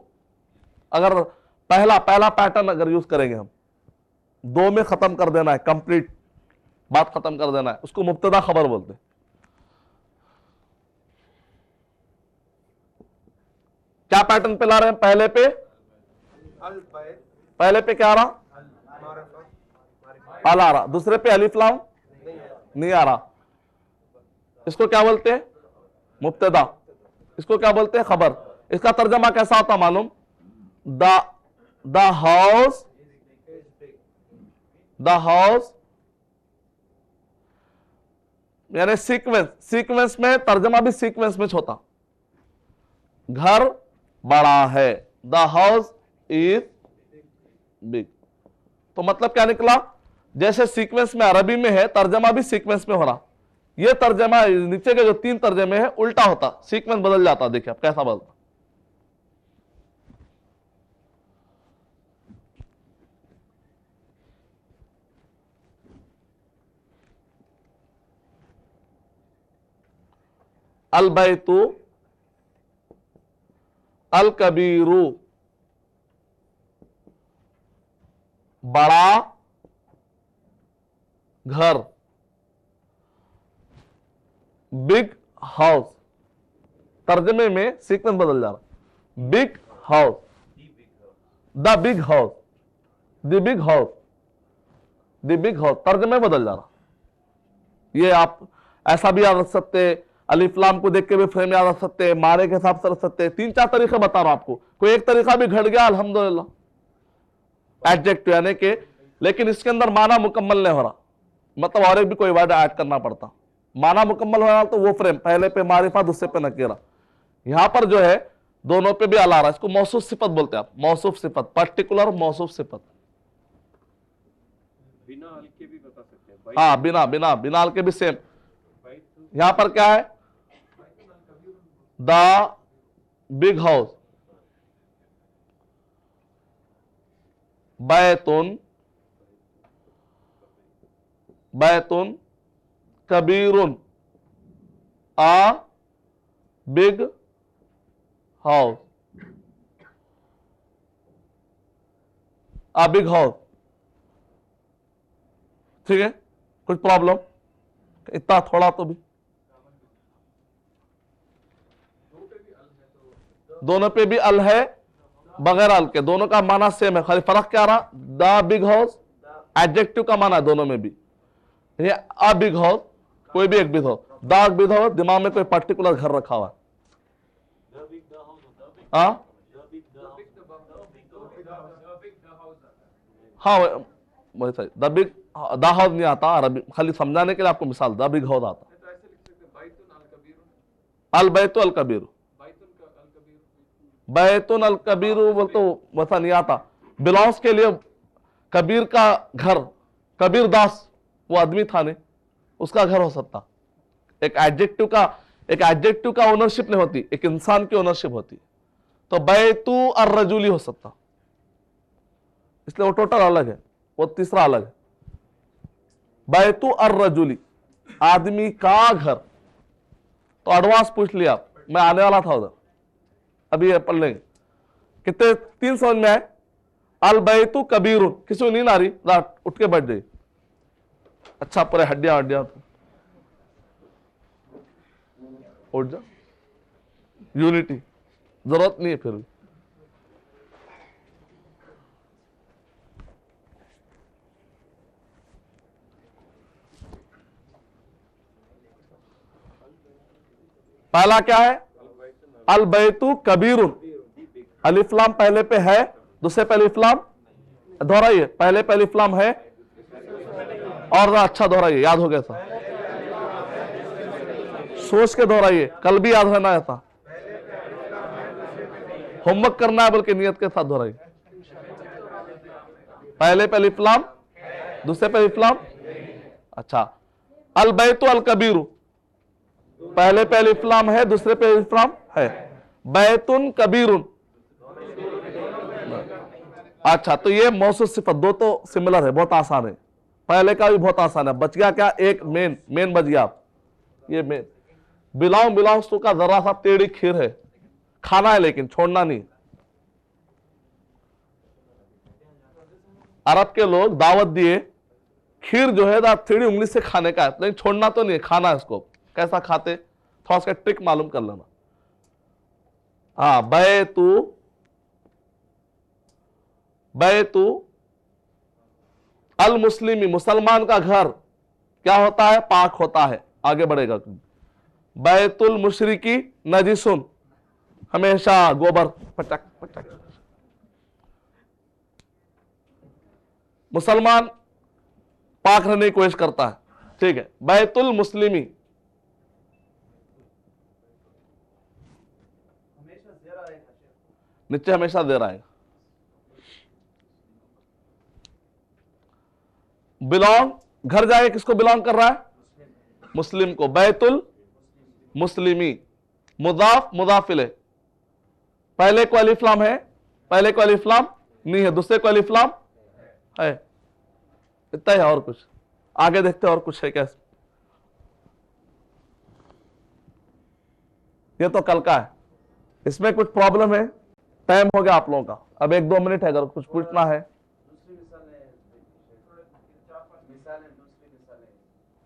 अगर पहला पैटर्न अगर यूज करेंगे हम, 2 में खत्म कर देना है, कंप्लीट बात खत्म कर देना है, उसको मुब्तदा खबर बोलते हैं। क्या पैटर्न पे ला रहे हैं, पहले पे क्या आ रहा, अल आ रहा, दूसरे पे अलिफ लाम नहीं आ रहा, इसको क्या बोलते हैं, मुब्तदा, इसको क्या बोलते हैं, खबर। इसका तर्जमा कैसा होता मालूम, द हाउस यानी सीक्वेंस में, तर्जमा भी सीक्वेंस में होता, घर बड़ा है, द हाउस इज बिग। तो मतलब क्या निकला, जैसे सीक्वेंस में अरबी में है, तर्जमा भी सीक्वेंस में हो रहा। ये तर्जमा नीचे के जो 3 तर्जमे हैं उल्टा होता, सीक्वेंस बदल जाता। देखिए आप कैसा बदलता, अल बैतु अल कबीरू, बड़ा घर, बिग हाउस। तर्जमे में सीक्वेंस बदल जा रहा, big house, the big house, the big house, the big house, तर्जमे बदल जा रहा। ये आप ऐसा भी याद रख सकते, अलिफ लाम को देख के भी फ्रेम याद रख सकते, मारे के हिसाब से रख सकते। 3-4 तरीके बता रहा हूं आपको, कोई एक तरीका भी घट गया अल्हम्दुलिल्लाह, एडजेक्टिव यानी कि, लेकिन इसके अंदर माना मुकम्मल नहीं हो रहा, मतलब और एक भी कोई वर्ड ऐड करना पड़ता। माना मुकम्मल हो रहा तो वो फ्रेम, पहले पे मारिफा दूसरे पे नकीरा। यहां पर जो है दोनों पे भी अला रहा, इसको मौसूफ सिफत बोलते हैं आप, मौसूफ सिफत, पर्टिकुलर मौसूफ सिफत। बिना अल के भी बता सकते हैं, हाँ बिना अल के भी सेम। यहां पर क्या है, द बिग हाउस, बैतुन कबीरुन, a big house, a big house. ठीक है, कुछ प्रॉब्लम? इतना थोड़ा तो भी, दोनों पे भी अल है बगैर अल के, दोनों का माना सेम है, खाली फर्क क्या रहा? द बिग हाउस एडजेक्टिव का माना है दोनों में भी, ये अ बिग हाउस कोई भी एक big house, the big house दिमाग में कोई पर्टिकुलर घर रखा हुआ है। हाँ वही सही, द बिग द हाउस नहीं आता अरबी, खाली समझाने के लिए आपको मिसाल, द बिग हाउस आता। अल बैतु अल कबीर, बैतुन अल कबीर बोल तो वैसा नहीं आता, बिलोंग्स के लिए कबीर का घर, कबीर दास वो आदमी था ने, उसका घर हो सकता। एक एडजेक्टिव का ओनरशिप नहीं होती, एक इंसान की ओनरशिप होती, तो बैतु अर रजूली हो सकता, इसलिए वो टोटल अलग है, वो तीसरा अलग है। बैतु अर रजूली आदमी का घर, तो एडवांस पूछ लिया आप, मैं आने वाला था उधर, अभी ये पढ़ लेंगे। कितने 3 समझ में आए? अल बैतु कबीरुन, किसी को नींद आ रही? रात उठ के बैठ जाइए। अच्छा पूरे हड्डियां उठ जा, यूनिटी जरूरत नहीं है फिर भी। पहला क्या है? अल बैतु कबीरुन, अलिफ्लाम पहले पे है, दूसरे पे अलिफ्लाम दोहराइए, पहले पे अलिफ्लाम है और अच्छा दोहराइए, याद हो गया था, सोच के दोहराइए, कल भी याद रहना था, होमवर्क करना है बल्कि नियत के साथ दोहराइए। पहले पे अलिफ्लाम, दूसरे पे अलिफ्लाम, अच्छा। अल बैतु अल कबीरु, पहले पे अलिफ्लाम है, दूसरे पे अलिफ्लाम है, बैतुन कबीरुन, अच्छा। तो ये मौसूफ सिफत दो तो सिमिलर है, बहुत आसान है, पहले का भी बहुत आसान है। बच गया क्या? एक मेन बच गया आप, ये मेन। बिलोंग्स टू का जरा सा टेढ़ी खीर है, खाना है लेकिन छोड़ना नहीं। अरब के लोग दावत दिए, खीर जो है टेढ़ी उंगली से खाने का है, लेकिन छोड़ना तो नहीं है, खाना है इसको। कैसा खाते? थोड़ा सा ट्रिक मालूम कर लेना। हाँ, बैतु अल मुस्लिमी, मुसलमान का घर क्या होता है? पाक होता है। आगे बढ़ेगा। बैतुल मुशरिकी नजिसुन, हमेशा गोबर पटक पटक। मुसलमान पाक रहने की कोशिश करता है, ठीक है। बैतुल मुस्लिमी, नीचे हमेशा दे रहा है। बिलोंग, घर जाए किसको बिलोंग कर रहा है? मुस्लिम को। बैतुल मुस्लिमी, मुदाफ मुदाफिले, पहले को अलिफ्लाम है, पहले को अलिफ्लाम नहीं है, दूसरे को अलिफ्लाम है, इतना ही। और कुछ आगे देखते हैं, और कुछ है क्या? ये तो कल का है, इसमें कुछ प्रॉब्लम है? टाइम हो गया आप लोगों का, अब 1-2 मिनट है, अगर कुछ पूछना है।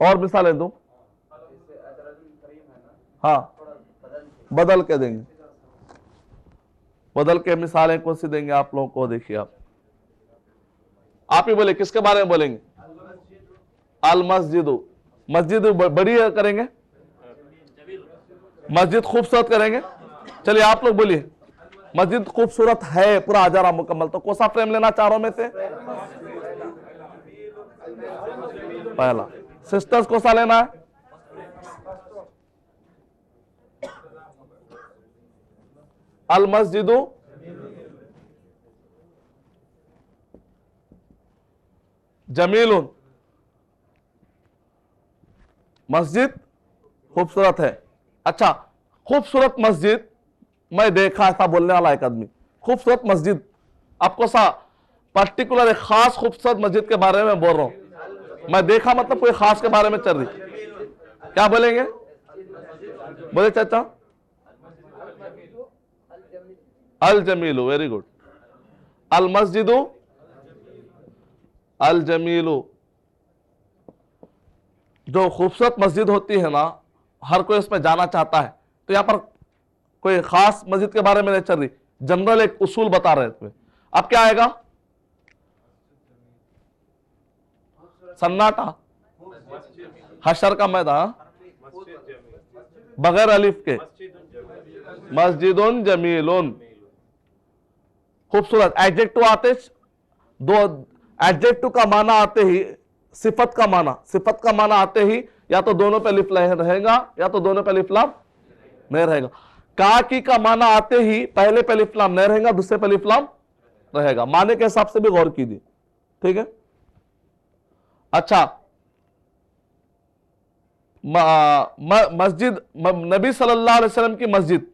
और मिसालें दूं? हाँ, बदल के देंगे, बदल के मिसालें कौन सी देंगे आप लोगों को? देखिए आप ही बोले, किसके बारे में बोलेंगे? अल मस्जिदु, मस्जिद बड़ी करेंगे, मस्जिद खूबसूरत करेंगे। चलिए आप लोग बोलिए, मस्जिद खूबसूरत है, पूरा हजारा मुकम्मल। तो कौन सा फ्रेम लेना चारों में से? पहला। सिस्टर्स कौन सा लेना है? अल मस्जिदु जमीलुन, मस्जिद खूबसूरत है। अच्छा, खूबसूरत मस्जिद, मैं देखा ऐसा बोलने वाला एक आदमी, खूबसूरत मस्जिद, आपको सा पर्टिकुलर एक खास खूबसूरत मस्जिद के बारे में बोल रहा हूं। मैं देखा मतलब कोई खास के बारे में चल रही, क्या बोलेंगे? बोले चाचा। अल जमीलु, वेरी गुड। अल मस्जिदु अल जमीलु, जो खूबसूरत मस्जिद होती है ना, हर कोई उसमें जाना चाहता है। तो यहाँ पर कोई खास मस्जिद के बारे में नहीं चल रही, जनरल एक उसूल बता रहे थे। अब क्या आएगा? सन्नाटा, हशर का मैदान, बगैर अलिफ के, मस्जिदुन जमीलुन, खूबसूरत। एडजेक्टिव आते, दो एडजेक्टिव का माना आते ही सिफत का माना आते ही या तो दोनों पे अलिफ रहेगा या तो दोनों पे अलिफ लाम नहीं रहेगा। काकी का माना आते ही पहले पे अलिफ लाम नहीं रहेगा, दूसरे पे अलिफ लाम रहेगा। माने के हिसाब से भी गौर कीजिए, ठीक है। अच्छा, मस्जिद, नबी सल्लल्लाहु अलैहि वसल्लम की मस्जिद,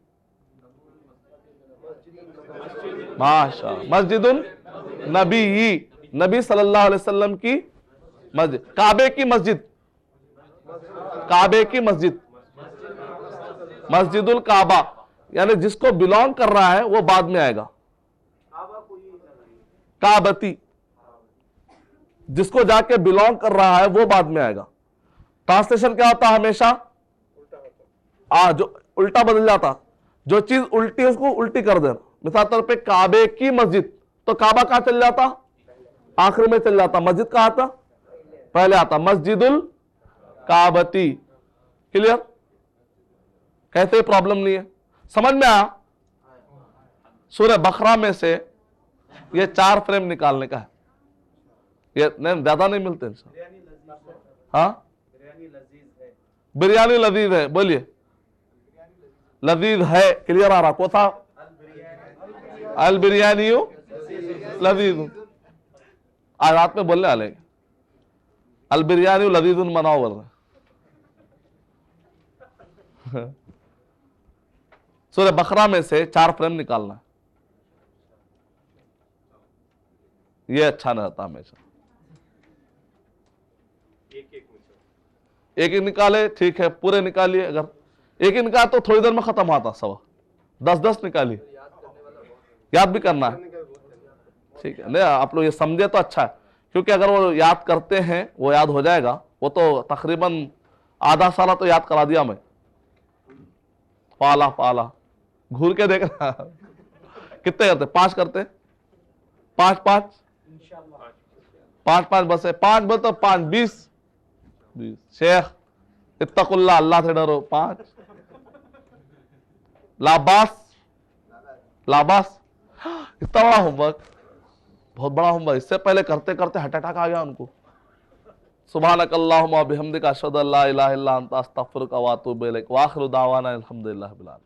माशा, मस्जिदुन नबी, नबी सल्लल्लाहु अलैहि वसल्लम की मस्जिद। काबे की मस्जिद, काबे की मस्जिद, मस्जिदुल काबा, यानी जिसको बिलोंग कर रहा है वो बाद में आएगा। काबती, जिसको जाके बिलोंग कर रहा है वो बाद में आएगा। ट्रांसलेशन क्या होता है? हमेशा जो उल्टा बदल जाता, जो चीज उल्टी उसको उल्टी कर देना। मिसाल तौर पे काबे की मस्जिद, तो काबा कहां चल जाता? आखिर में चल जाता। मस्जिद कहां आता? पहले आता। मस्जिदुल काबती, क्लियर? कहते प्रॉब्लम नहीं है, समझ में आया? सूरह बकरा में से ये 4 फ्रेम निकालने का है। ये नहीं, ज्यादा नहीं मिलते हाँ। बिरयानी लजीज है, बोलिए लजीज है, क्लियर आ रहा? को था अल बिरयानी लजीज, आज रात में बोलने वाले अल बिरयानी लजीज मनाओ बोल रहे। सूरह बकरा में से 4 फ्रेम निकालना है, ये अच्छा नहीं रहता हमेशा। एक निकाले, ठीक है, पूरे निकालिए। अगर एक ही निकाले तो थोड़ी देर में खत्म होता, सवा 10-10 निकालिए, याद भी करना है, ठीक है। नहीं, आप लोग ये समझे तो अच्छा है, क्योंकि अगर वो याद करते हैं वो याद हो जाएगा। वो तो तकरीबन आधा साल तो याद करा दिया मैं, पाला पाला घूर के देखना। कितने करते? 5 करते, 5 बस है, 5 बस तो 5 20 शेख इत्तकुल्लाह, अल्लाह से डरो 5। लाबास, लाबास, इतना बड़ा होमवर्क, बहुत बड़ा होमवर्क। इससे पहले करते करते हार्ट अटैक आ गया उनको। सुब्हानकल्लाहुम्मा बिहम्दिका अशहदु अल्ला इलाहा इल्ला अंता अस्तगफिरुका व अतूबु इलैक व आखिरु दावाना अल्हम्दुलिल्लाहि रब्बिल आलमीन।